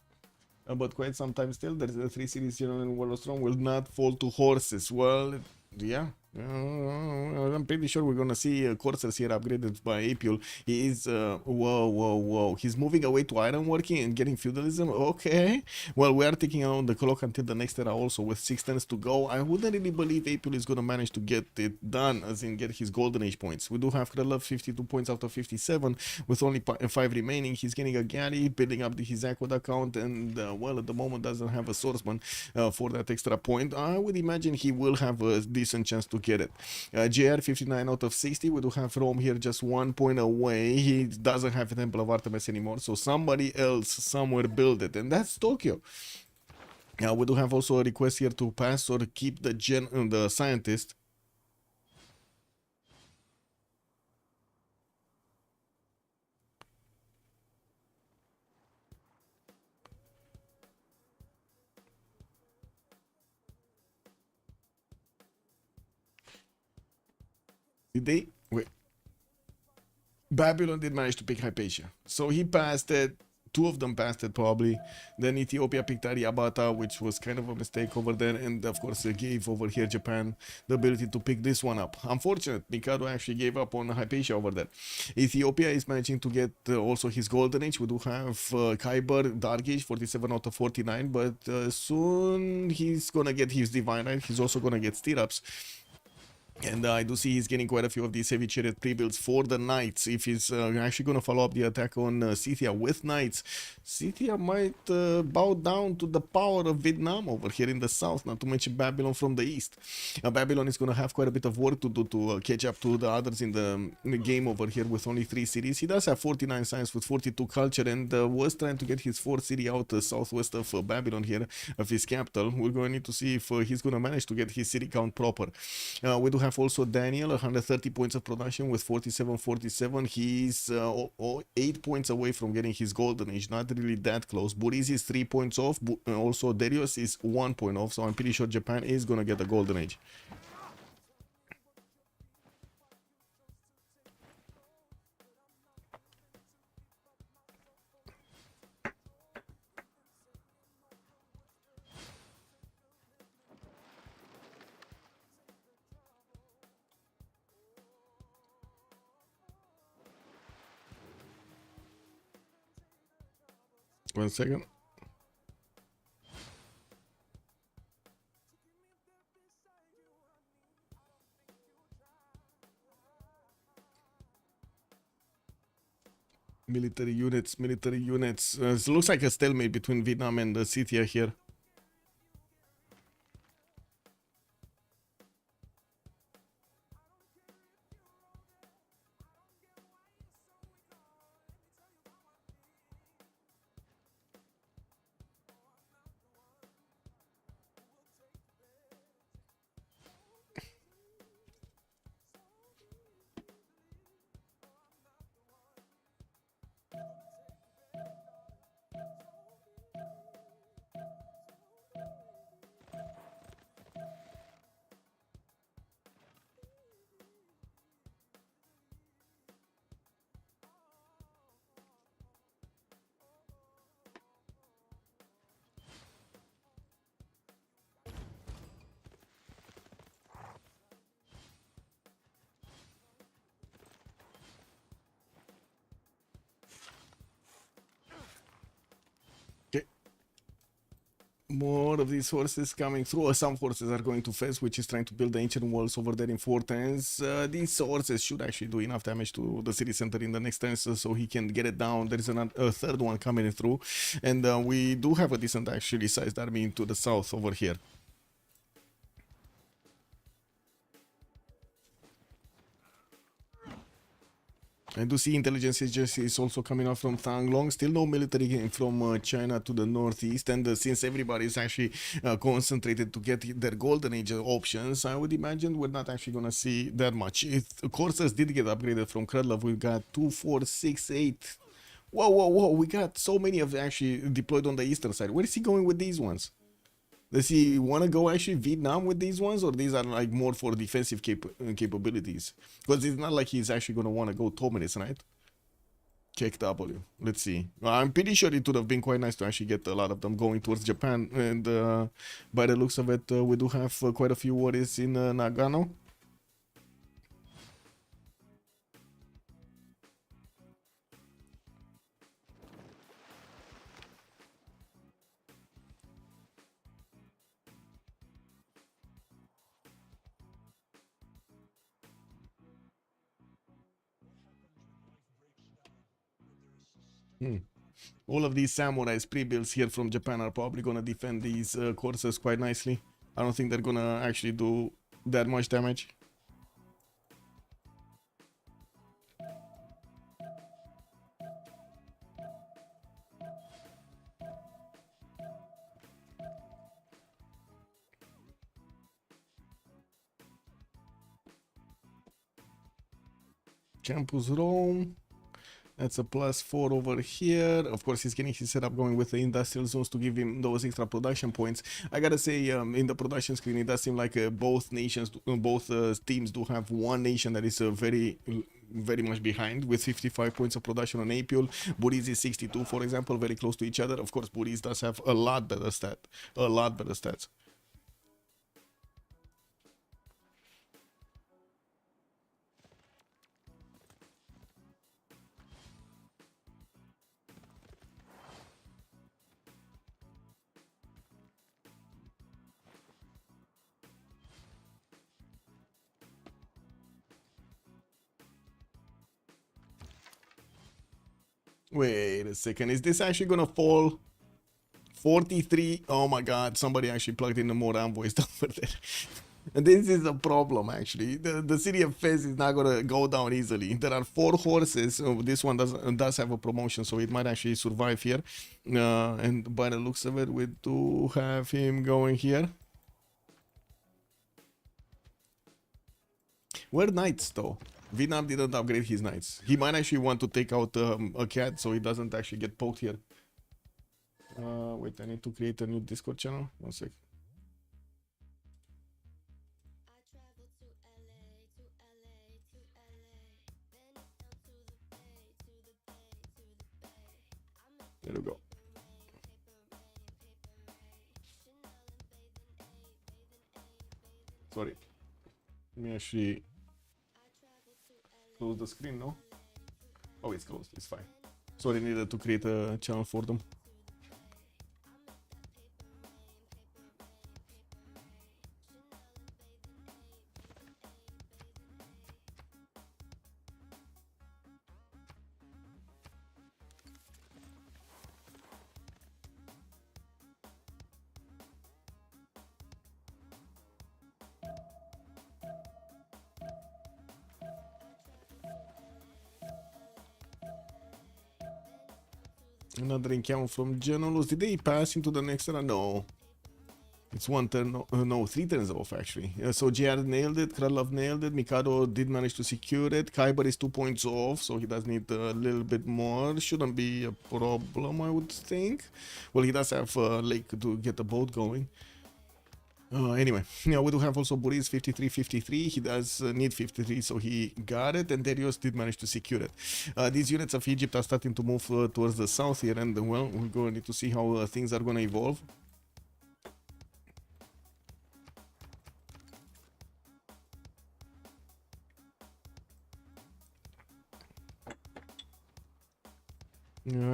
But quite some time still, there's the 3 cities general in Warlostrom will not fall to horses. Well, yeah. I'm pretty sure we're gonna see Corsairs here upgraded by Apul. He is whoa. He's moving away to ironworking and getting feudalism. Okay. Well, we are ticking on the clock until the next era also with 6 turns to go. I wouldn't really believe Apul is gonna manage to get it done, as in get his golden age points. We do have Kralov 52 points out of 57 with only 5 remaining. He's getting a galley, building up his aqueduct account, and well, at the moment doesn't have a swordsman for that extra point. I would imagine he will have a decent chance to get it. JR 59 out of 60. We do have Rome here just 1 point away. He doesn't have a Temple of Artemis anymore, so somebody else somewhere build it, and that's Tokyo. We do have also a request here to pass or keep the scientist. Did they? Wait. Babylon did manage to pick Hypatia. So he passed it. two of them passed it probably. Then Ethiopia picked Ariabata, which was kind of a mistake over there, and of course gave over here Japan the ability to pick this one up. Unfortunate, Mikado actually gave up on Hypatia over there. Ethiopia is managing to get also his golden age. We do have Kyber Dark Age 47 out of 49, but soon he's gonna get his Divine Right. He's also gonna get Stirrups. And I do see he's getting quite a few of these heavy chariot pre-builds for the Knights. If he's actually going to follow up the attack on Scythia with Knights, Scythia might bow down to the power of Vietnam over here in the south, not to mention Babylon from the east. Babylon is going to have quite a bit of work to do to catch up to the others in the game over here with only 3 cities. He does have 49 science with 42 culture, and was trying to get his 4th city out southwest of Babylon here, of his capital. We're going to need to see if he's going to manage to get his city count proper. We do have also Daniel, 130 points of production with 47. He's 8 points away from getting his golden age, not really that close. Buriz is 3 points off, also Darius is 1 point off, so I'm pretty sure Japan is gonna get the golden age. One second. Military units. It looks like a stalemate between Vietnam and Scythia here. More of these forces coming through. Some forces are going to Fez, which is trying to build the ancient walls over there in 4 turns. These forces should actually do enough damage to the city center in the next turn, so he can get it down. There is a third one coming through, and we do have a decent actually sized army into the south over here. I do see intelligence agency is also coming out from Tanglong. Still no military from China to the northeast, and since everybody is actually concentrated to get their golden age options, I would imagine we're not actually gonna see that much. Coursers did get upgraded from Krudlov. We've got 2, 4, 6, 8. Whoa! We got so many of actually deployed on the eastern side. Where is he going with these ones? Does he want to go actually Vietnam with these ones, or these are like more for defensive capabilities? Because it's not like he's actually going to want to go Tominus, right? Check W. Let's see. I'm pretty sure it would have been quite nice to actually get a lot of them going towards Japan. And by the looks of it, we do have quite a few warriors in Nagano. All of these samurais pre-builds here from Japan are probably gonna defend these courses quite nicely. I don't think they're gonna actually do that much damage. Campus Rome. That's a +4 over here. Of course, he's getting his setup going with the industrial zones to give him those extra production points. I gotta say, in the production screen, it does seem like both nations, both teams do have one nation that is very much behind with 55 points of production on Apule. Buriz is 62, for example, very close to each other. Of course, Buriz does have a lot better stats. Wait a second, is this actually gonna fall? 43, oh my god, somebody actually plugged in more envoys over there. And this is a problem actually. The city of Fez is not gonna go down easily. There are 4 horses. This one does have a promotion, so it might actually survive here. And by the looks of it, we do have him going here. Where knights though? Vietnam didn't upgrade his knights. He might actually want to take out a cat so he doesn't actually get poked here. Wait, I need to create a new Discord channel. 1 sec. There we go. Sorry. Let me actually close the screen, no? Oh, it's closed. It's fine. Sorry, I needed to create a channel for them. Another encounter from Genolus. Did they pass into the next turn? No. It's 1 turn, no, 3 turns off actually. So JR nailed it, Kralov nailed it, Mikado did manage to secure it, Kyber is 2 points off, so he does need a little bit more. Shouldn't be a problem, I would think. Well, he does have a lake to get the boat going. Anyway, yeah, we do have also Buriz 53-53. He does need 53, so he got it, and Darius did manage to secure it. These units of Egypt are starting to move towards the south here, and well, we're going to need to see how things are going to evolve.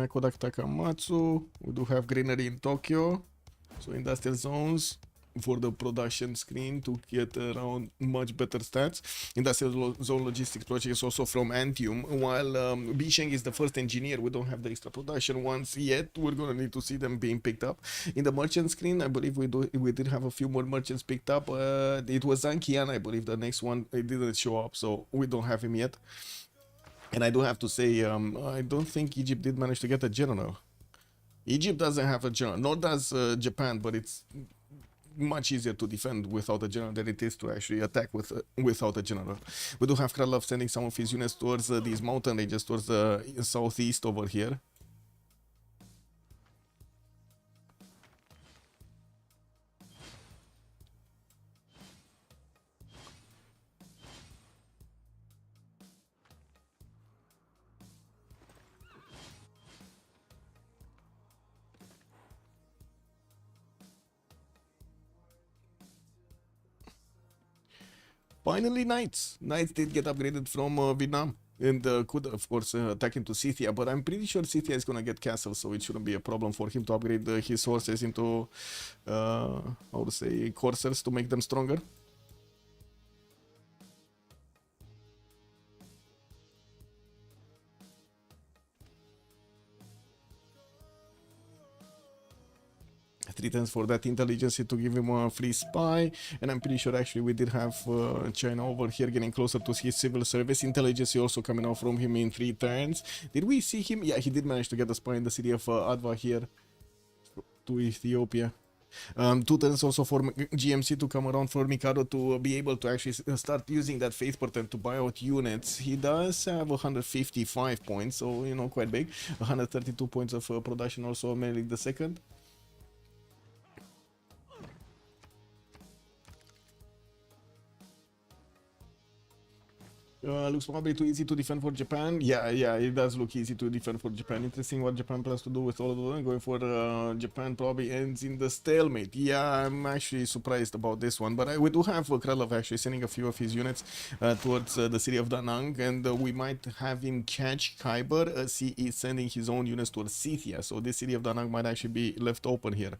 Kodak Takamatsu. We do have greenery in Tokyo, so industrial zones for the production screen to get around much better stats. Industrial zone logistics project is also from Antium, while Bisheng is the first engineer. We don't have the extra production ones yet. We're gonna need to see them being picked up. In the merchant screen, I believe we did have a few more merchants picked up. It was Zankian, I believe. The next one, it didn't show up, so we don't have him yet. And I do have to say, I don't think Egypt did manage to get a general. Egypt doesn't have a general, nor does Japan, but it's much easier to defend without a general than it is to actually attack without a general. We do have Kralov sending some of his units towards these mountain ranges, towards the southeast over here. Finally, Knights. Knights did get upgraded from Vietnam. And could, of course, attack into Scythia. But I'm pretty sure Scythia is going to get castles, so it shouldn't be a problem for him to upgrade his horses into, how to say, coursers to make them stronger. Returns for that intelligence to give him a free spy, and I'm pretty sure actually we did have China over here getting closer to his civil service. Intelligence also coming out from him in 3 turns. Did we see him? Yeah, he did manage to get a spy in the city of Adva here to Ethiopia. 2 turns also for GMC to come around for Mikado to be able to actually start using that Faith Portent to buy out units. He does have 155 points, so you know, quite big. 132 points of production also mainly the second. Looks probably too easy to defend for Japan. Yeah, it does look easy to defend for Japan. Interesting what Japan plans to do with all of them. Going for Japan probably ends in the stalemate. Yeah, I'm actually surprised about this one. But we do have Kralov actually sending a few of his units towards the city of Da Nang. And we might have him catch Khyber as he is sending his own units towards Scythia. So this city of Da Nang might actually be left open here.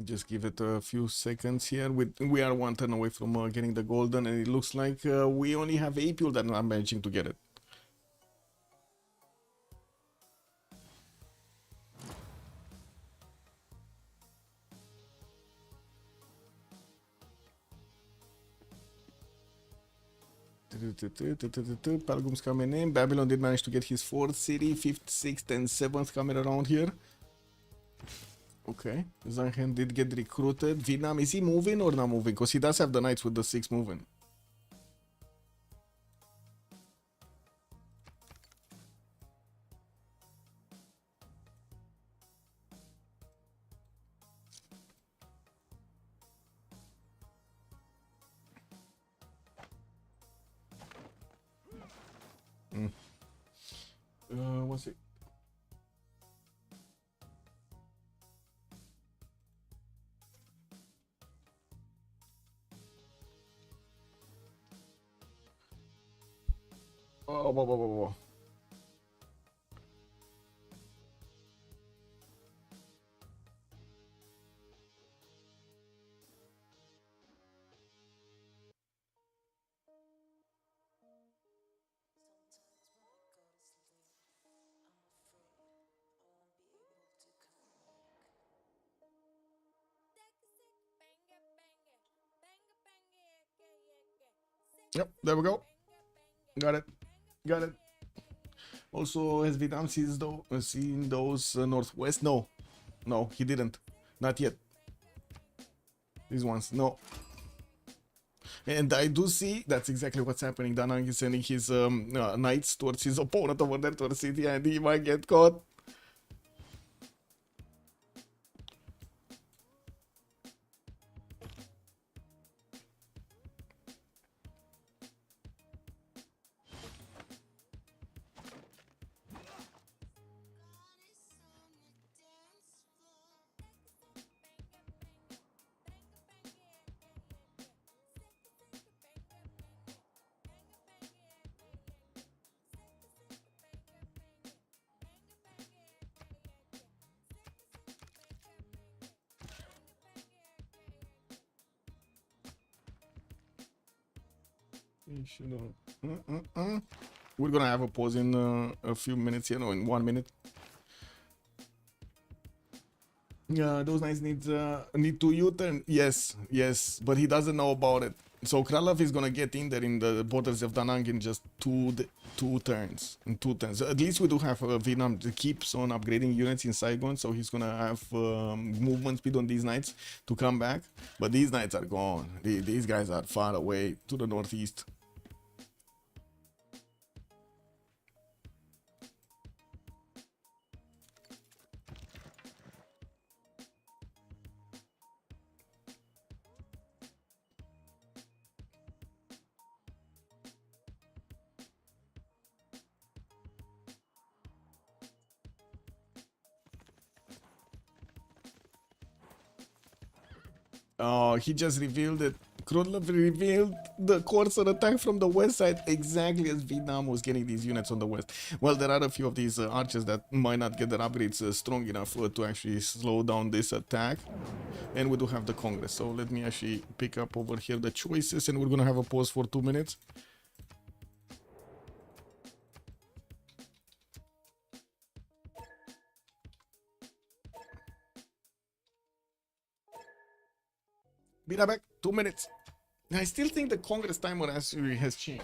Just give it a few seconds here. We are 1 turn away from getting the golden, and it looks like we only have Apule that are managing to get it. Palgum's coming in. Babylon did manage to get his 4th city, 5th, 6th, and 7th coming around here. Okay, Zanhen did get recruited. Vietnam, is he moving or not moving? Because he does have the knights with the 6 moving. What's it? Oh, whoa. Yep, there we go. Got it. Also, has Vietnam seen those northwest? No, he didn't. Not yet. These ones, no. And I do see that's exactly what's happening. Da Nang is sending his knights towards his opponent over there towards city, and he might get caught. We're gonna have a pause in a few minutes here, no, in 1 minute. Yeah, those knights need to U-turn. Yes, but he doesn't know about it. So Kralov is gonna get in there in the borders of Da Nang in just two turns. In 2 turns. So at least we do have Vietnam that keeps on upgrading units in Saigon, so he's gonna have movement speed on these knights to come back. But these knights are gone. These guys are far away to the northeast. He just revealed it Krodlov revealed the Corsair attack from the west side exactly as Vietnam was getting these units on the west. Well, there are a few of these archers that might not get their upgrades strong enough to actually slow down this attack. And we do have the Congress. So let me actually pick up over here the choices, and we're going to have a pause for 2 minutes. Be right back. 2 minutes. I still think the Congress timer actually has changed.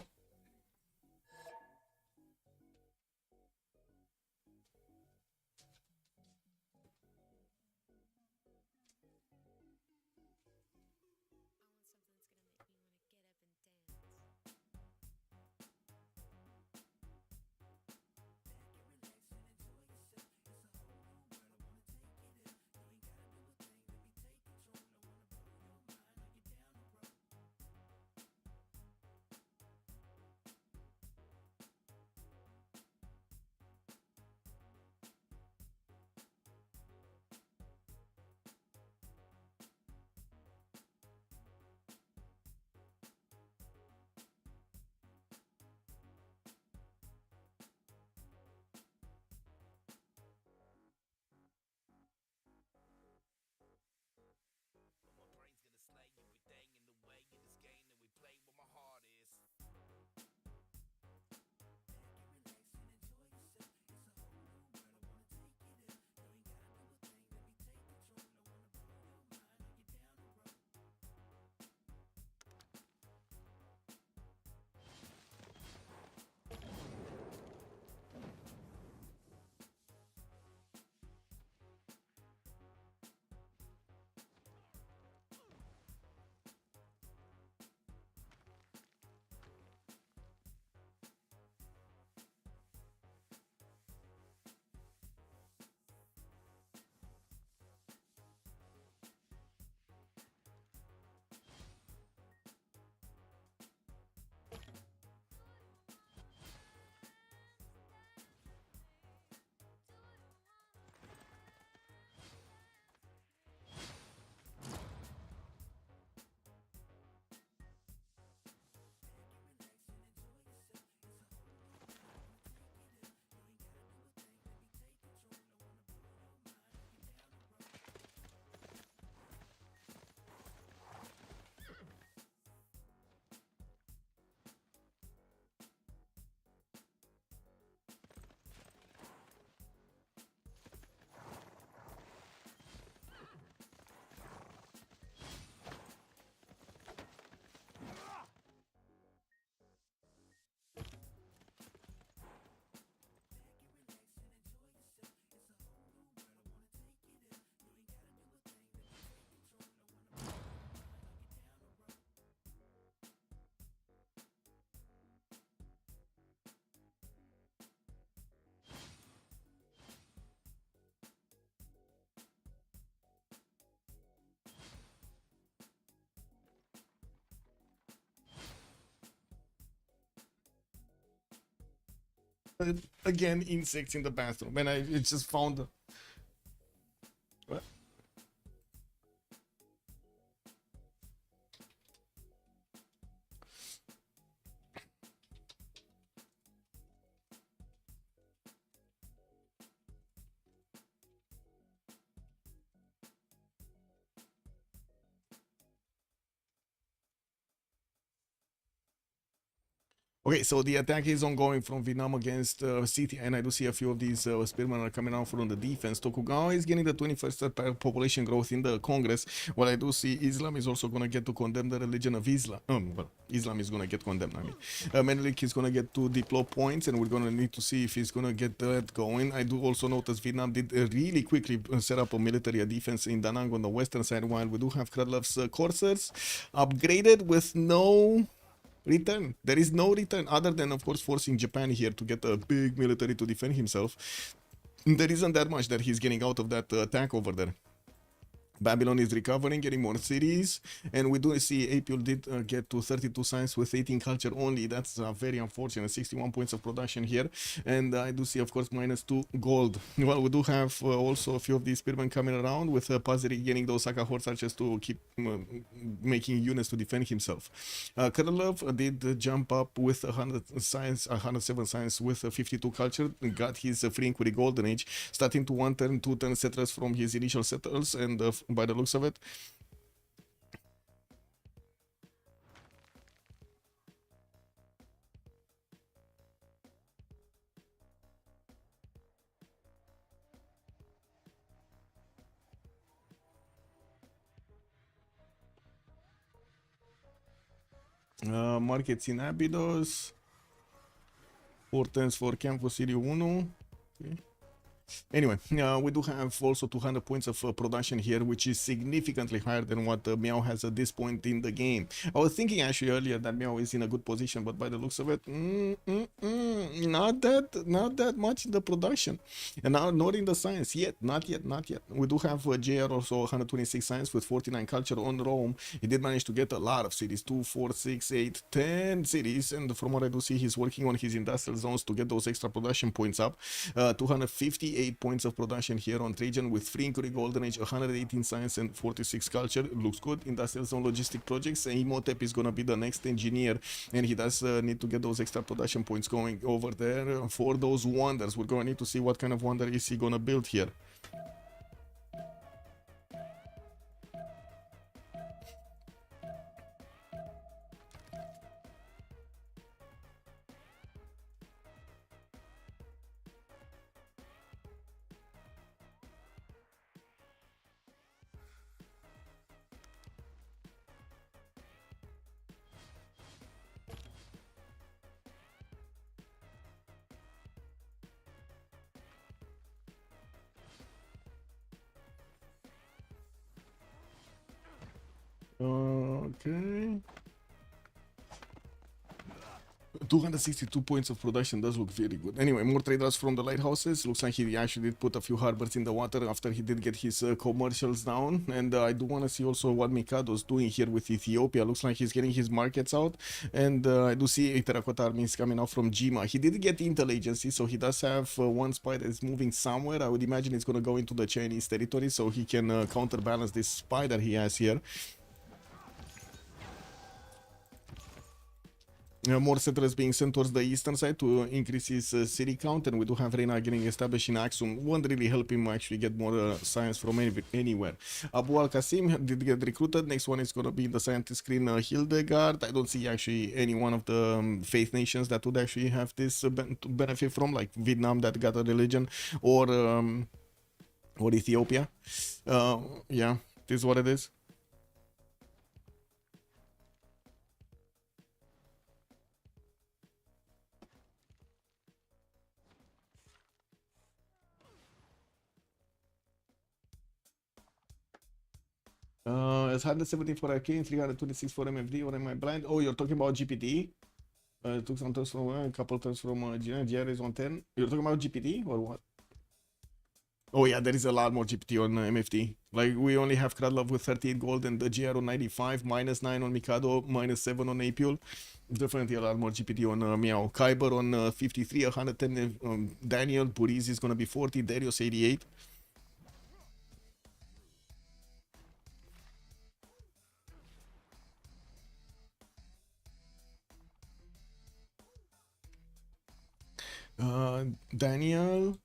Again, insects in the bathroom, and I just found. What? Okay, so the attack is ongoing from Vietnam against City, and I do see a few of these spearmen are coming out from the defense. Tokugawa is getting the 21st population growth in the Congress, while I do see Islam is also going to get to condemn the religion of Islam. Well, Islam is going to get condemned, I mean. Menelik is going to get 2 deploy points, and we're going to need to see if he's going to get that going. I do also notice Vietnam did really quickly set up a military defense in Da Nang on the western side, while we do have Kradlov's Corsairs upgraded with no return. There is no return other than, of course, forcing Japan here to get a big military to defend himself. There isn't that much that he's getting out of that attack over there. Babylon is recovering, getting more cities, and we do see April did get to 32 science with 18 culture only. That's very unfortunate. 61 points of production here, and I do see, of course, -2 gold. Well, we do have also a few of these spearmen coming around with Pazeri getting those Saka horse archers to keep making units to defend himself. Krylov did jump up with 100 science, 107 science with 52 culture, got his free inquiry golden age, starting to 1 turn, 2 turn settlers from his initial settlers, and by the looks of it. Markets in Abydos. 4 turns for Campus City 1. Okay. Anyway, we do have also 200 points of production here, which is significantly higher than what Meow has at this point in the game. I was thinking actually earlier that Meow is in a good position, but by the looks of it, not that much in the production, and now not in the science yet, not yet. We do have JR also 126 science with 49 culture on Rome. He did manage to get a lot of cities, 2, 4, 6, 8, 10 cities, and from what I do see, he's working on his industrial zones to get those extra production points up. 258 points of production here on Trajan with free inquiry golden age, 118 science and 46 culture. It looks good. Industrial zone logistic projects. Imhotep is gonna be the next engineer, and he does need to get those extra production points going over there for those wonders. We're gonna need to see what kind of wonder is he gonna build here. Okay. 262 points of production does look very good. Anyway, more traders from the lighthouses. Looks like he actually did put a few harbors in the water after he did get his commercials down. And I do want to see also what Mikado's doing here with Ethiopia. Looks like he's getting his markets out. And I do see a terracotta armies coming out from Jima. He did get intel agency, so he does have one spy that is moving somewhere. I would imagine it's going to go into the Chinese territory, so he can counterbalance this spy that he has here. More settlers being sent towards the eastern side to increase his city count, and we do have Reina getting established in Axum. Won't really help him actually get more science from anywhere. Abu Al Qasim did get recruited. Next one is going to be in the scientist screen, Hildegard. I don't see actually any one of the faith nations that would actually have this benefit from, like Vietnam that got a religion, or Ethiopia. Yeah, this is what it is. It's 170 for Arcanes, 326 for MFD, or am I blind? Oh, you're talking about GPT? Took some turns from a couple turns from GR is on 10. You're talking about GPT or what? Oh yeah, there is a lot more GPT on MFD. Like, we only have Kradlov with 38 gold and the GR on 95, -9 on Mikado, -7 on Apule. Definitely a lot more GPT on Meow. Kyber on 53, 110 Daniel. Buriz is gonna be 40, Darius 88. Daniel.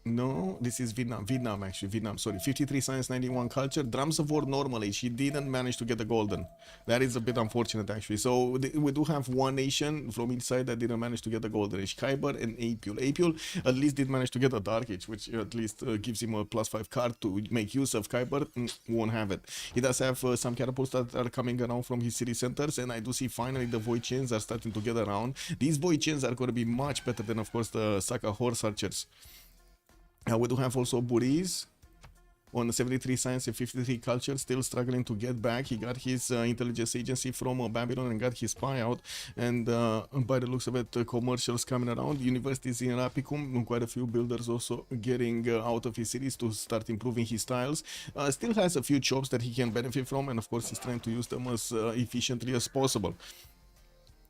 No, this is Vietnam actually, sorry. 53 science, 91 culture. Drums of War normal age. He didn't manage to get the golden. That is a bit unfortunate actually. So we do have one nation from each side that didn't manage to get the golden age. Kyber and Apule. Apule at least did manage to get a dark age, which at least gives him a +5 card to make use of. Kyber won't have it. He does have some catapults that are coming around from his city centers, and I do see finally the Void Chains are starting to get around. These Void Chains are going to be much better than, of course, the Saka Horse Archers. We do have also Buriz. on 73 science and 53 culture, still struggling to get back. He got his intelligence agency from Babylon and got his spy out, and by the looks of it, commercials coming around. Universities in Rapicum, quite a few builders also getting out of his cities to start improving his tiles. Still has a few jobs that he can benefit from, and of course he's trying to use them as efficiently as possible.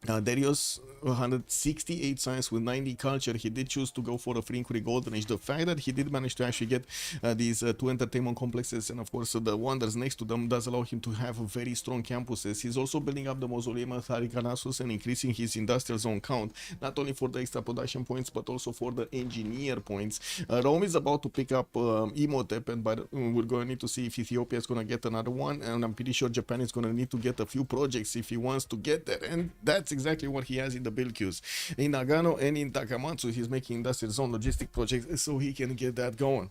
Darius, 168 science with 90 culture. He did choose to go for a free inquiry golden age. The fact that he did manage to actually get these two entertainment complexes and of course the wonders next to them does allow him to have very strong campuses. He's also building up the mausoleum of Arcanes and increasing his industrial zone count, not only for the extra production points but also for the engineer points. Rome is about to pick up Imhotep, and we're going to need to see if Ethiopia is going to get another one, and I'm pretty sure Japan is going to need to get a few projects if he wants to get there, and that's exactly what he has in the build queues. In Nagano and in Takamatsu, he's making industrial zone logistic projects so he can get that going.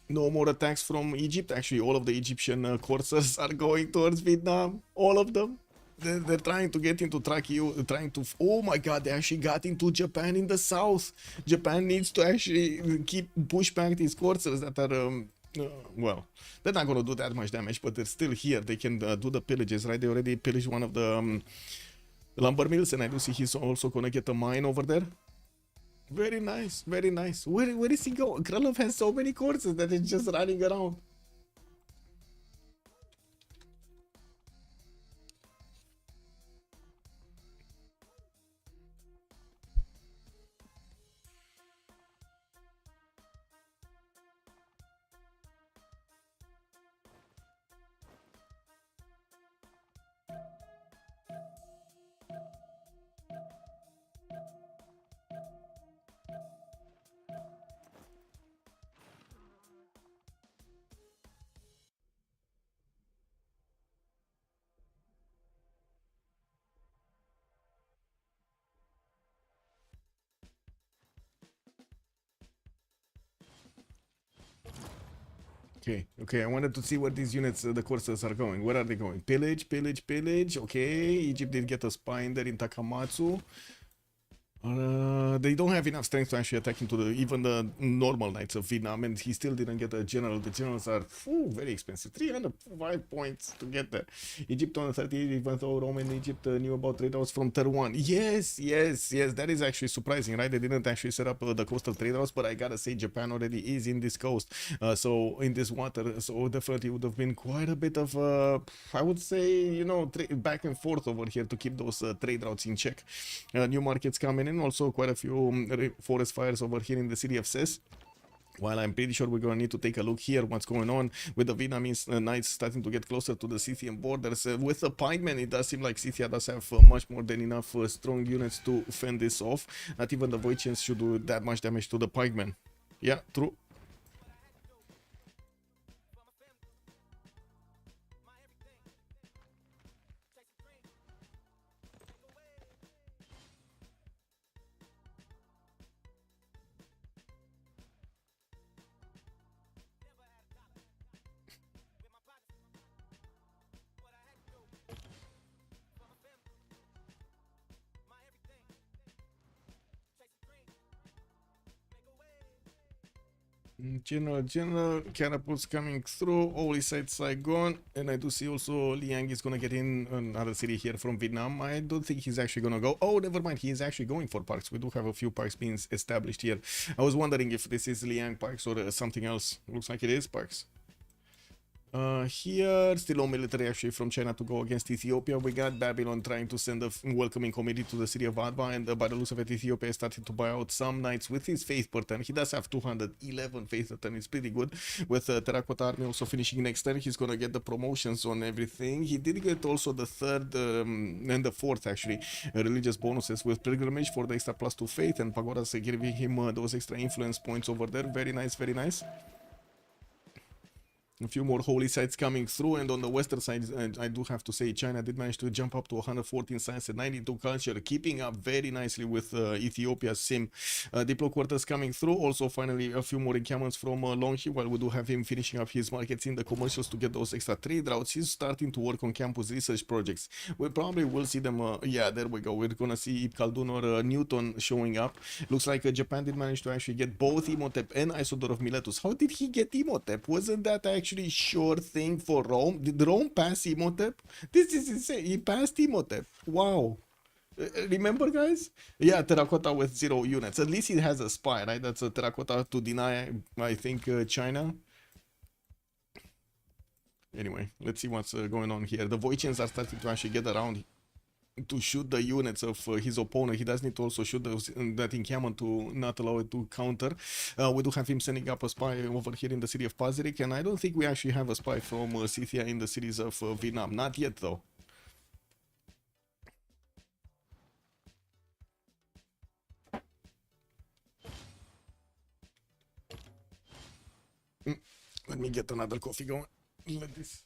No more attacks from Egypt. Actually, all of the Egyptian coursers are going towards Vietnam. All of them. They're trying to get into oh my god, they actually got into Japan in the south. Japan needs to actually push back these coursers that are well, they're not going to do that much damage, but they're still here. They can do the pillages, right? They already pillaged one of the lumber mills, and I do see he's also going to get a mine over there. Very nice, very nice. Where is he going? Krylov has so many courses that he's just running around. Okay, I wanted to see where these units, the coursers are going. Where are they going? Pillage, pillage, pillage. Okay, Egypt did get a spy in there in Takamatsu. They don't have enough strength to actually attack into even the normal knights of Vietnam, and he still didn't get a general. The generals are very expensive, 305 points to get there. Egypt on 38, even though Rome and Egypt knew about trade routes from Tier 1. Yes, that is actually surprising, right? They didn't actually set up the coastal trade routes, but I gotta say Japan already is in this coast, so in this water, so definitely would have been quite a bit of, I would say, you know, back and forth over here to keep those trade routes in check. New markets coming in. Also quite a few forest fires over here in the city of Ces. While I'm pretty sure we're going to need to take a look here what's going on with the Vietnamese knights starting to get closer to the Scythian borders. With the pikemen, it does seem like Scythia does have much more than enough strong units to fend this off. Not even the Voitians should do that much damage to the pikemen. Yeah, true. General catapults coming through, all his sites are gone, and I do see also Liang is gonna get in another city here from Vietnam. I don't think he's actually gonna go. Oh, never mind, he is actually going for parks. We do have a few parks being established here. I was wondering if this is Liang parks or something else. Looks like it is parks. Here, still no military actually from China to go against Ethiopia. We got Babylon trying to send a welcoming committee to the city of Adva, and by the looks of it, Ethiopia is starting to buy out some knights with his faith per turn. He does have 211 faith per turn. It's pretty good. With Terracotta Army also finishing next turn, he's gonna get the promotions on everything. He did get also the third and the fourth actually religious bonuses with pilgrimage for the extra +2 faith, and Pagodas giving him those extra influence points over there. Very nice, very nice. A few more holy sites coming through, and on the western side, I do have to say China did manage to jump up to 114 science and 92 culture, keeping up very nicely with Ethiopia's sim. Diplo quarters coming through. Also, finally, a few more encampments from Longhi, while we do have him finishing up his markets in the commercials to get those extra trade routes. He's starting to work on campus research projects. We probably will see them. Yeah, there we go. We're gonna see Khaldun or Newton showing up. Looks like Japan did manage to actually get both Imhotep and Isodor of Miletus. How did he get Imhotep? Wasn't that actually sure thing for Rome? Did Rome pass Imhotep? This is insane. He passed Imhotep. Wow. Remember, guys? Yeah, terracotta with 0 units. At least it has a spy, right? That's a terracotta to deny, I think, China. Anyway, let's see what's going on here. The Voichens are starting to actually get around to shoot the units of his opponent. He does need to also shoot that encampment to not allow it to counter. We do have him sending up a spy over here in the city of Pazirik, and I don't think we actually have a spy from Scythia in the cities of Vietnam. Not yet, though. Let me get another coffee going. Let this...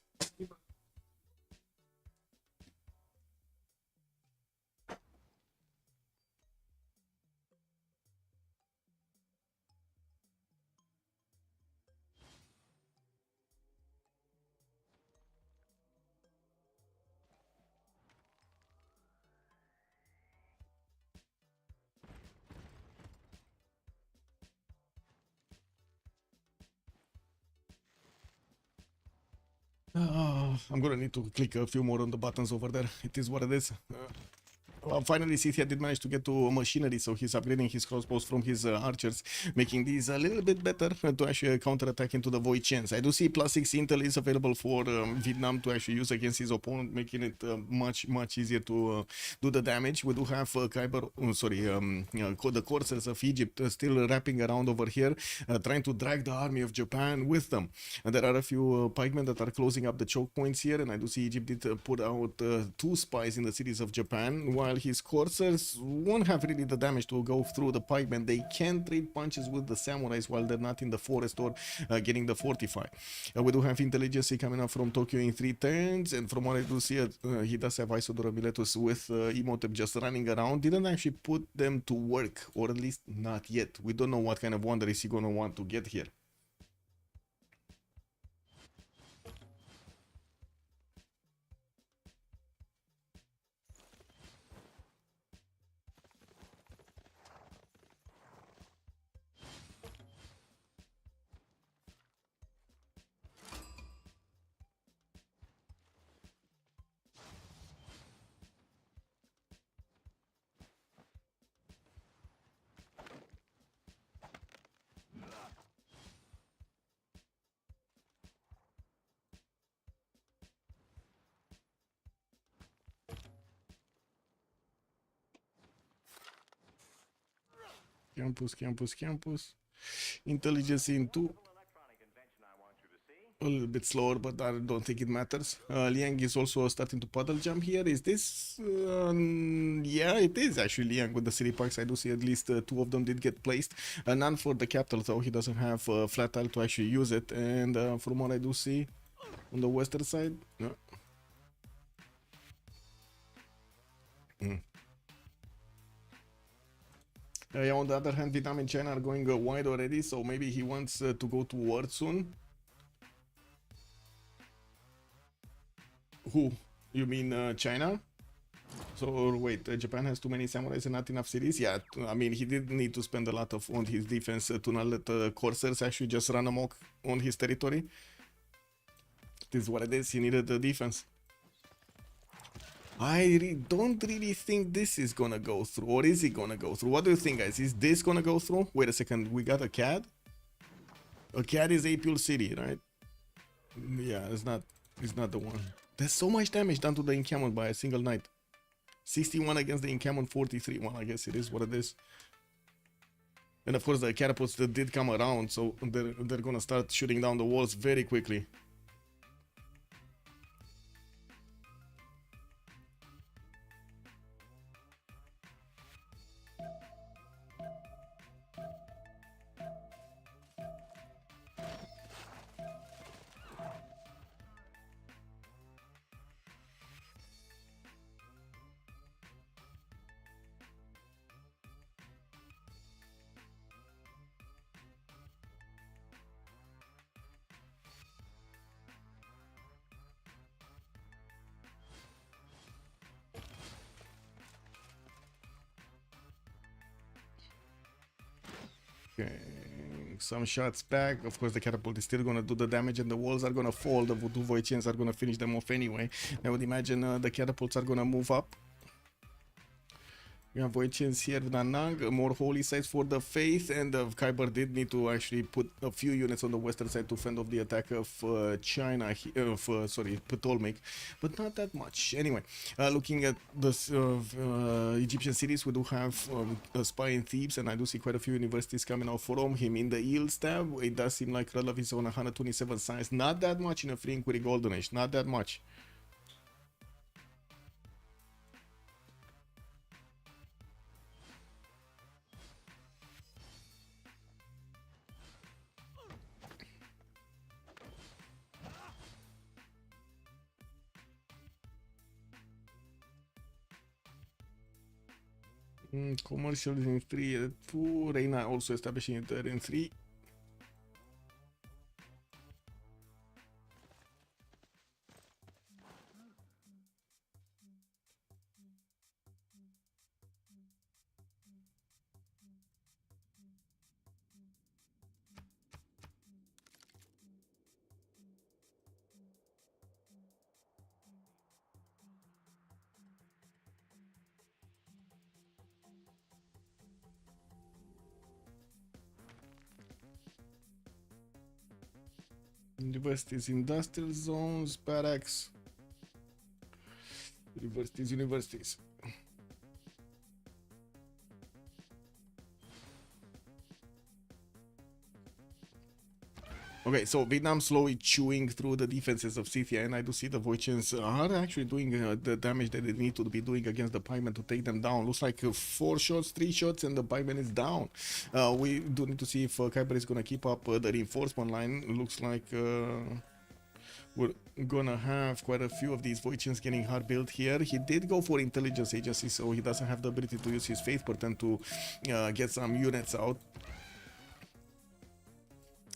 I'm gonna need to click a few more on the buttons over there. It is what it is. Finally, Scythia did manage to get to machinery, so he's upgrading his crossbows from his archers, making these a little bit better to actually counterattack into the Void Chance. I do see +6 intel is available for Vietnam to actually use against his opponent, making it much easier to do the damage. We do have Khyber, the Corsairs of Egypt still wrapping around over here, trying to drag the army of Japan with them. And there are a few pikemen that are closing up the choke points here, and I do see Egypt did put out 2 spies in the cities of Japan, while his coursers won't have really the damage to go through the pikemen. They can trade punches with the samurais while they're not in the forest or getting the fortify. We do have intelligence coming up from Tokyo in 3 turns, and from what I do see, he does have Isodor Miletus with Imhotep just running around. Didn't actually put them to work, or at least not yet. We don't know what kind of wonder is he gonna want to get here. Campus. Intelligence in 2. A little bit slower, but I don't think it matters. Liang is also starting to puddle jump here. Is this... yeah, it is actually Liang with the city parks. I do see at least 2 of them did get placed. None for the capital, though. He doesn't have flat tile to actually use it. And from what I do see on the western side... No. Yeah, on the other hand, Vietnam and China are going wide already, so maybe he wants to go to war soon. Who? You mean China? So wait, Japan has too many samurais and not enough cities? Yeah, I mean, he did need to spend a lot on his defense to not let the Corsairs actually just run amok on his territory. This is what it is, he needed the defense. I don't really think this is gonna go through, or is it gonna go through? What do you think, guys? Is this gonna go through? Wait a second, we got a CAD? A CAD is Apul City, right? Yeah, it's not the one. There's so much damage done to the encampment by a single knight. 61 against the encampment, 43. Well, I guess it is what it is. And of course the catapults that did come around, so they're gonna start shooting down the walls very quickly. Okay, some shots back. Of course, the catapult is still gonna do the damage, and the walls are gonna fall. The Voodoo Voichians are gonna finish them off anyway. I would imagine the catapults are gonna move up. We have Voichians here with Anang, more holy sites for the faith, and Khyber did need to actually put a few units on the western side to fend off the attack of China, sorry, Ptolemaic, but not that much. Anyway, looking at the Egyptian cities, we do have a spy in Thebes, and I do see quite a few universities coming out from him. In the Yields tab, it does seem like Ralav is on 127 science, not that much in a free inquiry golden age, not that much. Commercial in 3, 2, Reina also establishing it there in 3. Universities, industrial zones, barracks, universities. Okay, so Vietnam slowly chewing through the defenses of Scythia, and I do see the Voichians are actually doing the damage that they need to be doing against the pikemen to take them down. Looks like 4 shots, 3 shots, and the pikeman is down. We do need to see if Khyber is gonna keep up the reinforcement line. Looks like we're gonna have quite a few of these Voichians getting hard built here. He did go for intelligence agency, so he doesn't have the ability to use his faith pattern to get some units out.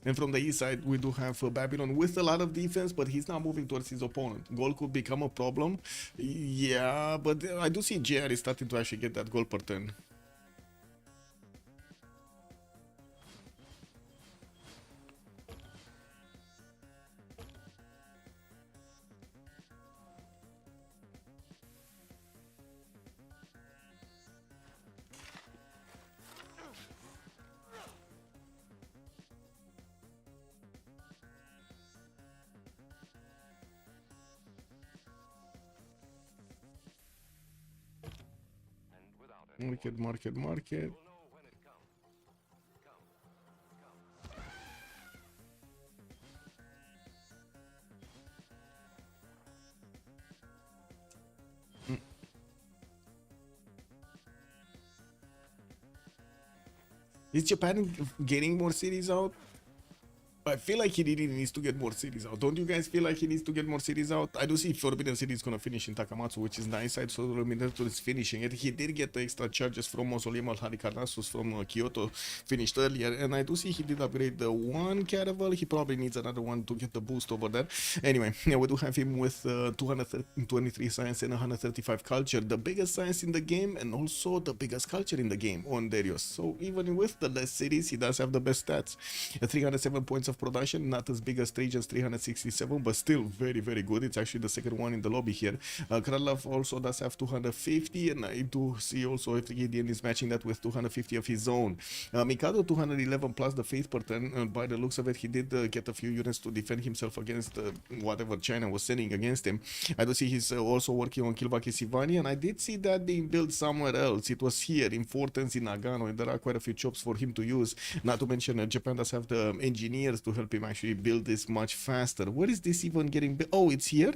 And from the east side, we do have Babylon with a lot of defense, but he's now moving towards his opponent. Gold could become a problem. Yeah, but I do see JR is starting to actually get that gold per turn. Market. Is Japan getting more cities out? I feel like he really needs to get more cities out. Don't you guys feel like he needs to get more cities out? I do see Forbidden City is going to finish in Takamatsu, which is nice. I saw Minato is finishing it. He did get the extra charges from Mausoleum al Halikarnassus from Kyoto, finished earlier. And I do see he did upgrade the one caravel. He probably needs another one to get the boost over there. Anyway, yeah, we do have him with 223 science and 135 culture. The biggest science in the game and also the biggest culture in the game on Darius. So even with the less cities, he does have the best stats. 307 points of production, not as big as Trajan's 367, but still very, very good. It's actually the second one in the lobby here. Kralov also does have 250, and I do see also if Gideon is matching that with 250 of his own. Mikado 211 plus the faith per turn. By the looks of it, he did get a few units to defend himself against whatever China was sending against him. I do see he's also working on Kilvaki Sivani, and I did see that being built somewhere else. It was here in Fortens in Nagano, and there are quite a few chops for him to use. Not to mention Japan does have the engineers to help him actually build this much faster. Where is this even getting built? Oh, it's here?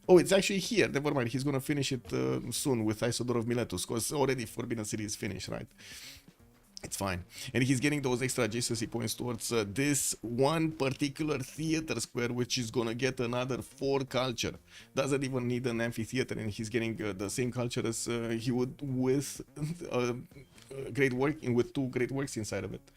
Oh, it's actually here. Never mind. He's gonna finish it soon with Isodor of Miletus, because already Forbidden City is finished, right? It's fine. And he's getting those extra adjacency points towards this one particular theater square, which is gonna get another 4 culture. Doesn't even need an amphitheater, and he's getting the same culture as he would with great work, with 2 great works inside of it.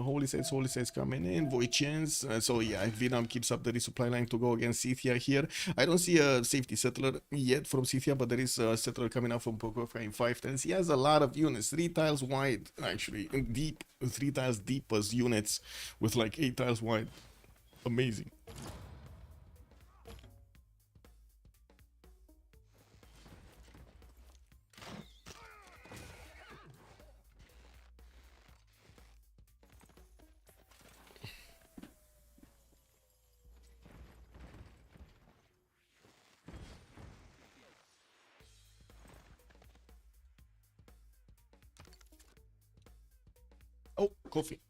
Holy Saints coming in. Voichens. So yeah, if Vietnam keeps up the resupply line to go against Scythia here. I don't see a safety settler yet from Scythia, but there is a settler coming up from Pokovka in 510s. He has a lot of units, 3 tiles wide, actually, deep, 3 tiles deep as units with like 8 tiles wide. Amazing. Oh, coffee.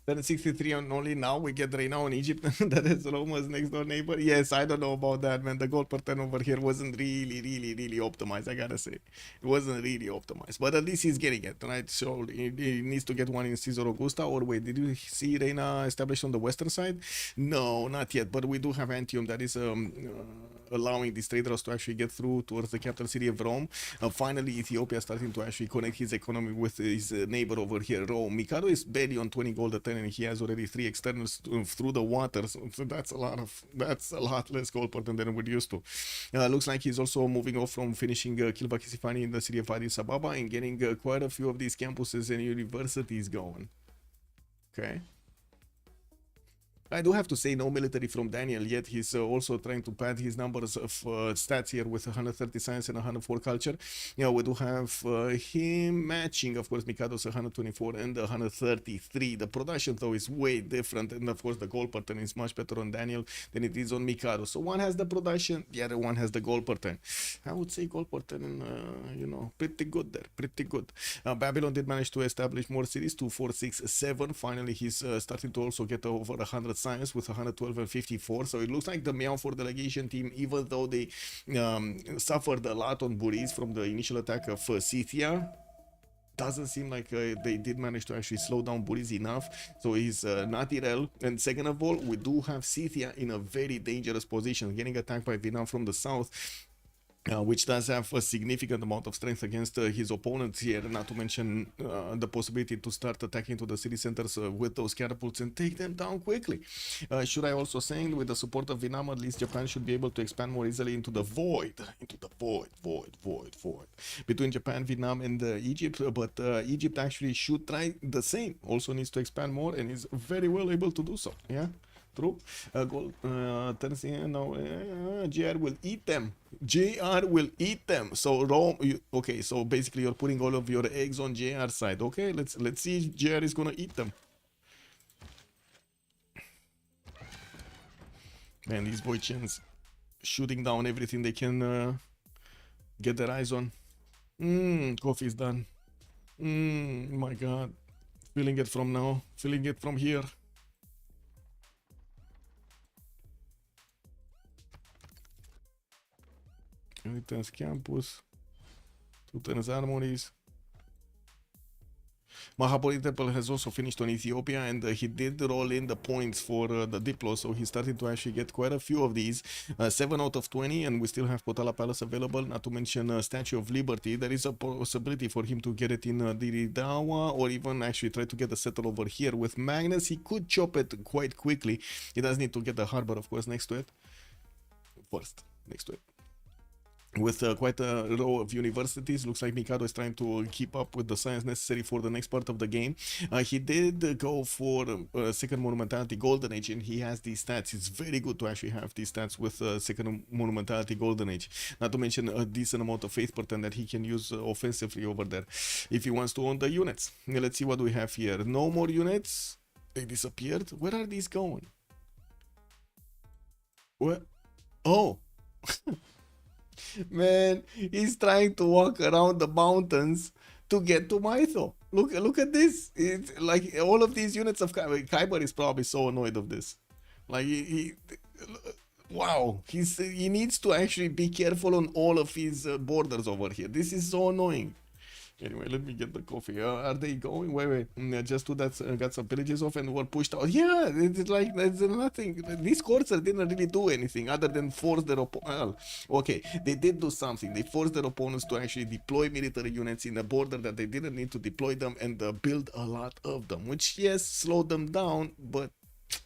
Then 63 and only now we get right now in Egypt. That is Roma's next door neighbor. Yes, I don't know about that, man. The gold per turn over here wasn't really optimized, I gotta say. It wasn't really optimized. But at least he's getting it, right? So he needs to get one in Caesar Augusta. Or wait, did you see Reina established on the western side? No, not yet. But we do have Antium that is allowing these traders to actually get through towards the capital city of Rome. Finally, Ethiopia starting to actually connect his economy with his neighbor over here, Rome. Mikado is barely on 20 gold a turn, and he has already 3 externals through the waters. So that's a lot less gold per turn than we're used to. Looks like he's also moving off from finishing Kilva Kisifani in the city of Addis Ababa and getting quite a few of these campuses and universities going. Okay. I do have to say no military from Daniel yet. He's also trying to pad his numbers of stats here with 130 science and 104 culture. Yeah, we do have him matching, of course, Mikado's 124 and 133. The production, though, is way different. And, of course, the goal pattern is much better on Daniel than it is on Mikado. So one has the production, the other one has the goal pattern. I would say goal pattern, you know, pretty good there. Pretty good. Babylon did manage to establish more cities, 2, 4, 6, 7. Finally, he's starting to also get over 100 science with 112 and 54. So it looks like the Meow for delegation team, even though they suffered a lot on Buris from the initial attack of Scythia, doesn't seem like they did manage to actually slow down Buris enough. So he's not Irel. And second of all, we do have Scythia in a very dangerous position, getting attacked by Vietnam from the south. Which does have a significant amount of strength against his opponents here, not to mention the possibility to start attacking to the city centers with those catapults and take them down quickly. Should I also say, with the support of Vietnam, at least Japan should be able to expand more easily into the void. Between Japan, Vietnam, and Egypt, but Egypt actually should try the same. Also needs to expand more and is very well able to do so, yeah? True. Gold turns in now. JR will eat them. JR will eat them. So Rome. Okay. So basically, you're putting all of your eggs on JR side. Okay. Let's see if JR is gonna eat them. Man, these boychins shooting down everything they can get their eyes on. Coffee's done. My God. Feeling it from now. Feeling it from here. Returns campus, 2 turns armories. Mahabodhi Temple has also finished on Ethiopia, and he did roll in the points for the Diplo, so he's starting to actually get quite a few of these. 7 out of 20, and we still have Potala Palace available, not to mention Statue of Liberty. There is a possibility for him to get it in Diridawa, or even actually try to get the settle over here. With Magnus, he could chop it quite quickly. He does need to get the harbor, of course, next to it. First, next to it. With quite a row of universities. Looks like Mikado is trying to keep up with the science necessary for the next part of the game. He did go for second monumentality golden age, and he has these stats. It's very good to actually have these stats with second monumentality golden age, not to mention a decent amount of faith per turn that he can use offensively over there if he wants to own the units. Let's see what we have here. No more units. They disappeared. Where are these going? What? Oh. Man, he's trying to walk around the mountains to get to Mytho. Look at this. It's like all of these units of Kyber is probably so annoyed of this. Like Wow, he needs to actually be careful on all of his borders over here. This is so annoying. Anyway, let me get the coffee. Are they going? Wait. Just two that got some villages off and were pushed out. Yeah, it's like there's nothing. These courses didn't really do anything other than force their well, okay, they did do something. They forced their opponents to actually deploy military units in a border that they didn't need to deploy them and build a lot of them, which yes, slowed them down, but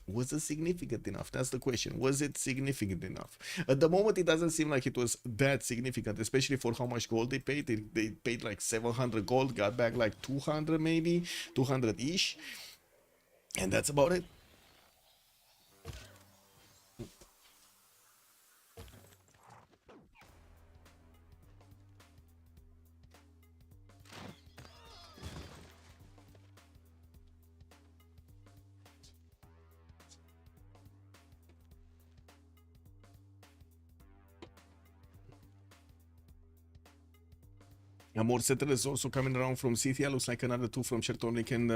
was it significant enough? That's the question. Was it significant enough? At the moment, it doesn't seem like it was that significant, especially for how much gold they paid. They paid like 700 gold, got back like 200 maybe, 200-ish. And that's about it. More settlers also coming around from Scythia. Looks like another two from Chertonik and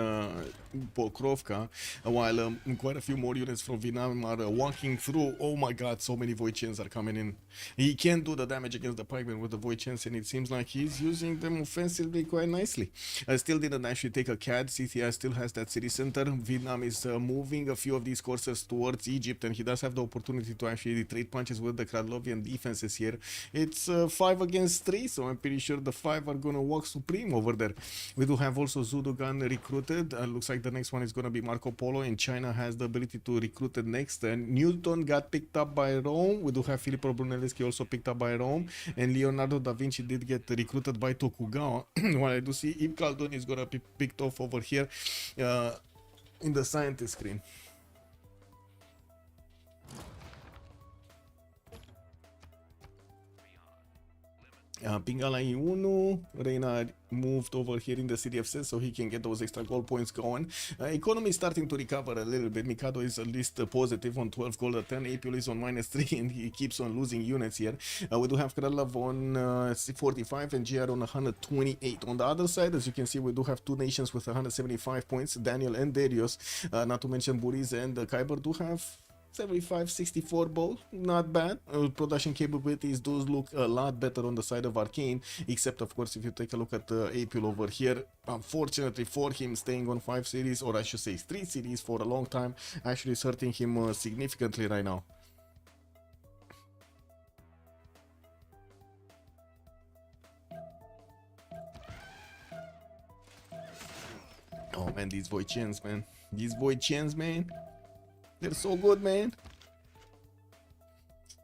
Pokrovka. While quite a few more units from Vietnam are walking through. Oh my god, so many Void Chains are coming in. He can do the damage against the pikemen with the Void Chains, and it seems like he's using them offensively quite nicely. Still didn't actually take a CAD. Scythia still has that city center. Vietnam is moving a few of these courses towards Egypt, and he does have the opportunity to actually trade punches with the Kradlovian defenses here. It's 5 against 3, so I'm pretty sure the 5 are gonna walk supreme over there. We do have also Zudogan recruited. Looks like the next one is gonna be Marco Polo, and China has the ability to recruit the next. And Newton got picked up by Rome. We do have Filippo Brunelleschi also picked up by Rome, and Leonardo da Vinci did get recruited by Tokugawa. While I do see Ibn Khaldun is gonna be picked off over here in the scientist screen. Pingalai Uno, Reina moved over here in the CDFC so he can get those extra gold points going. Economy is starting to recover a little bit. Mikado is at least positive on 12 gold at 10. Apul is on -3 and he keeps on losing units here. We do have Kralov on 45 and GR on 128. On the other side, as you can see, we do have two nations with 175 points, Daniel and Darius. Not to mention Buriz and Khyber do have 75, 64 both, not bad. Production capabilities do look a lot better on the side of Arcane, except of course if you take a look at Apul over here, unfortunately for him, staying on 5 series, or I should say 3 series for a long time, actually is hurting him significantly right now. Oh man, these Void Chains, man. These Void Chains, man. They're so good, man.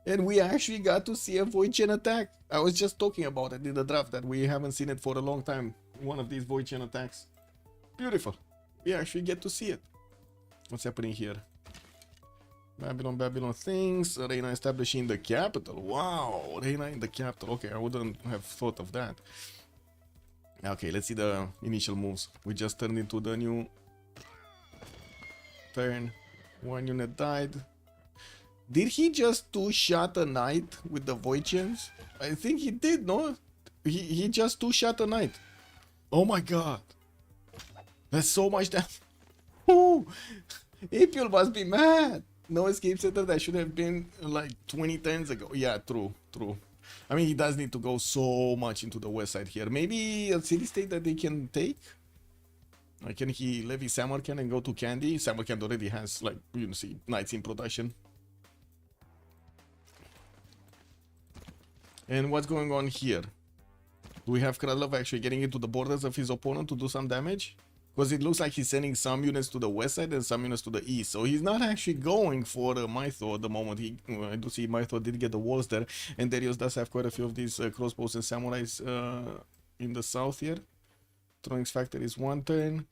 And we actually got to see a Void Chain attack. I was just talking about it in the draft that we haven't seen it for a long time. One of these Void Chain attacks. Beautiful. We actually get to see it. What's happening here? Babylon things. Reina establishing the capital. Wow. Reina in the capital. Okay, I wouldn't have thought of that. Okay, let's see the initial moves. We just turned into the new turn. One unit died. Did he just two-shot a knight with the Void Chains? I think he did, no? He just two-shot a knight. Oh my god. That's so much damage. Ooh. Apul must be mad. No escape center, that should have been like 20 turns ago. Yeah, true. I mean, he does need to go so much into the west side here. Maybe a city state that they can take? Can he levy Samarkand and go to Kandy? Samarkand already has, like, you see, knights in production. And what's going on here? Do we have Kralov actually getting into the borders of his opponent to do some damage? Because it looks like he's sending some units to the west side and some units to the east. So he's not actually going for Mytho at the moment. I do see Mytho did get the walls there. And Darius does have quite a few of these crossbows and samurais in the south here. Throwing's Factory is 1 turn.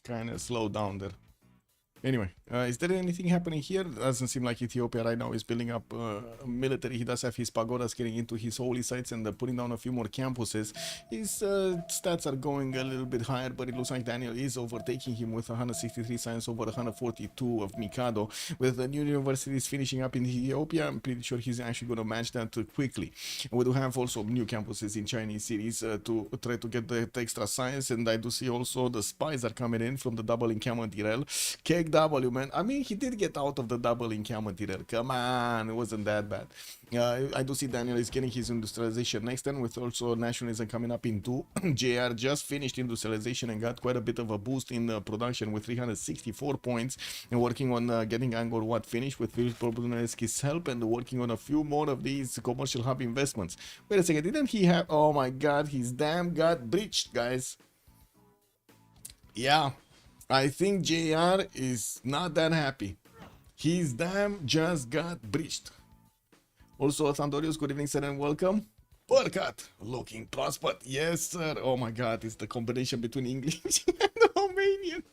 kind of slowed down there. Anyway, is there anything happening here? Doesn't seem like Ethiopia right now is building up military. He does have his pagodas getting into his holy sites and putting down a few more campuses. His stats are going a little bit higher, but it looks like Daniel is overtaking him with 163 science over 142 of Mikado. With the new universities finishing up in Ethiopia, I'm pretty sure he's actually going to match that quickly. We do have also new campuses in Chinese cities to try to get the extra science, and I do see also the spies are coming in from the double encampment Tirel. W, man. I mean, he did get out of the double encampment here. Come on, it wasn't that bad. I do see Daniel is getting his industrialization next turn, with also nationalism coming up in 2. JR just finished industrialization and got quite a bit of a boost in production with 364 points, and working on getting Angkor Wat finished with Philip Bobrovsky's help, and working on a few more of these commercial hub investments. Wait a second, didn't he have... Oh my god, his dam got breached, guys. Yeah. I think JR is not that happy. His dam just got breached. Also, Thandorius, good evening, sir, and welcome. Burkat, looking prospered. Yes, sir. Oh my god, it's the combination between English and Romanian.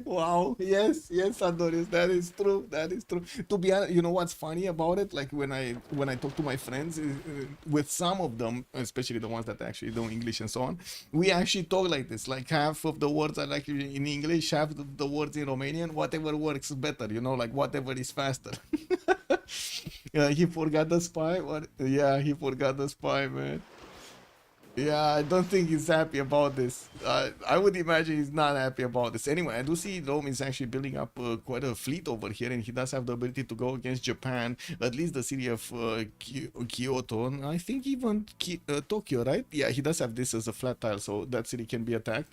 Wow. Yes, Thandorius, that is true. That is true. To be honest, you know what's funny about it? Like when I talk to my friends, with some of them, especially the ones that actually know English and so on, we actually talk like this. Like half of the words are like in English, half of the words in Romanian. Whatever works better, you know, like whatever is faster. He forgot the spy. What? Yeah, he forgot the spy, man. Yeah, I don't think he's happy about this. I would imagine he's not happy about this. Anyway, I do see Rome is actually building up quite a fleet over here, and he does have the ability to go against Japan, at least the city of Kyoto, and I think even Tokyo, right? Yeah, he does have this as a flat tile, so that city can be attacked.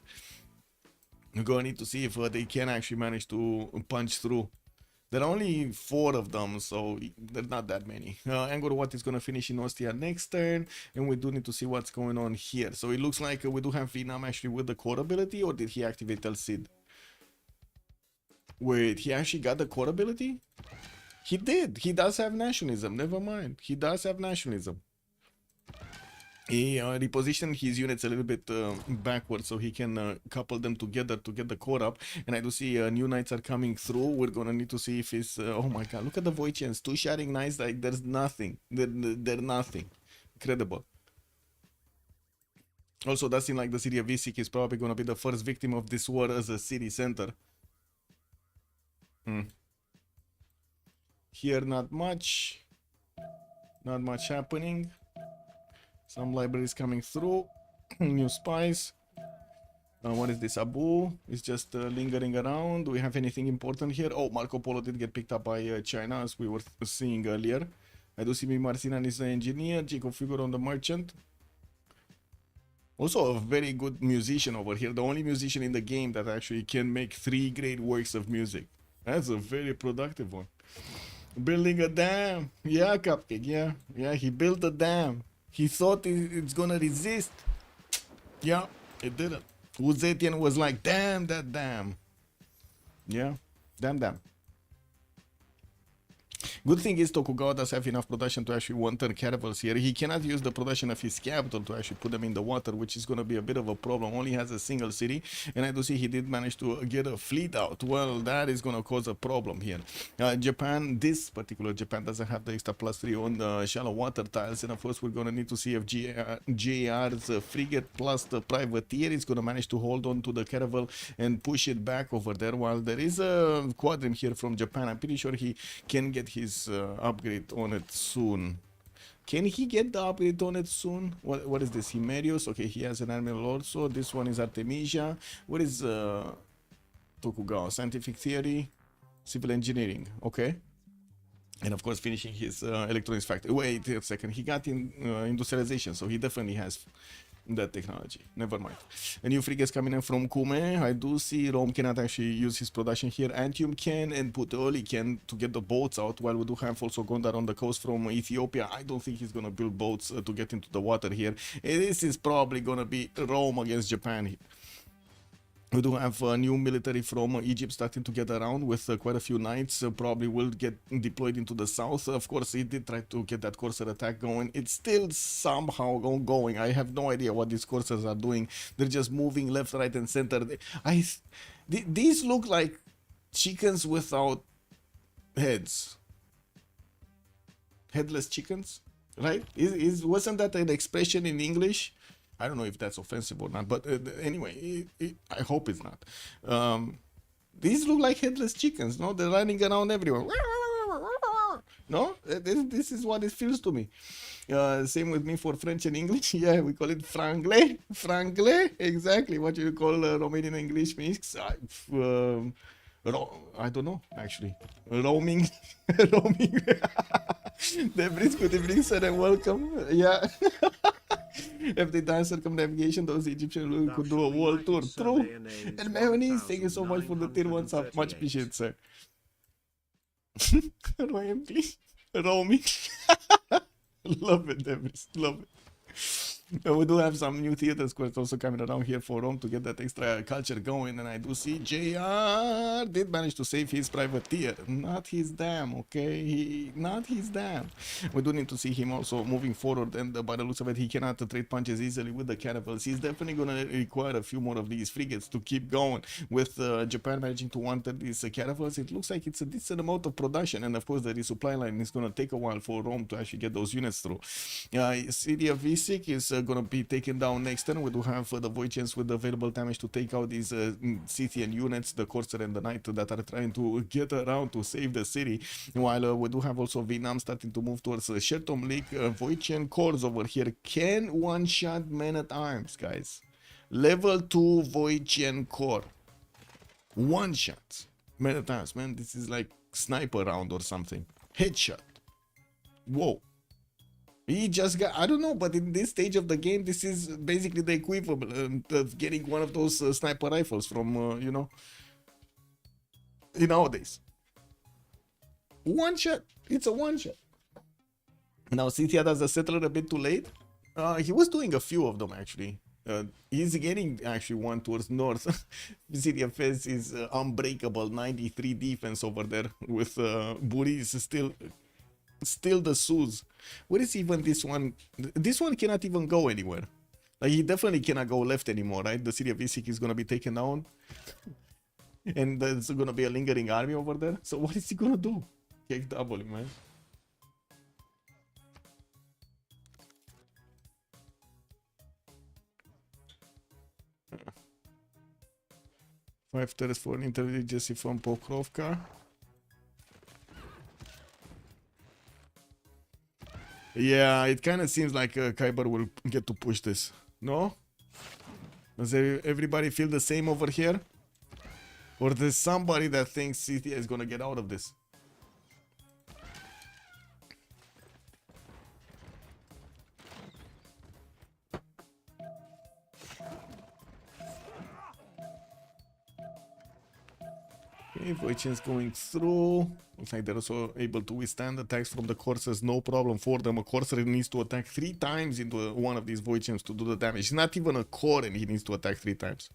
We're going to need to see if they can actually manage to punch through. There are only 4 of them, so there's not that many. Angkor Wat is going to finish in Ostia next turn, and we do need to see what's going on here. So it looks like we do have Vietnam actually with the core ability, or did he activate El Cid? Wait, he actually got the core ability? He did. He does have nationalism. Never mind. He does have nationalism. He repositioned his units a little bit backwards so he can couple them together to get the core up. And I do see new knights are coming through. We're gonna need to see if it's... oh my god, look at the Voicians. 2 sharing knights, like there's nothing. They're nothing. Incredible. Also, that seems like the city of Visik is probably gonna be the first victim of this war as a city center. Here, not much. Not much happening. Some libraries coming through. New spies. What is this? Abu is just lingering around. Do we have anything important here? Oh, Marco Polo did get picked up by China, as we were seeing earlier. I do see me Marcinan is the engineer. Jacob Figure on the merchant. Also a very good musician over here. The only musician in the game that actually can make 3 great works of music. That's a very productive one. Building a dam. Yeah, Cupcake. Yeah, he built a dam. He thought it's gonna resist. Yeah, it didn't. Uzetian was like, damn that dam. Yeah, damn. Good thing is Tokugawa does have enough production to actually one-turn caravels here. He cannot use the production of his capital to actually put them in the water, which is going to be a bit of a problem. Only has a single city, and I do see he did manage to get a fleet out. Well, that is going to cause a problem here. Japan, this particular Japan, doesn't have the extra +3 on the shallow water tiles, and of course we're going to need to see if JR's frigate plus the privateer is going to manage to hold on to the caravel and push it back over there, while there is a quadrim here from Japan. I'm pretty sure he can get his upgrade on it soon. Can he get the upgrade on it soon? What is this? Himerius? Okay, he has an admiral also. This one is Artemisia. What is Tokugawa? Scientific theory, civil engineering. Okay. And of course, finishing his electronics factory. Wait a second. He got in industrialization, so he definitely has that technology. Never mind. A new frigate is coming in from Kume. I do see Rome cannot actually use his production here. Antium can and Puteoli can to get the boats out, while we do have also Gondar on the coast from Ethiopia. I don't think he's gonna build boats to get into the water here. This is probably gonna be Rome against Japan here. We do have a new military from Egypt starting to get around with quite a few knights. Probably will get deployed into the south. Of course, he did try to get that corsair attack going. It's still somehow ongoing. I have no idea what these corsairs are doing. They're just moving left, right, and center. These look like chickens without heads. Headless chickens, right? Wasn't that an expression in English? I don't know if that's offensive or not, but anyway, I hope it's not. These look like headless chickens, no? They're running around everywhere. No? This is what it feels to me. Same with me for French and English. Yeah, we call it franglais. Franglais, exactly what you call Romanian English mix. I don't know, actually. Roaming. Roaming. Debris, good evening, sir, and welcome. Yeah. If they done circumnavigation, those Egyptians could do a world tour. True. And Meow, thank you so much for the tier 1 sub. Much appreciated, sir. Roaming. Love it, Debris. Love it. We do have some new theater squares also coming around here for Rome to get that extra culture going, and I do see JR did manage to save his privateer. Not his damn, okay? Not his damn. We do need to see him also moving forward, and by the looks of it, he cannot trade punches easily with the caravels. He's definitely going to require a few more of these frigates to keep going. With Japan managing to want these caravels, it looks like it's a decent amount of production, and of course the resupply line is going to take a while for Rome to actually get those units through. CWC is going to be taken down next turn. We do have the Voyagers with the available damage to take out these Scythian units, the Corsair and the Knight, that are trying to get around to save the city, while we do have also Vietnam starting to move towards Shertom Lake. Voyagerian cores over here can one-shot men-at-arms, guys. Level 2 Voyagerian core. One-shot men-at-arms, man. This is like sniper round or something. Headshot. Whoa. He just got, I don't know, but in this stage of the game, this is basically the equivalent of getting one of those sniper rifles from, you know, nowadays. One shot. It's a one shot. Now, Cynthia does the settler a bit too late. He was doing a few of them, actually. He's getting actually one towards north. City of Fez is unbreakable, 93 defense over there with Buris still the Suz. Where is even this one? This one cannot even go anywhere. Like, he definitely cannot go left anymore, right? The city of Isik is gonna be taken down. And there's gonna be a lingering army over there. So what is he gonna do? Kick double, man. Five turrets for an interagency from Pokrovka. Yeah, it kind of seems like Kyber will get to push this. No? Does everybody feel the same over here? Or there's somebody that thinks CTA is gonna get out of this? Okay, Voichins going through. Looks like they're also able to withstand attacks from the Corsairs. No problem for them. A Corsair needs to attack 3 times into one of these Voichins to do the damage. It's not even a core and he needs to attack 3 times.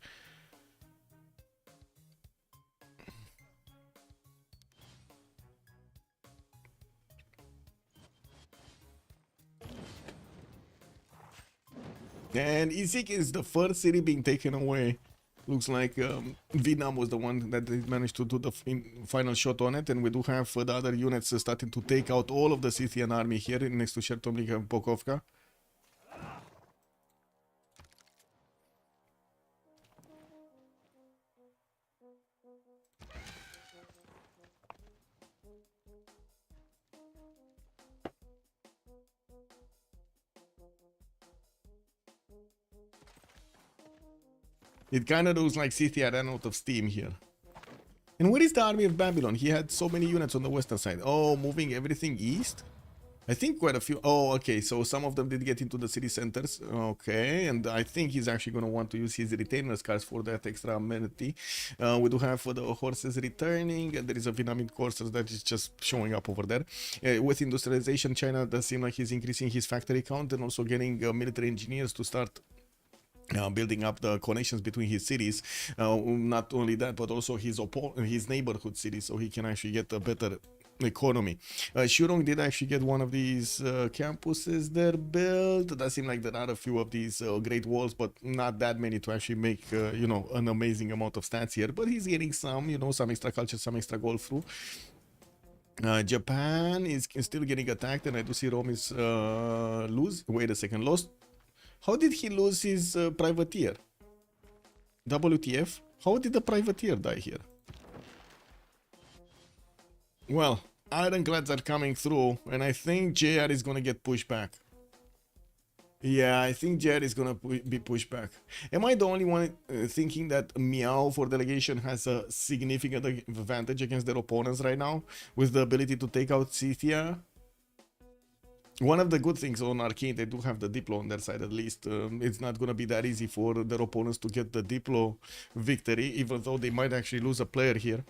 And Isik is the first city being taken away. Looks like Vietnam was the one that managed to do the final shot on it, and we do have the other units starting to take out all of the Scythian army here next to Shertomlik and Pokovka. It kind of looks like Scythia ran out of steam here. And where is the army of Babylon? He had so many units on the western side. Oh, moving everything east? I think quite a few. Oh, okay. So some of them did get into the city centers. Okay. And I think he's actually going to want to use his retainers cards for that extra amenity. We do have the horses returning. And there is a Vietnamese Corsairs that is just showing up over there. With industrialization, China does seem like he's increasing his factory count and also getting military engineers to start building up the connections between his cities. Not only that, but also his neighborhood cities, so he can actually get a better economy. Shurong did actually get one of these campuses there built. It does seem like there are a few of these great walls, but not that many to actually make, you know, an amazing amount of stats here. But he's getting some, you know, some extra culture, some extra gold through. Japan is still getting attacked, and I do see Rome is lose. Wait a second, lost. How did he lose his privateer? WTF? How did the privateer die here? Well, ironclads are coming through, and I think JR is gonna get pushed back. Yeah, I think JR is gonna be pushed back. Am I the only one thinking that Meow for Delegation has a significant advantage against their opponents right now, with the ability to take out Scythia? One of the good things on Arcane, they do have the Diplo on their side at least. It's not gonna be that easy for their opponents to get the Diplo victory, even though they might actually lose a player here.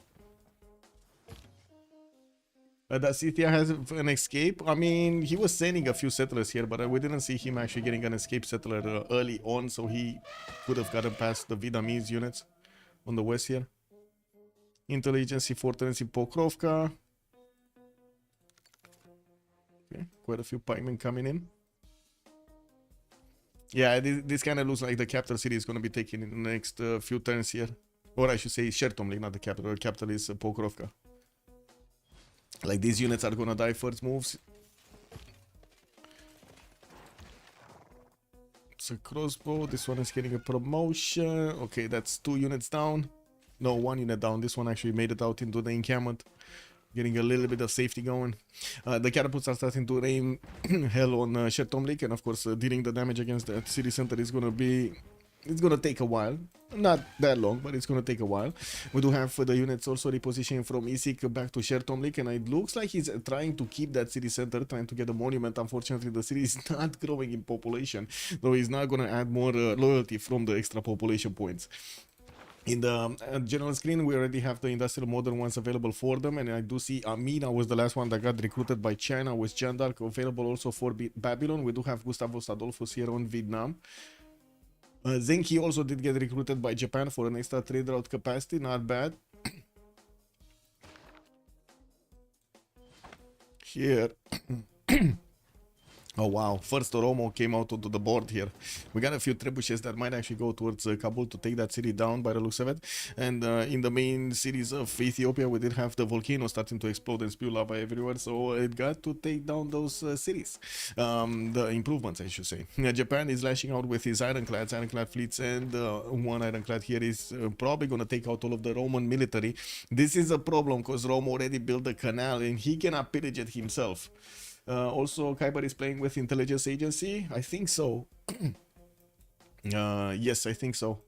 That Scythia has an escape. I mean, he was sending a few settlers here, but we didn't see him actually getting an escape settler early on, so he could have gotten past the Vietnamese units on the west here. Intelligence Fortress in Pokrovka. Okay, quite a few pikemen coming in. Yeah, this kind of looks like the capital city is going to be taken in the next few turns here. Or I should say Shertomlik, not the capital. The capital is Pokrovka. Like, these units are gonna die first moves. It's a crossbow. This one is getting a promotion. Okay, that's 2 units down. No, 1 unit down. This one actually made it out into the encampment, getting a little bit of safety going. The catapults are starting to rain hell on Shertomlik, and of course dealing the damage against the city center is gonna be... It's gonna take a while. Not that long, but it's gonna take a while. We do have the units also repositioning from Isik back to Shertomlik, and it looks like he's trying to keep that city center, trying to get a monument. Unfortunately, the city is not growing in population, though he's not gonna add more loyalty from the extra population points. In the general screen, we already have the industrial modern ones available for them, and I do see Amina was the last one that got recruited by China, with Jeanne d'Arc available also for Babylon. We do have Gustavus Adolphus here on Vietnam. Zenki also did get recruited by Japan for an extra trade route capacity, not bad. Here. Oh wow, first Oromo came out onto the board here. We got a few trebuchets that might actually go towards Kabul to take that city down by the looks of it. And in the main cities of Ethiopia, we did have the volcano starting to explode and spew lava everywhere, so it got to take down those cities. The improvements, I should say. Japan is lashing out with his ironclad fleets, and one ironclad here is probably going to take out all of the Roman military. This is a problem because Rome already built a canal and he cannot pillage it himself. Also, Kyber is playing with intelligence agency. I think so. Yes, I think so.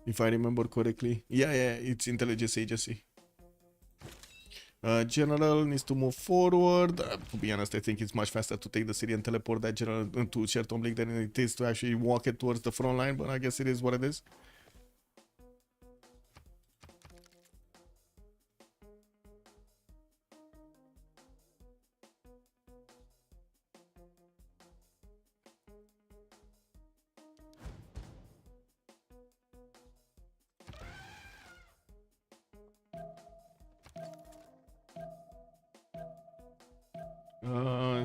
If I remember correctly. Yeah, it's intelligence agency. General needs to move forward. To be honest, I think it's much faster to take the city and teleport that general to Shertomlik than it is to actually walk it towards the front line, but I guess it is what it is.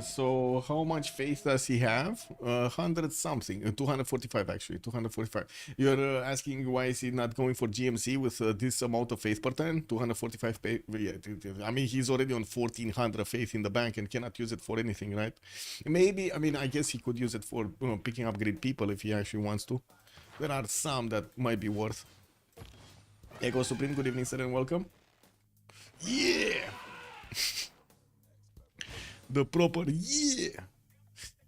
So how much faith does he have? 100 something, 245 actually, 245. You're asking why is he not going for GMC with this amount of faith per turn? 245 faith. Yeah, I mean, he's already on 1400 faith in the bank and cannot use it for anything, right? Maybe, I mean, I guess he could use it for picking up great people if he actually wants to. There are some that might be worth. Echo Supreme, good evening, sir, and welcome. Yeah! The proper yeah.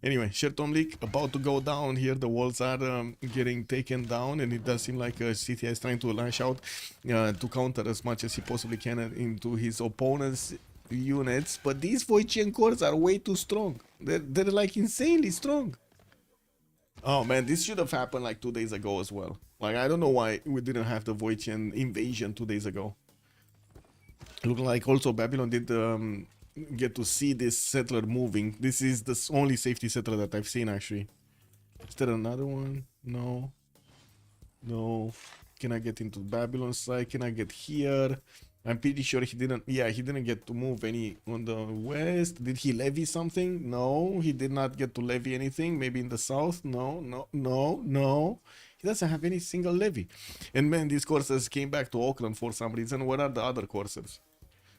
Anyway, Shertomlik about to go down here. The walls are getting taken down, and it does seem like City is trying to lash out to counter as much as he possibly can into his opponent's units. But these Voichian cores are way too strong. They're like insanely strong. Oh man, this should have happened like 2 days ago as well. Like, I don't know why we didn't have the Voichian invasion 2 days ago. Look like also Babylon did get to see this settler moving. This is the only safety settler that I've seen actually. Is there another one? No. No. Can I get into Babylon's side? Can I get here? I'm pretty sure he didn't. Yeah, he didn't get to move any on the west. Did he levy something? No, he did not get to levy anything. Maybe in the south? No, no, no, no. He doesn't have any single levy. And man, these courses came back to Auckland for some reason. Where are the other courses?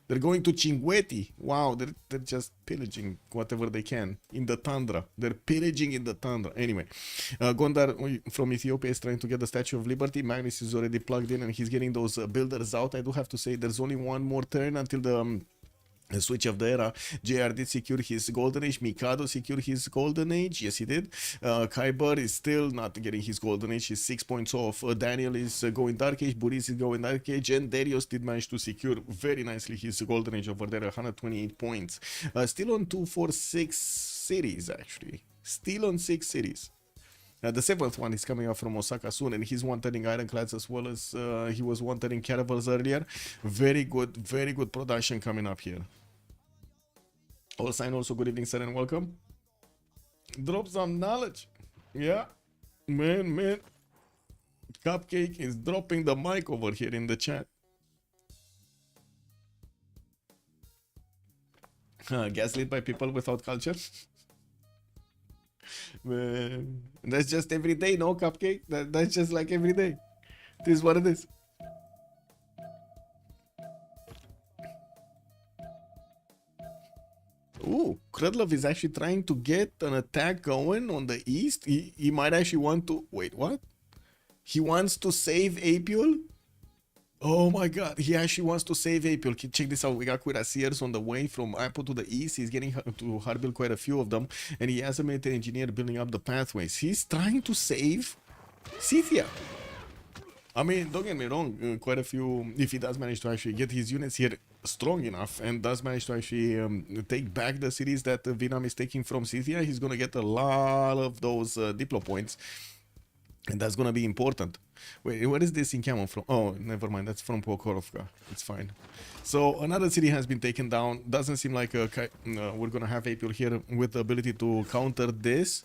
They're going to Cinguetti. Wow, they're just pillaging whatever they can in the tundra. They're pillaging in the tundra. Anyway, Gondar from Ethiopia is trying to get the Statue of Liberty. Magnus is already plugged in and he's getting those builders out. I do have to say there's only one more turn until the switch of the era. JR did secure his golden age. Mikado secured his golden age. Yes, he did. Kyber is still not getting his golden age. He's 6 points off. Daniel is going dark age. Boris is going dark age. And Darius did manage to secure very nicely his golden age over there. 128 points. Still on 246 cities, actually. Still on 6 cities. The seventh one is coming up from Osaka soon, and he's one-turning Ironclads as well as he was one-turning Caravels earlier. Very good production coming up here. All sign also good evening, sir, and welcome. Drop some knowledge. Yeah, man. Cupcake is dropping the mic over here in the chat. Gaslit by people without culture. Man, that's just every day, no, Cupcake? That's just like every day. This is what it is. Ooh, Krudlov is actually trying to get an attack going on the east. He might actually want to... Wait, what? He wants to save Apiol? Oh my god, he actually wants to save Apiol. Check this out, we got Cuirassiers on the way from Apo to the east. He's getting to hard build quite a few of them. And he has a military engineer building up the pathways. He's trying to save Scythia. I mean, don't get me wrong, quite a few, if he does manage to actually get his units here strong enough and does manage to actually take back the cities that Vietnam is taking from Scythia, he's going to get a lot of those Diplo points. And that's going to be important. Wait, where is this in Camon from? Oh, never mind. That's from Pokrovka. It's fine. So another city has been taken down. Doesn't seem like we're going to have April here with the ability to counter this.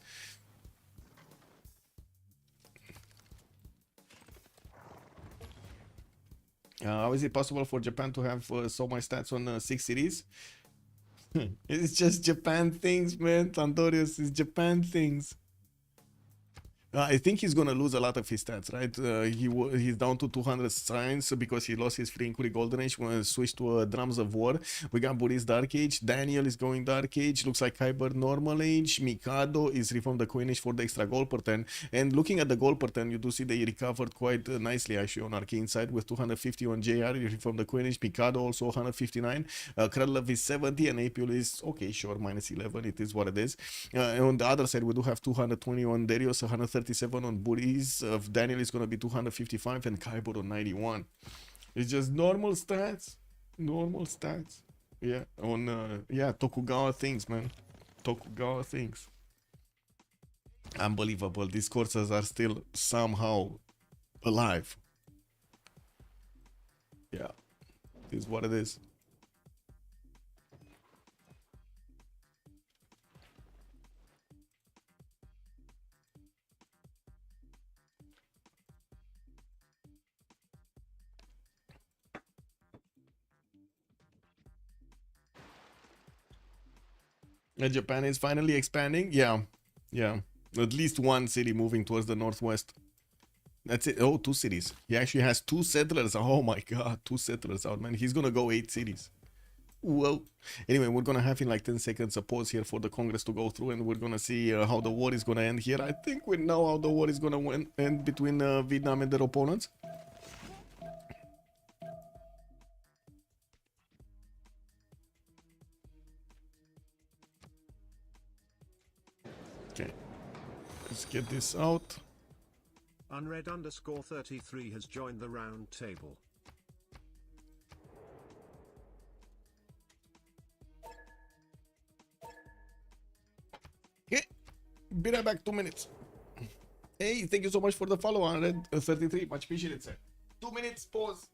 How is it possible for Japan to have so much stats on 6 cities? It's just Japan things, man. Tandorius is Japan things. I think he's gonna lose a lot of his stats, right? He's down to 200 signs because he lost his free inquiry golden age when switched to drums of war. We got Boris dark age. Daniel is going dark age. Looks like Kyber normal age. Mikado is reformed the coin age for the extra gold per turn. And looking at the gold per turn, you do see they recovered quite nicely actually on Arcane side with 250 on JR. He reformed the coin age. Mikado also 159. Krudlov is 70 and Apiol is okay, sure, minus 11. It is what it is. On the other side, we do have 220 on Darius, 137 on Boris. Daniel is going to be 255 and Kyber on 91. It's just normal stats. Normal stats. Yeah, on Tokugawa things, man. Tokugawa things. Unbelievable. These courses are still somehow alive. Yeah, this is what it is. Japan is finally expanding. Yeah. At least one city moving towards the northwest. That's it. Oh, 2 cities. He actually has 2 settlers. Oh my god, 2 settlers out, man. He's gonna go 8 cities. Whoa. Anyway, we're gonna have in like 10 seconds a pause here for the Congress to go through, and we're gonna see how the war is gonna end here. I think we know how the war is gonna end between Vietnam and their opponents. Okay, let's get this out. Unread_33 has joined the round table. Okay, be right back. 2 minutes. Hey, thank you so much for the follow, Unread33. Much appreciated, sir. 2 minutes, pause.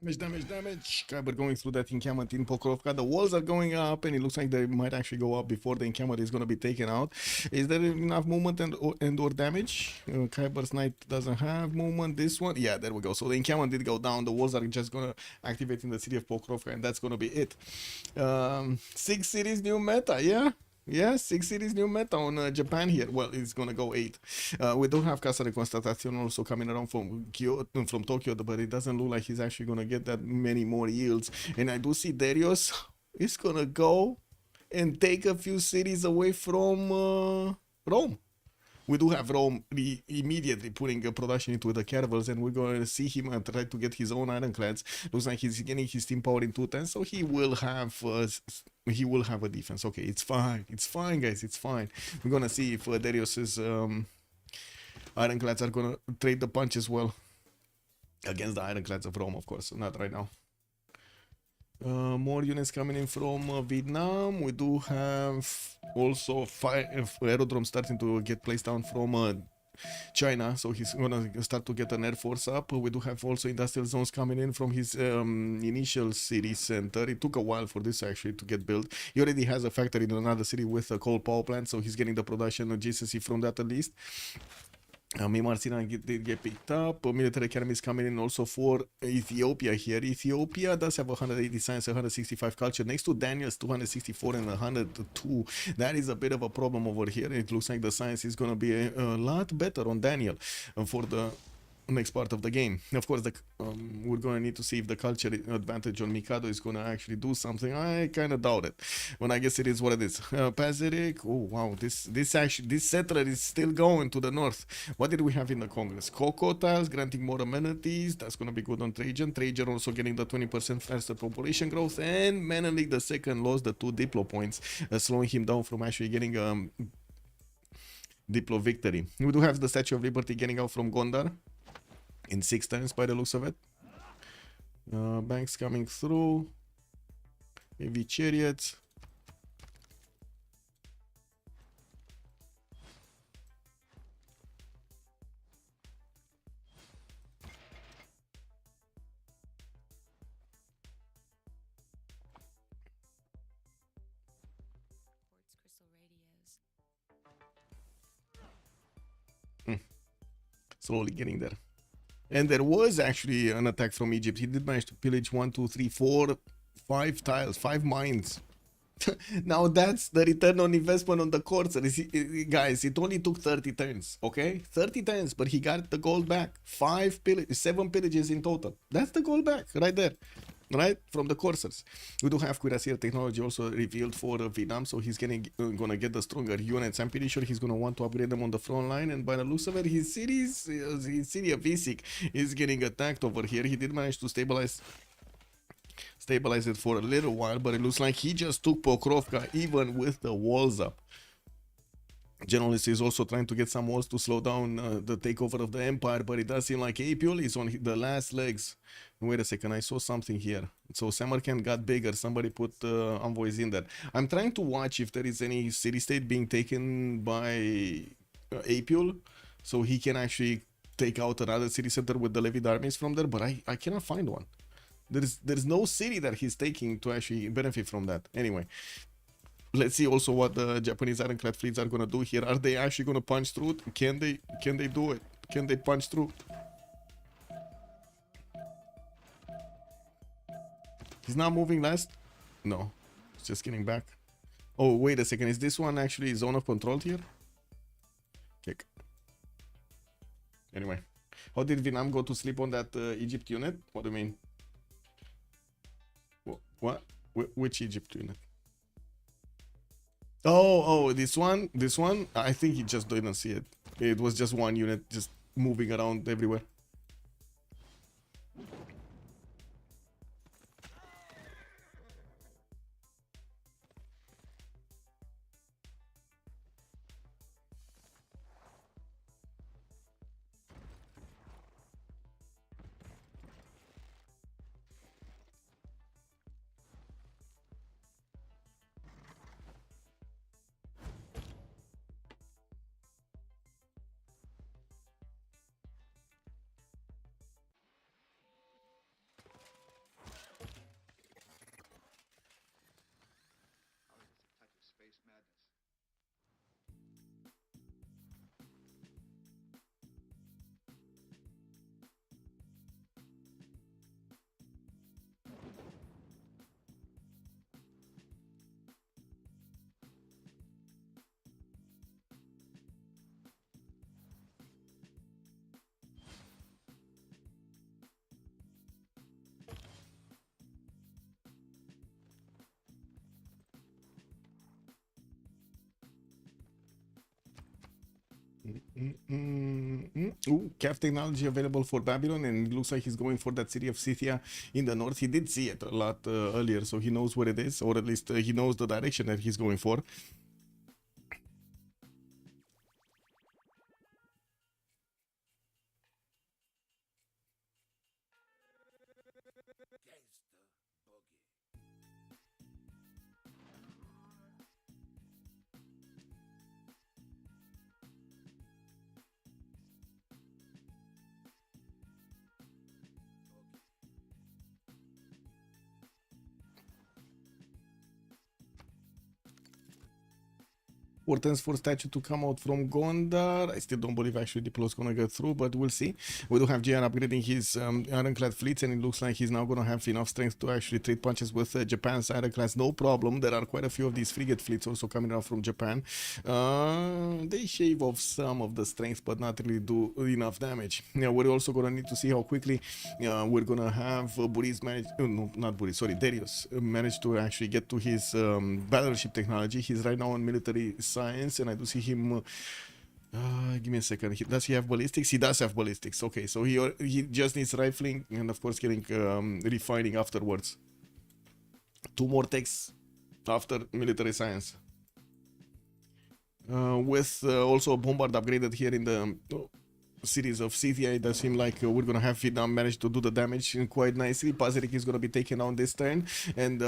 Damage. Kyber going through that encampment in Pokrovka. The walls are going up, and it looks like they might actually go up before the encampment is going to be taken out. Is there enough movement and or damage? Kyber's Knight doesn't have movement. This one, yeah, there we go. So the encampment did go down. The walls are just going to activate in the city of Pokrovka, and that's going to be it. 6 cities new meta, yeah. Yeah, 6 cities new meta on Japan here. Well, it's gonna go 8. We do have Casa de Constatación also coming around from Kyoto, from Tokyo, but it doesn't look like he's actually gonna get that many more yields. And I do see Darius is gonna go and take a few cities away from Rome. We do have Rome immediately putting a production into the caravels, and we're going to see him try to get his own ironclads. Looks like he's getting his team power in 210, so he will have a defense. Okay, it's fine, guys, it's fine. We're gonna see if Darius's ironclads are gonna trade the punch as well against the ironclads of Rome, of course. Not right now. More units coming in from Vietnam. We do have also aerodromes starting to get placed down from China, so he's gonna start to get an air force up. We do have also industrial zones coming in from his initial city center. It took a while for this actually to get built. He already has a factory in another city with a coal power plant, so he's getting the production of GCC from that at least. Martina did get picked up. Military academy is coming in also for Ethiopia here. Ethiopia does have 180 science, 165 culture, next to Daniel's 264 and 102. That is a bit of a problem over here. It looks like the science is going to be a lot better on Daniel for the next part of the game. Of course, we're going to need to see if the culture advantage on Mikado is going to actually do something. I kind of doubt it, but I guess it is what it is. Pazirik, oh wow, this settler is still going to the north. What did we have in the Congress? Cocoa tiles granting more amenities. That's going to be good on Trajan. Trajan also getting the 20% faster population growth, and Menelik the second lost the 2 Diplo points, slowing him down from actually getting Diplo victory. We do have the Statue of Liberty getting out from Gondar in 6 times by the looks of it. Banks coming through. Maybe chariots. Slowly getting there. And there was actually an attack from Egypt. He did manage to pillage 1, 2, 3, 4, 5 tiles, 5 mines. Now that's the return on investment on the courser. Guys, it only took 30 turns, okay? 30 turns, but he got the gold back. 7 pillages in total. That's the gold back right there. Right from the coursers. We do have Cuirassier technology also revealed for Vietnam, so he's gonna get the stronger units. I'm pretty sure he's gonna want to upgrade them on the front line, and by the looks of it, his city of Visik is getting attacked over here. He did manage to stabilize it for a little while, but it looks like he just took Pokrovka even with the walls up. Generalist is also trying to get some walls to slow down the takeover of the empire, but it does seem like Apul is on the last legs. Wait a second, I saw something here. So Samarkand got bigger. Somebody put envoys in there. I'm trying to watch if there is any city-state being taken by Apul, so he can actually take out another city center with the levied armies from there, but I cannot find one. There's no city that he's taking to actually benefit from that. Anyway. Let's see also what the Japanese ironclad fleets are gonna do here. Are they actually gonna punch through? Can they do it? Can they punch through? He's not moving last? No. He's just getting back. Oh, wait a second. Is this one actually zone of control here? Kick. Anyway. How did Vietnam go to sleep on that Egypt unit? What do you mean? What? Which Egypt unit? Oh, this one, I think he just didn't see it. It was just one unit just moving around everywhere. Ooh, CAF technology available for Babylon, and it looks like he's going for that city of Scythia in the north. He did see it a lot earlier, so he knows where it is, or at least he knows the direction that he's going for. Portents for statue to come out from Gondar. I still don't believe actually Diplo's gonna get through, but we'll see. We do have JR upgrading his ironclad fleets, and it looks like he's now gonna have enough strength to actually trade punches with Japan's ironclads. No problem. There are quite a few of these frigate fleets also coming out from Japan. They shave off some of the strength, but not really do enough damage. Yeah, we're also gonna need to see how quickly we're gonna have Boris manage. No, not Boris. Sorry, Darius managed to actually get to his battleship technology. He's right now on military science, and I do see him. Give me a second. Does he have ballistics? He does have ballistics. Okay, so he just needs rifling and of course getting refining afterwards. 2 more techs after military science. With also a bombard upgraded here in the cities of Scythia, it does seem like we're gonna have Vietnam manage to do the damage quite nicely. Pazerik is gonna be taken down this turn, and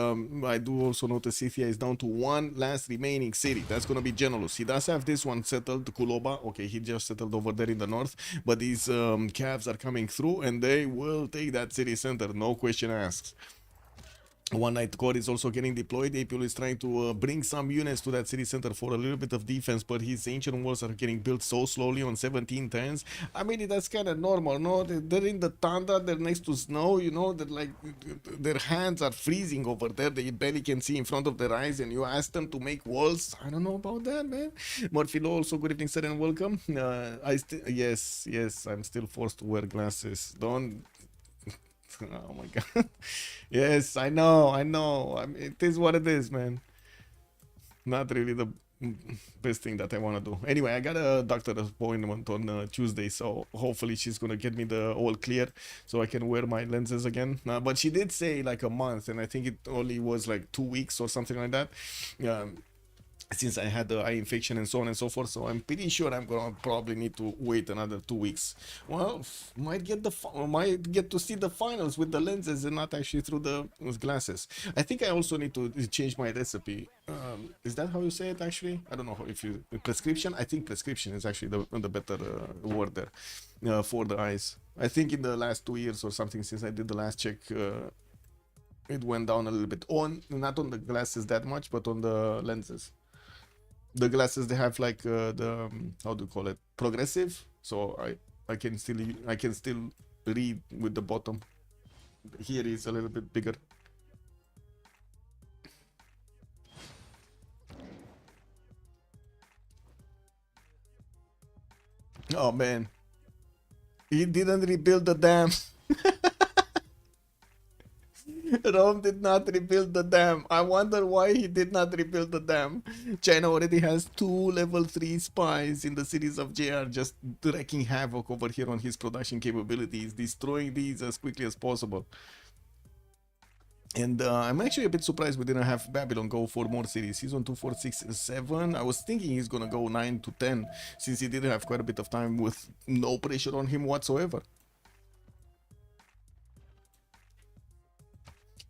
I do also notice Scythia is down to 1 last remaining city. That's gonna be Genelus. He does have this one settled, Kuloba. Okay, he just settled over there in the north, but these calves are coming through, and they will take that city center, no question asked. One Night Core is also getting deployed. Apul is trying to bring some units to that city center for a little bit of defense, but his ancient walls are getting built so slowly on 17 turns. I mean, that's kind of normal, no? They're in the tundra, they're next to snow, you know, they're like, their hands are freezing over there. They barely can see in front of their eyes, and you ask them to make walls. I don't know about that, man. Morphilo also, good evening, sir, and welcome. Yes, I'm still forced to wear glasses. Don't. Oh my god. Yes, I know. I mean, it is what it is, man. Not really the best thing that I want to do. Anyway, I got a doctor appointment on Tuesday, so hopefully she's gonna get me the all clear so I can wear my lenses again. But she did say like a month, and I think it only was like 2 weeks or something like that. Since I had the eye infection and so on and so forth, so I'm pretty sure I'm gonna probably need to wait another 2 weeks. Well, might get to see the finals with the lenses and not actually through the glasses. I think I also need to change my recipe. Is that how you say it? Actually, I don't know if you prescription. I think prescription is actually the better word there for the eyes. I think in the last 2 years or something since I did the last check. It went down a little bit not on the glasses that much, but on the lenses. The glasses, they have like the how do you call it, progressive, so I can still read with the bottom. Here is a little bit bigger. Oh man, he didn't rebuild the dam. Rome did not rebuild the dam. I wonder why he did not rebuild the dam. China already has 2 level 3 spies in the cities of JR, just wreaking havoc over here on his production capabilities, destroying these as quickly as possible. And I'm actually a bit surprised we didn't have Babylon go for more cities. He's on 2, 4, 6, 7. I was thinking he's gonna go 9 to 10, since he did have quite a bit of time with no pressure on him whatsoever.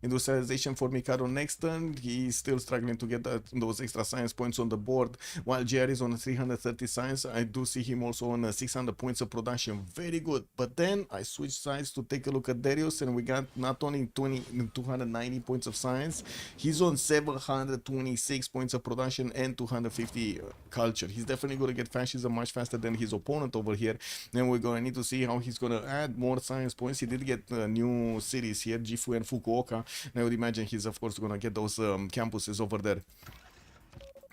Industrialization for Mikado next turn. He's still struggling to get those extra science points on the board, while JR is on 330 science. I do see him also on 600 points of production. Very good. But then I switched sides to take a look at Darius, and we got not only 290 points of science, he's on 726 points of production and 250 culture. He's definitely going to get fascism much faster than his opponent over here. Then we're going to need to see how he's going to add more science points. He did get new cities here, Gifu and Fukuoka. I would imagine he's of course gonna get those campuses over there.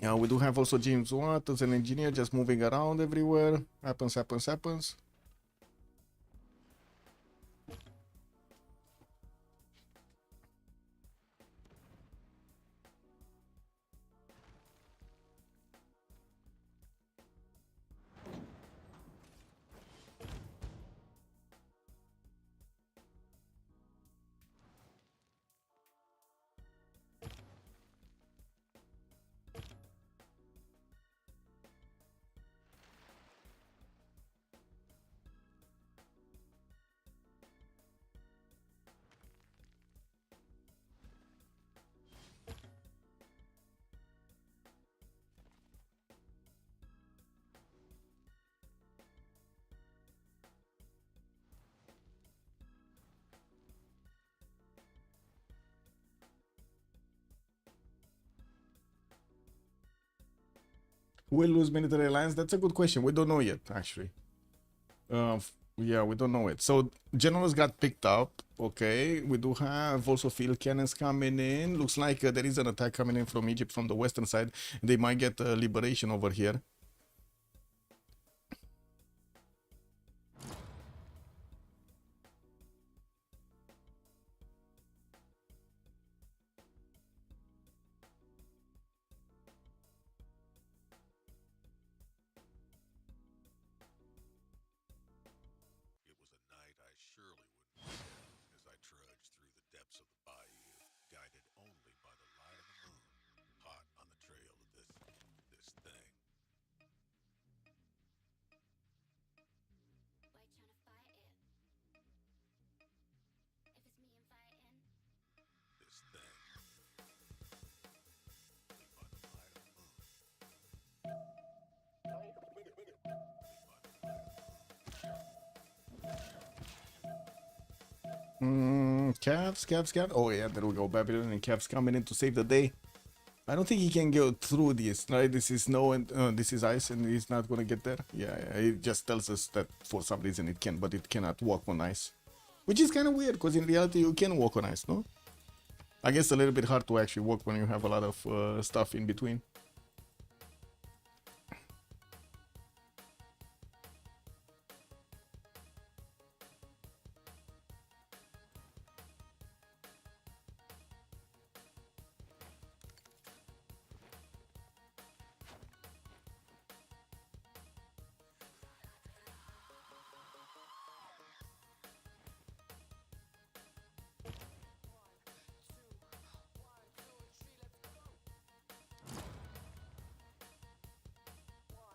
We do have also James Watt as an engineer, just moving around everywhere. Happens. Will lose military alliance? That's a good question. We don't know yet, actually. Yeah, we don't know it. So generals got picked up. Okay, we do have also field cannons coming in. Looks like there is an attack coming in from Egypt from the western side. They might get liberation over here. Cavs. Oh yeah, there we go. Babylon and Cavs coming in to save the day. I don't think he can go through this, right? This is snow and this is ice, and he's not gonna get there. Yeah, it just tells us that for some reason it can, but it cannot walk on ice, which is kind of weird because in reality you can walk on ice, no? I guess a little bit hard to actually walk when you have a lot of stuff in between.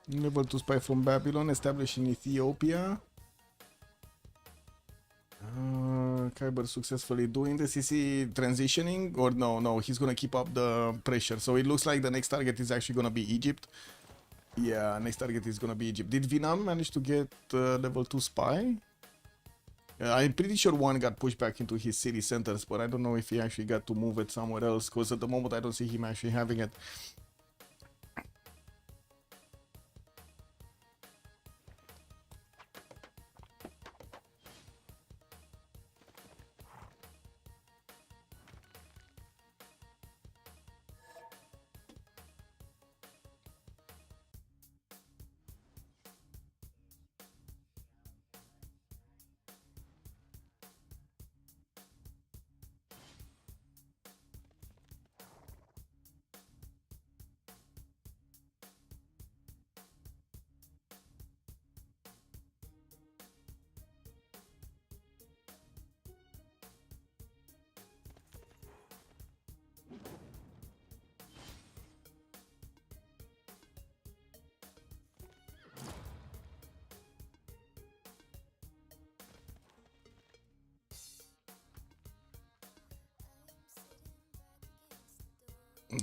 Level 2 spy from Babylon established in Ethiopia. Kyber successfully doing the CC transitioning, or no, he's gonna keep up the pressure. So it looks like the next target is actually gonna be Egypt. Yeah, next target is gonna be Egypt. Did Vietnam manage to get level 2 spy? I'm pretty sure one got pushed back into his city centers, but I don't know if he actually got to move it somewhere else, because at the moment I don't see him actually having it.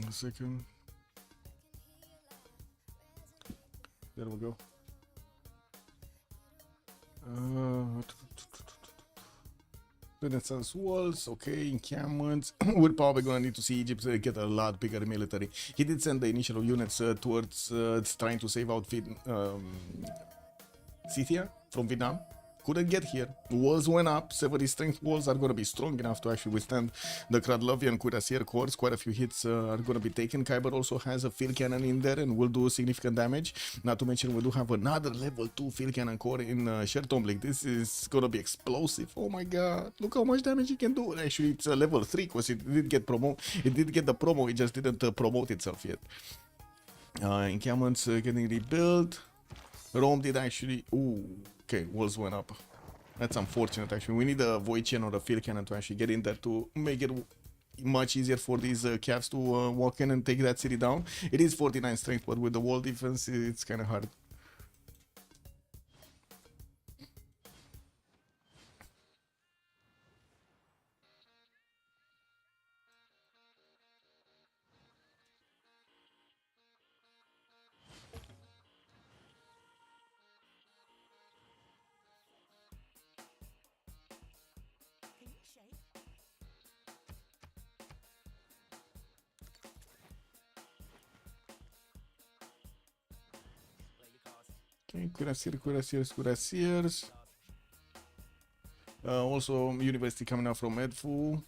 A second. There we go. Renaissance walls, okay, encampments. We're probably gonna need to see Egypt get a lot bigger military. He did send the initial units towards trying to save out Scythia from Vietnam. Couldn't get here. Walls went up. 70 strength walls are going to be strong enough to actually withstand the Kradlovian Cuirassier cores. Quite a few hits are going to be taken. Kyber also has a field cannon in there and will do significant damage. Not to mention we do have another level 2 field cannon core in Shertomblik. This is going to be explosive. Oh my god. Look how much damage it can do. Actually, it's a level 3 because it did get It did get the promo. It just didn't promote itself yet. Encampments getting rebuilt. Rome did actually... Ooh, okay, walls went up. That's unfortunate, actually. We need a void chain or a field cannon to actually get in there to make it much easier for these Cavs to walk in and take that city down. It is 49 strength, but with the wall defense, it's kind of hard. Okay, cuirassiers. Also, university coming out from Edfu.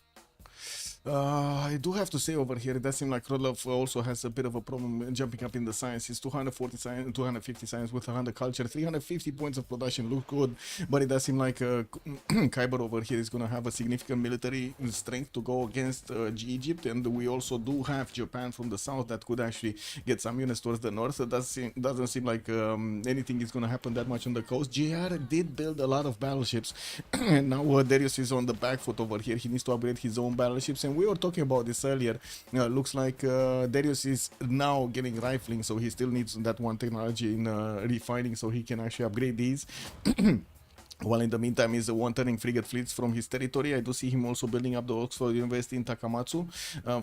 I do have to say over here, it does seem like Rodlov also has a bit of a problem jumping up in the science. He's 240 science, 250 science with 100 culture, 350 points of production. Look good, but it does seem like Khyber over here is going to have a significant military strength to go against Egypt, and we also do have Japan from the south that could actually get some units towards the north. It doesn't seem like anything is going to happen that much on the coast. JR did build a lot of battleships, and now Darius is on the back foot over here. He needs to upgrade his own battleships, and we were talking about this earlier. Looks like Darius is now getting rifling, so he still needs that one technology in refining so he can actually upgrade these. While in the meantime, he's turning frigate fleets from his territory. I do see him also building up the Oxford University in Takamatsu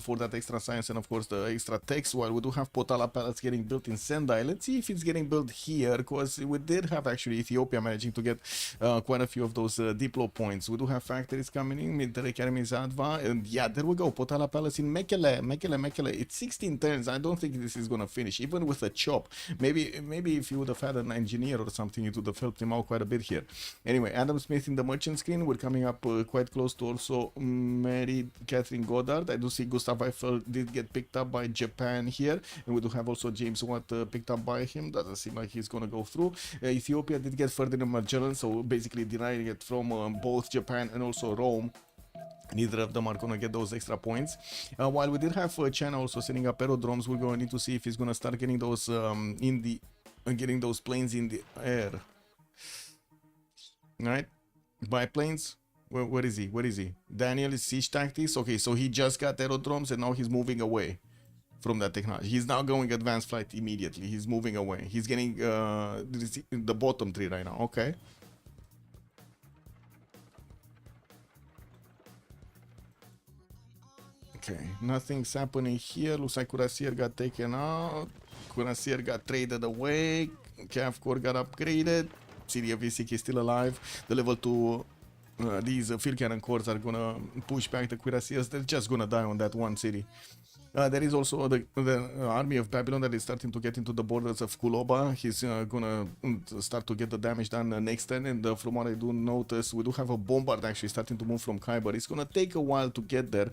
for that extra science and of course the extra text. While we do have Potala Palace getting built in Sendai, let's see if it's getting built here, because we did have actually Ethiopia managing to get quite a few of those diplo points. We do have factories coming in, military academy Zadva, and yeah, there we go, Potala Palace in Mekele. It's 16 turns. I don't think this is gonna finish, even with a chop. Maybe if you would have had an engineer or something, it would have helped him out quite a bit here. Anyway, Adam Smith in the merchant screen. We're coming up quite close to also married Catherine Goddard. I do see Gustav Eiffel did get picked up by Japan here, and we do have also James Watt picked up by him. Doesn't seem like he's gonna go through. Ethiopia did get Ferdinand Magellan, so basically denying it from both Japan and also Rome. Neither of them are going to get those extra points. While we did have China also setting up aerodromes, we're going to need to see if he's going to start getting those getting those planes in the air. Right? Biplanes. Where is he? Where is he? Daniel is siege tactics. Okay, so he just got aerodromes and now he's moving away from that technology. He's now going advanced flight immediately. He's moving away. He's getting the bottom three right now. Okay. Okay, nothing's happening here. Looks like Cuirassier got taken out. Cuirassier got traded away. Cav Core got upgraded. CWC is still alive. The level 2 these field cannon cores are gonna push back the Cuirassiers. They're just gonna die on that one city. There is also the army of Babylon that is starting to get into the borders of Kuloba. He's gonna start to get the damage done next turn, and from what I do notice, we do have a bombard actually starting to move from Khyber. It's gonna take a while to get there.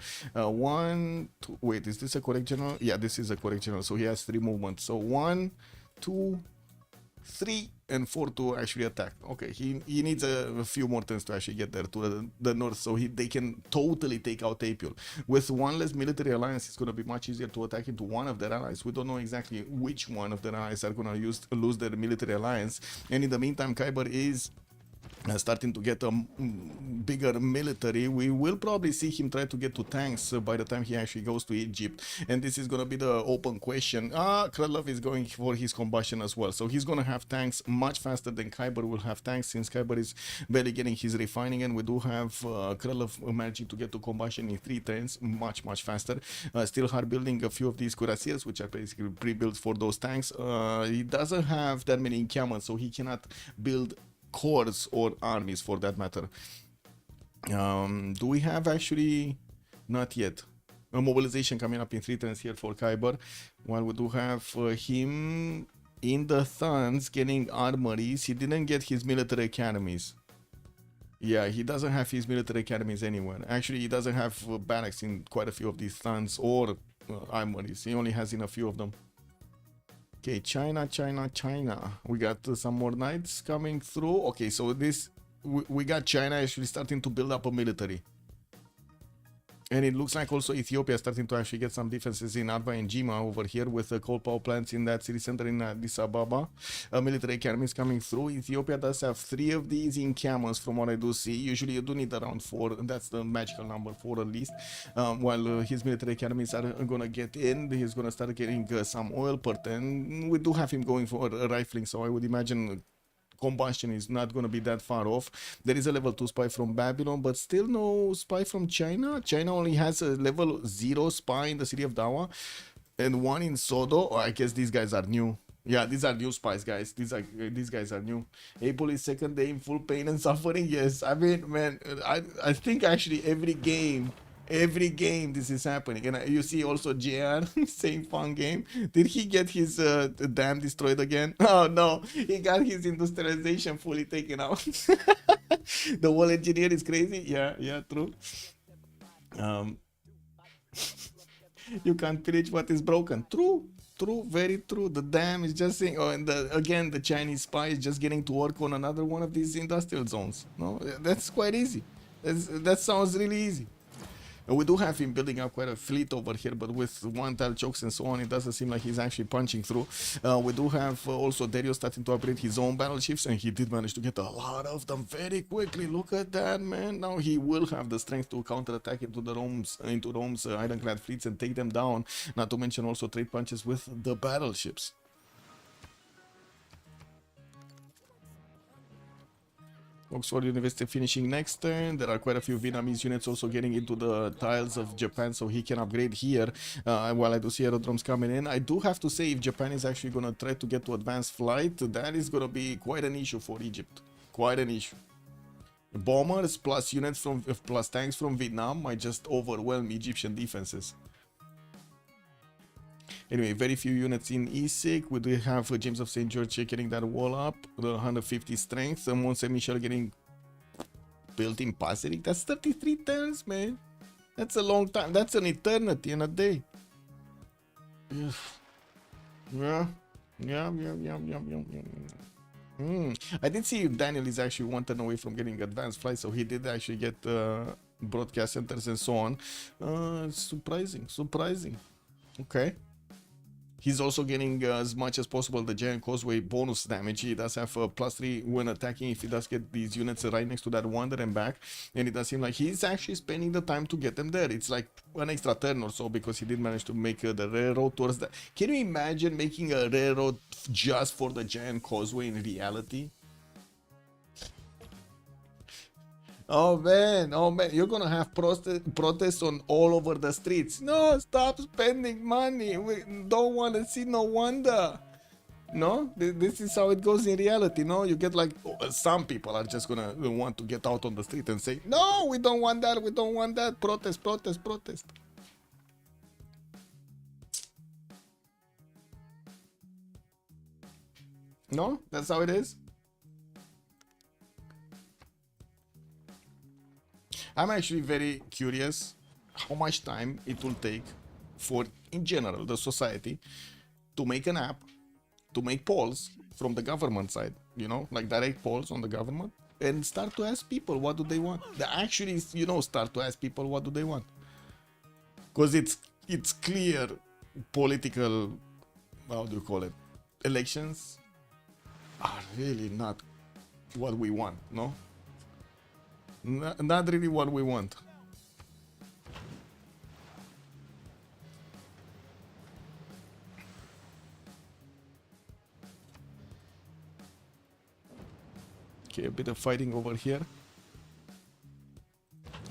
Wait, is this a correct general? Yeah, this is a correct general, so he has 3 movements. So 1, 2, 3 and 4 to actually attack. Okay, he needs a few more turns to actually get there to the north, so they can totally take out Apul. With one less military alliance, it's going to be much easier to attack into one of their allies. We don't know exactly which one of their allies are going to lose their military alliance, and in the meantime, Khyber is starting to get a bigger military. We will probably see him try to get to tanks by the time he actually goes to Egypt, and this is going to be the open question. Krylov is going for his combustion as well, so he's going to have tanks much faster than Khyber will have tanks, since Khyber is barely getting his refining, and we do have Krylov managing to get to combustion in 3 turns much faster. Still hard building a few of these cuirassiers, which are basically pre-built for those tanks. He doesn't have that many encampments, so he cannot build corps or armies for that matter. Do we have actually? Not yet. A mobilization coming up in 3 turns here for Khyber, while we do have him in the Thuns getting armories. He didn't get his military academies. Yeah, he doesn't have his military academies anywhere. Actually, he doesn't have barracks in quite a few of these Thuns or armories. He only has in a few of them. Okay, China. We got some more knights coming through. Okay, so we got China actually starting to build up a military. And it looks like also Ethiopia starting to actually get some defenses in Adva and Jima over here with the coal power plants in that city center in Addis Ababa. Military academies coming through. Ethiopia does have 3 of these encampments from what I do see. Usually you do need around 4. That's the magical number, 4 at least. While his military academies are going to get in, he's going to start getting some oil per turn. We do have him going for rifling, so I would imagine combustion is not going to be that far off. There is a level 2 spy from Babylon, but still no spy from China. China only has a level 0 spy in the city of Dawa and 1 in Sodo. I guess these guys are new. Yeah, these are new spies, guys. These guys are new. Apple is second day in full pain and suffering. Yes, I mean, man, I think actually every game Every game this is happening. And you see also JR saying fun game. Did he get his dam destroyed again? Oh no, he got his industrialization fully taken out. The wall engineer is crazy. Yeah, true. Um, you can't finish what is broken. True, very true. The dam is just saying, oh, and again, the Chinese spy is just getting to work on another one of these industrial zones. No, that's quite easy. That sounds really easy. And we do have him building up quite a fleet over here, but with one tile chokes and so on, it doesn't seem like he's actually punching through. We do have also Dario starting to upgrade his own battleships, and he did manage to get a lot of them very quickly. Look at that, man. Now he will have the strength to counterattack into Rome's ironclad fleets and take them down. Not to mention also trade punches with the battleships. Oxford University finishing next turn. There are quite a few Vietnamese units also getting into the tiles of Japan, so he can upgrade here. While I do see aerodromes coming in, I do have to say, if Japan is actually going to try to get to advanced flight, that is going to be quite an issue for Egypt. Quite an issue. Bombers plus units from plus tanks from Vietnam might just overwhelm Egyptian defenses. Anyway, very few units in ESIC. We do have James of St. George getting that wall up, the 150 strength. Mont Saint Michel getting built in Pacific. That's 33 turns, man. That's a long time. That's an eternity in a day. Yeah. I did see Daniel is actually 1 turn away from getting advanced flight, so he did actually get broadcast centers and so on. Surprising. Okay. He's also getting as much as possible the Giant Causeway bonus damage. He does have a +3 when attacking if he does get these units right next to that wonder and back. And it does seem like he's actually spending the time to get them there. It's like an extra turn or so because he did manage to make the railroad towards that. Can you imagine making a railroad just for the Giant Causeway in reality? Oh man, you're gonna have protests on all over the streets. No, stop spending money. We don't want to see no wonder. No, this is how it goes in reality. No, you get like some people are just gonna want to get out on the street and say, no, we don't want that. We don't want that. Protest. No, that's how it is. I'm actually very curious how much time it will take for, in general, the society to make an app, to make polls from the government side, you know, like direct polls on the government, and start to ask people what do they want. They actually, you know, start to ask people what do they want. Because it's clear political, how do you call it, elections are really not what we want, no? Not really what we want. Okay, a bit of fighting over here.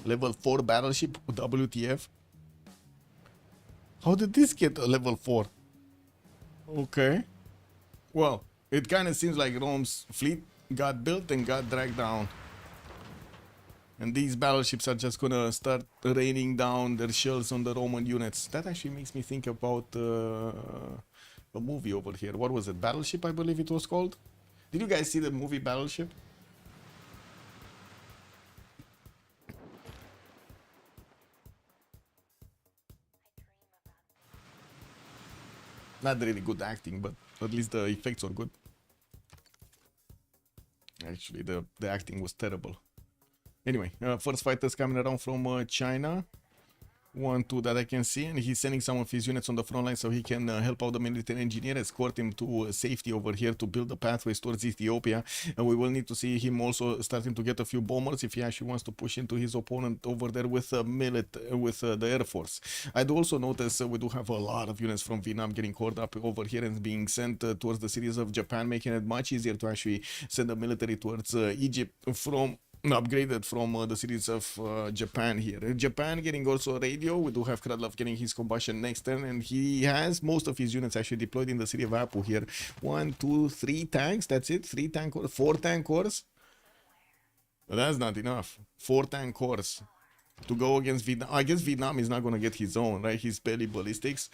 Level 4 battleship, WTF. How did this get a level 4? Okay. Well, it kind of seems like Rome's fleet got built and got dragged down. And these battleships are just gonna start raining down their shells on the Roman units. That actually makes me think about a movie over here. What was it? Battleship, I believe it was called. Did you guys see the movie Battleship? Not really good acting, but at least the effects are good. Actually, the acting was terrible. Anyway, first fighters coming around from China. 1-2 that I can see, and he's sending some of his units on the front line so he can help out the military engineer, escort him to safety over here to build the pathways towards Ethiopia. And we will need to see him also starting to get a few bombers if he actually wants to push into his opponent over there with the Air Force. I do also notice we do have a lot of units from Vietnam getting caught up over here and being sent towards the cities of Japan, making it much easier to actually send the military towards Egypt from upgraded from the cities of Japan here. Japan getting also radio. We do have Kradlov getting his combustion next turn, and he has most of his units actually deployed in the city of Apu here. 1, 2, 3 tanks. That's it. 3 tank cores, 4 tank cores. That's not enough. 4 tank cores. to go against Vietnam. I guess Vietnam is not going to get his own, right? He's barely ballistics.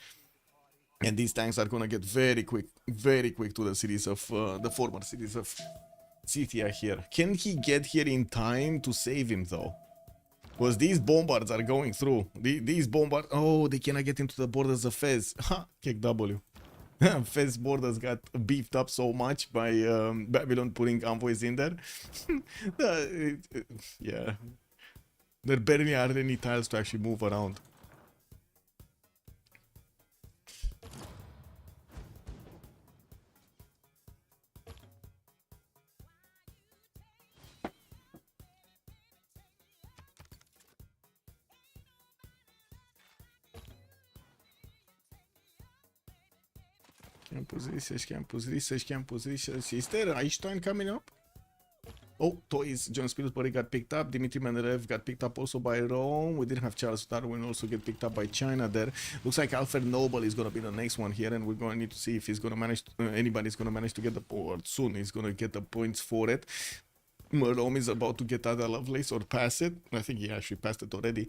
And these tanks are going to get very quick to the cities of, the former cities of Scythia here. Can he get here in time to save him, though? Because these bombards are going through. These bombards... Oh, they cannot get into the borders of Fez. Ha! Kick W. Fez borders got beefed up so much by Babylon putting envoys in there. Yeah. There barely are any tiles to actually move around. Campus research. Is there Einstein coming up? Oh, Toys, John Spilsbury got picked up. Dimitri Menderev got picked up also by Rome. We didn't have Charles Darwin also get picked up by China there. Looks like Alfred Nobel is going to be the next one here, and we're going to need to see if he's going to manage, anybody's going to manage to get the board soon. He's going to get the points for it. Rome is about to get Ada Lovelace or pass it. I think he actually passed it already.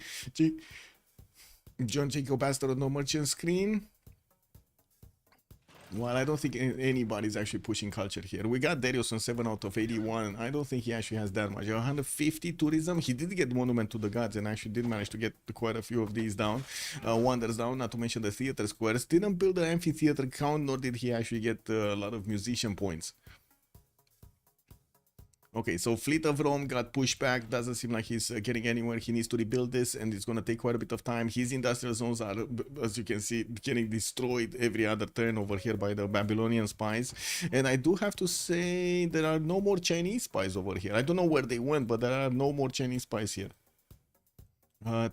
John Jacob Astor, no merchant screen. Well, I don't think anybody's actually pushing culture here. We got Darius on 7 out of 81. I don't think he actually has that much. 150 tourism. He did get Monument to the Gods and actually did manage to get quite a few of these down. Wonders down, not to mention the theater squares. Didn't build the amphitheater count, nor did he actually get a lot of musician points. Okay, so Fleet of Rome got pushed back. Doesn't seem like he's getting anywhere. He needs to rebuild this, and it's going to take quite a bit of time. His industrial zones are, as you can see, getting destroyed every other turn over here by the Babylonian spies. And I do have to say there are no more Chinese spies over here. I don't know where they went, but there are no more Chinese spies here.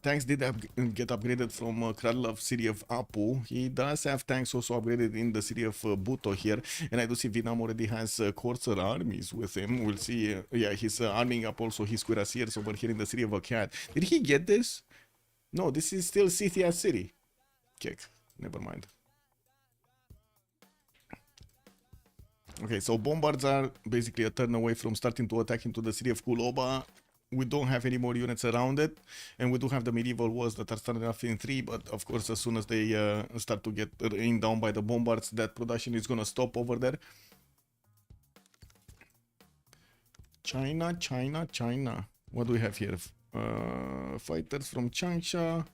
Tanks did get upgraded from Kralov city of Apu. He does have tanks also upgraded in the city of Buto here, and I do see Vietnam already has Corsair armies with him. We'll see. Yeah, he's arming up also his cuirassiers over here in the city of Akkad. Did he get this? No, this is still Scythia city. Kick. Never mind. Okay, so bombards are basically a turn away from starting to attack into the city of Kuloba. We don't have any more units around it, and we do have the medieval walls that are starting off in 3, but of course as soon as they start to get rained down by the bombards, that production is gonna stop over there. China. What do we have here? Fighters from Changsha.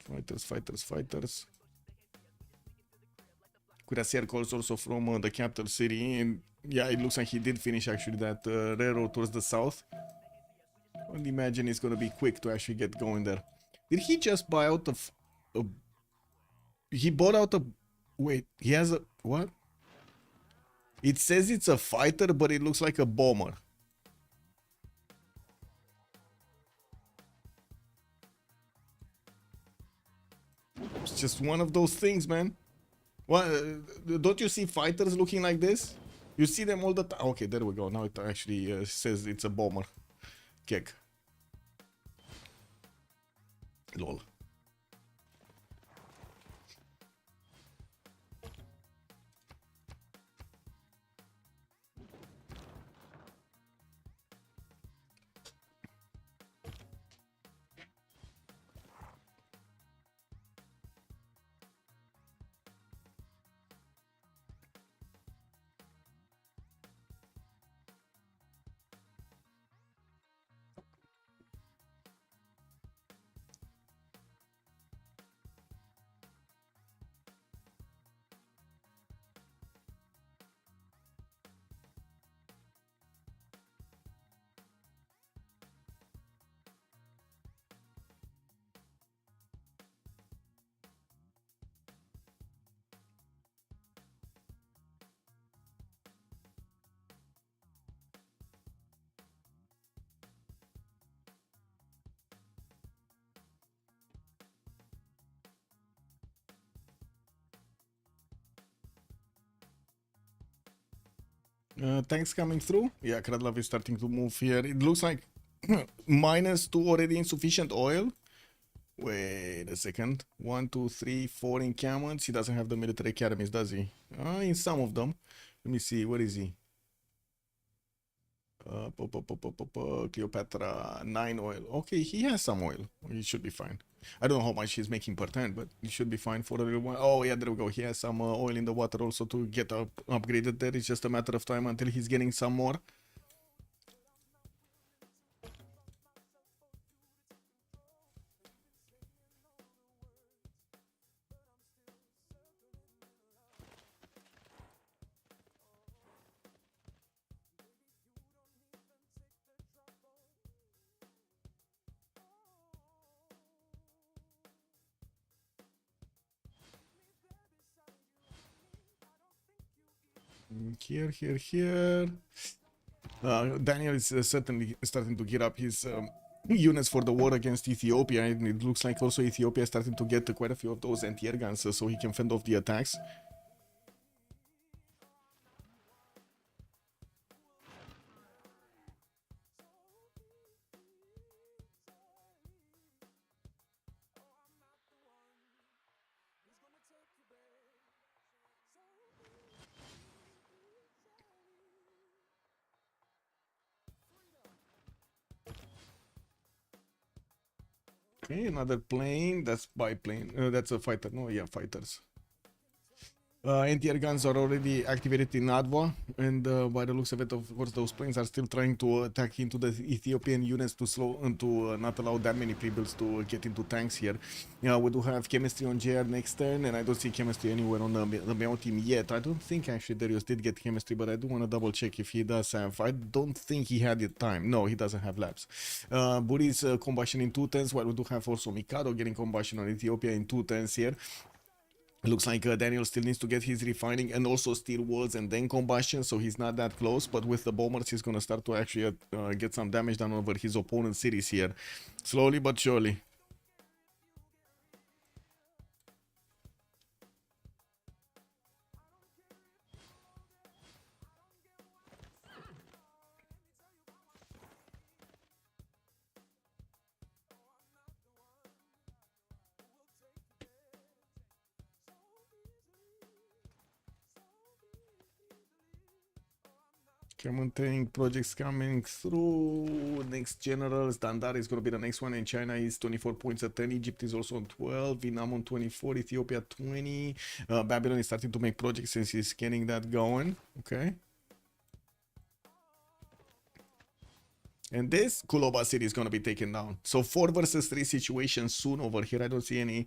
Fighters. Cuirassier calls also from the capital city, and yeah, it looks like he did finish actually that railroad towards the south. I would imagine it's gonna be quick to actually get going there. Did he just buy out of... he bought out a... Wait, he has a... What? It says it's a fighter, but it looks like a bomber. It's just one of those things, man. What? Don't you see fighters looking like this? You see them all the time. Okay, there we go. Now it actually says it's a bomber. Kick. Lol. Tanks coming through. Yeah, Kradlov is starting to move here. It looks like -2 already insufficient oil. Wait a second. 1, 2, 3, 4 encampments. He doesn't have the military academies, does he? In some of them. Let me see. Where is he? Cleopatra 9 oil. Okay, he has some oil. He should be fine. I don't know how much he's making per turn, but he should be fine for a little while. Oh yeah, there we go. He has some oil in the water also to get upgraded there. It's just a matter of time until he's getting some more. Here. Daniel is certainly starting to gear up his units for the war against Ethiopia, and it looks like also Ethiopia is starting to get quite a few of those anti-air guns so he can fend off the attacks. Okay, another plane. That's biplane. That's a fighter. No, yeah, fighters. Anti-air guns are already activated in Adwa, and by the looks of it, of course, those planes are still trying to attack into the Ethiopian units to slow and to not allow that many pre-builds to get into tanks here. Yeah, we do have chemistry on JR next turn, and I don't see chemistry anywhere on the Meow team yet. I don't think actually Darius did get chemistry, but I do want to double check if he does have. I don't think he had the time. No, he doesn't have labs. Buri's combustion in 2 turns, while we do have also Mikado getting combustion on Ethiopia in 2 turns here. Looks like Daniel still needs to get his refining and also steel walls and then combustion, so he's not that close, but with the bombers he's gonna start to actually get some damage done over his opponent's cities here, slowly but surely. Commenting projects coming through. Next general Standard is going to be the next one, and China is 24 points at 10. Egypt is also on 12. Vietnam on 24. Ethiopia 20. Babylon is starting to make projects since he's getting that going. Okay. And this Kuloba city is going to be taken down. So 4 versus 3 situation soon over here. I don't see any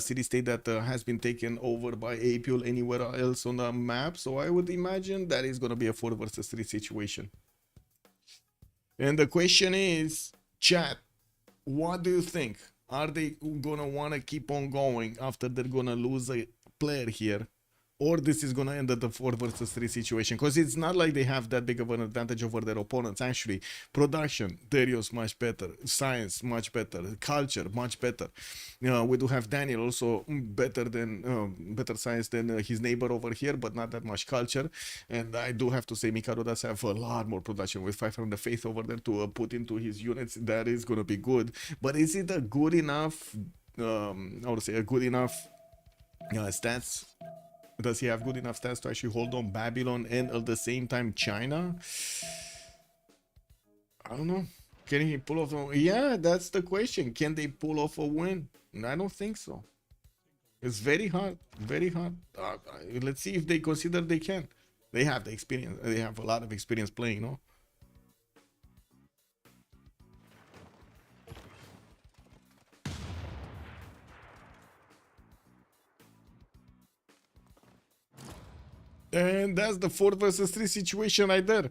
city state that has been taken over by Apul anywhere else on the map. So I would imagine that is going to be a 4 versus 3 situation. And the question is, chat, what do you think? Are they going to want to keep on going after they're going to lose a player here? Or this is going to end at the 4 versus 3 situation, because it's not like they have that big of an advantage over their opponents. Actually, production, Darius much better, science much better, culture much better. We do have Daniel also better science than his neighbor over here, but not that much culture. And I do have to say Mikado does have a lot more production with 500 faith over there to put into his units. That is going to be good. But is it a good enough, I would say a good enough stats? Does he have good enough stats to actually hold on Babylon and at the same time China? I don't know. Can he pull off a... Yeah, that's the question. Can they pull off a win? I don't think so. It's very hard. Very hard. Let's see if they consider they can. They have the experience. They have a lot of experience playing, no? And that's the 4 versus 3 situation right there.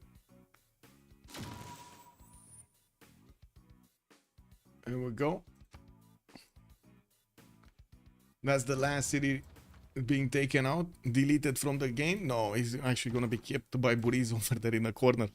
There we go. That's the last city being taken out, deleted from the game. No, he's actually going to be kept by Buriz over there in the corner.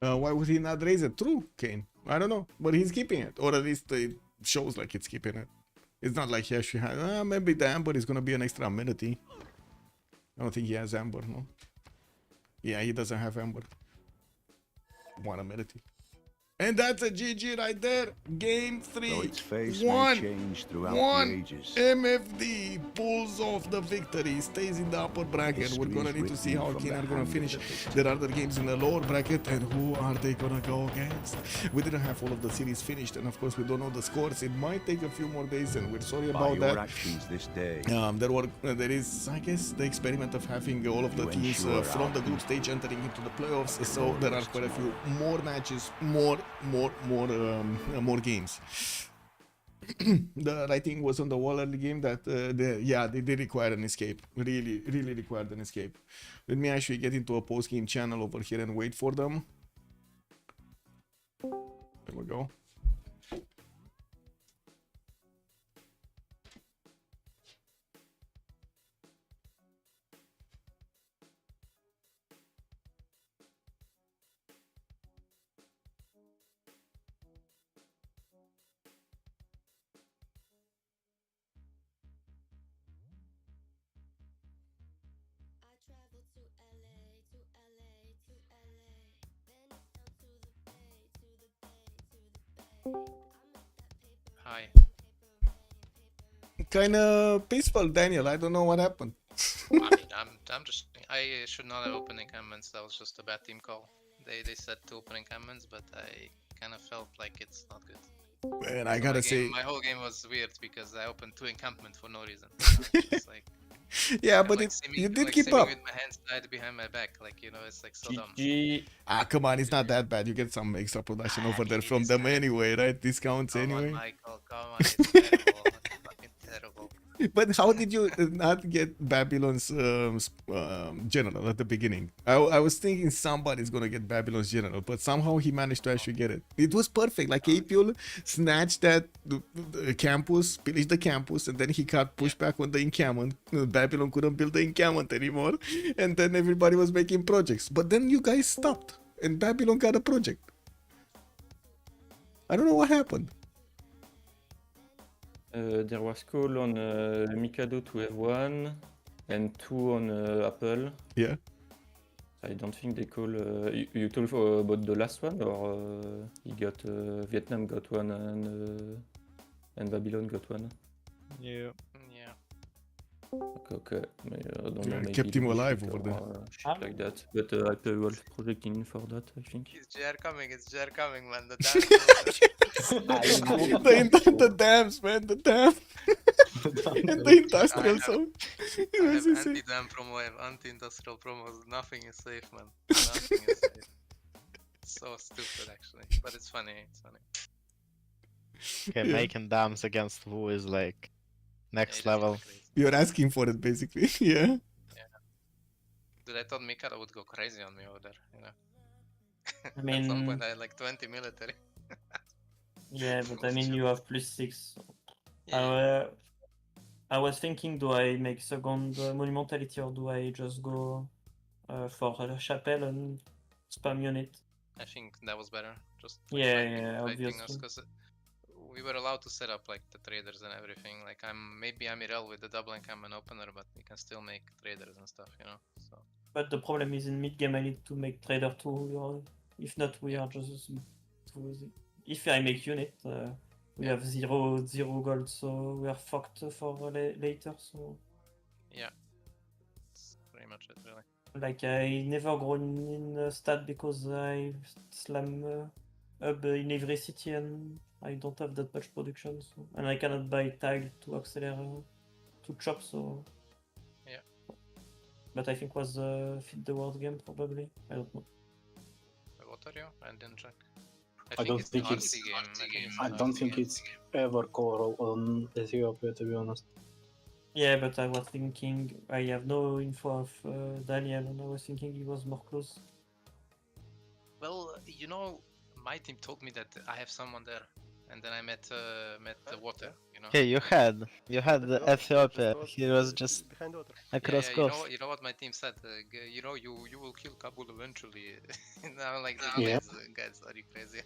Why would he not raise it? True, Kane. I don't know, but he's keeping it, or at least it shows like it's keeping it. It's not like he actually has. Maybe the Amber is gonna be an extra amenity. I don't think he has Amber, no. Yeah, he doesn't have Amber. One amenity. And that's a GG right there. Game 3. Though its face One. may change throughout One. the ages. MFD pulls off the victory, stays in the upper bracket. History We're gonna is need to see written how from Arcane the are gonna hand of finish. the victor. There are other games in the lower bracket, and who are they gonna go against? We didn't have all of the series finished, and of course we don't know the scores. It might take a few more days, and we're sorry By about your that. actions this day, There is, I guess, the experiment of having all of the You teams ensure from the group stage entering into the playoffs. So there are quite a few more matches, more games. The writing was on the wall early game that they did require an escape. Really required an escape. Let me actually get into a post game channel over here and wait for them. There we go. Hi. Kinda peaceful, Daniel. I don't know what happened. I mean, I should not have opened encampments. That was just a bad team call. They said to open encampments, but I kind of felt like it's not good. And I gotta say, My whole game was weird because I opened 2 encampments for no reason. It's like, yeah, I'm but like you did like keep simming up. with my hands tied behind my back, like, you know, it's like so dumb. GG. Come on, it's not that bad. You get some extra production over there mean, from it them is anyway, right? Discounts Come anyway. on, Michael, come on, it's terrible. It's fucking terrible. But how did you not get Babylon's general at the beginning? I was thinking somebody's gonna get Babylon's general, but somehow he managed to actually get it. It was perfect. Like Apiol snatched that campus, pillaged the campus, and then he got pushed back on the encampment. Babylon couldn't build the encampment anymore, and then everybody was making projects. But then you guys stopped, and Babylon got a project. I don't know what happened. There was call on Mikado to have 1 and 2 on Apple. Yeah. I don't think they call. You told about the last one, or he got Vietnam got 1 and Babylon got 1. Yeah. Okay. I don't know, Yeah, maybe kept him alive bullshit over there. or shit like that. But Apple was projecting for that, I think. It's JR coming, man. The The dams, man, the dam. And the industrial zone. It I was have insane. anti-dam promo, I have anti-industrial promos. Nothing is safe, man. Nothing is safe. It's so stupid, actually. But it's funny. It's funny. Okay, Yeah. making dams against who is like Yeah, next it is level. kinda crazy. You're asking for it, basically. Yeah. Dude, I thought Mikado would go crazy on me over there, you know. I At some mean, point I had like 20 military. yeah, but I mean, you have +6. Yeah, I was thinking, do I make second monumentality or do I just go for chapel and spam unit? I think that was better. Just Yeah, fighting us, obviously. because we were allowed to set up like the traders and everything. Like maybe I'm Irel with the double encampment opener, but we can still make traders and stuff, you know. So But the problem is in mid game I need to make trader 2, or if not we are just too easy. If I make unit, we have zero gold, so we are fucked for later. So yeah, that's pretty much it, really. like I never grown in stat because I slam up in every city and I don't have that much production, so and I cannot buy tile to accelerate to chop, so Yeah. But I think was fit the world game probably. I don't know. What are you? I didn't check. I don't it's the think it's- RC game. I don't think it's ever core on Ethiopia, to be honest. Yeah, but I was thinking I have no info of Daniel, and I was thinking he was more close. Well, you know, my team told me that I have someone there, and then I met the water. You know. Okay, you had Ethiopia. He was just behind water. across yeah, coast. you know what my team said. You know, you will kill Kabul eventually. And I'm like, Yeah. guys, are you crazy?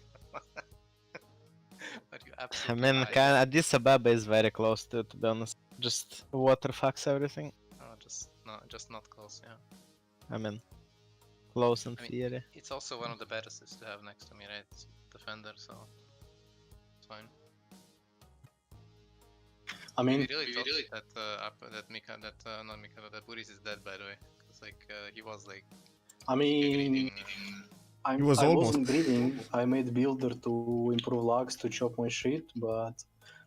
But you I absolutely mean, lied. Addis Ababa is very close to be honest. Just water fucks everything. Oh, just not close, yeah. I mean, close in I mean, theory. It's also one of the baddest to have next to me, right? Defender, so it's fine. I mean, We really thought that Buris is dead, by the way. Cause like he was like I mean, greeting. He was I almost. wasn't greeting. I made builder to improve logs to chop my shit, but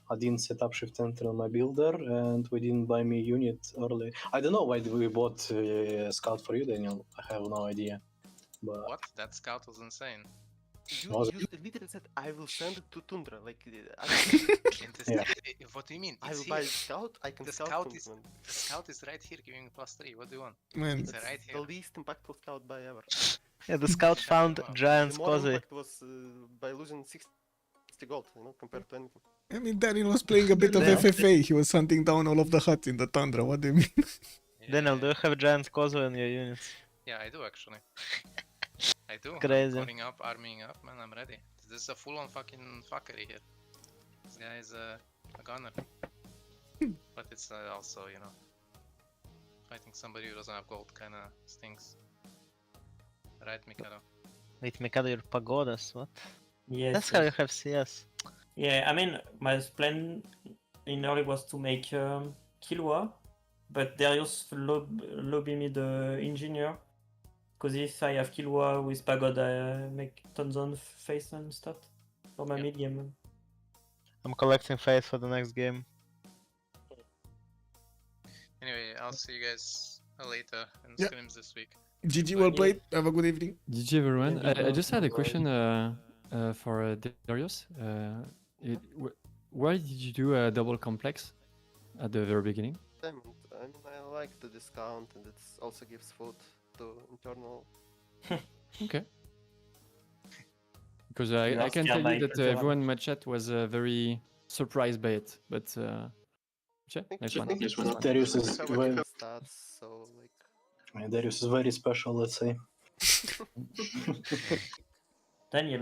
I didn't set up shift enter on my builder, and we didn't buy me unit early. I don't know why we bought scout for you, Daniel. I have no idea. But What? That scout was insane. You Was literally said I will send it to Tundra. Like And Yeah. What do you mean? I It's will buy here. scout. I can The scout scout Tundra. is the scout is right here, giving +3. What do you want? Man, It's right The here. least impactful scout buy ever. Yeah, the scout found Wow. Giant's The more Causeway. impact was by losing 60 gold, you know, compared to anything. I mean, Daniel was playing a bit of Yeah. FFA. He was hunting down all of the huts in the tundra. What do you mean? Daniel, Yeah, do you have Giant's Causeway in your units? yeah, I do actually. I do. Crazy. I'm coding up, arming up, man. I'm ready. This is a full-on fucking fuckery here. This guy is a gunner. But it's also, you know, fighting somebody who doesn't have gold kind of stinks. Right, Mikado? Wait, Mikado, your pagodas, what? Yes. That's how you have CS. Yeah, I mean, my plan in early was to make Killua, but Darius lobby me the engineer. Because if I have Killua with Pagoda, I make tons of face and stuff for my Yep. mid game. I'm collecting faith for the next game. Anyway, I'll see you guys later in Yep. scrims this week. GG, well played. Have a good evening. GG everyone. I just had a question for Darius. Why did you do a double complex at the very beginning? Diamond. I mean, I like the discount, and it also gives food to internal. Okay. Because I Last can year tell by you that Perseverance. everyone in my chat was very surprised by it. But yeah, nice one. It's Nice not one. Darius I is have very, extra stats, so like. Darius is very special, let's say. Daniel,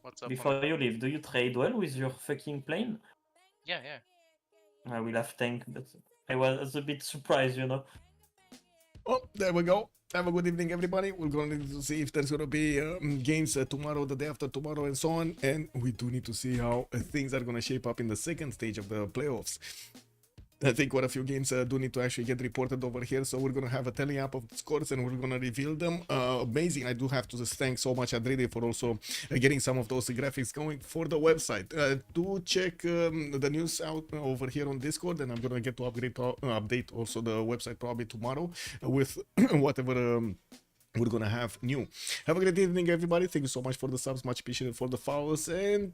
What's up? before you leave, do you trade well with your fucking plane? Yeah, yeah. I will have tank, but I was a bit surprised, you know. Oh, there we go. Have a good evening, everybody. We're going to need to see if there's going to be games tomorrow, the day after tomorrow, and so on. And we do need to see how things are going to shape up in the second stage of the playoffs. I think quite a few games do need to actually get reported over here, so we're going to have a tally up of the scores and we're going to reveal them. Amazing. I do have to just thank so much Adrede for also getting some of those graphics going for the website. Do check the news out over here on Discord, and I'm going to get to update also the website probably tomorrow with whatever we're going to have new. Have a great evening, everybody. Thank you so much for the subs, much appreciated for the follows, and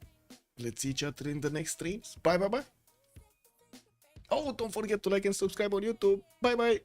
let's see each other in the next streams. Bye, bye, bye. Oh, don't forget to like and subscribe on YouTube. Bye bye.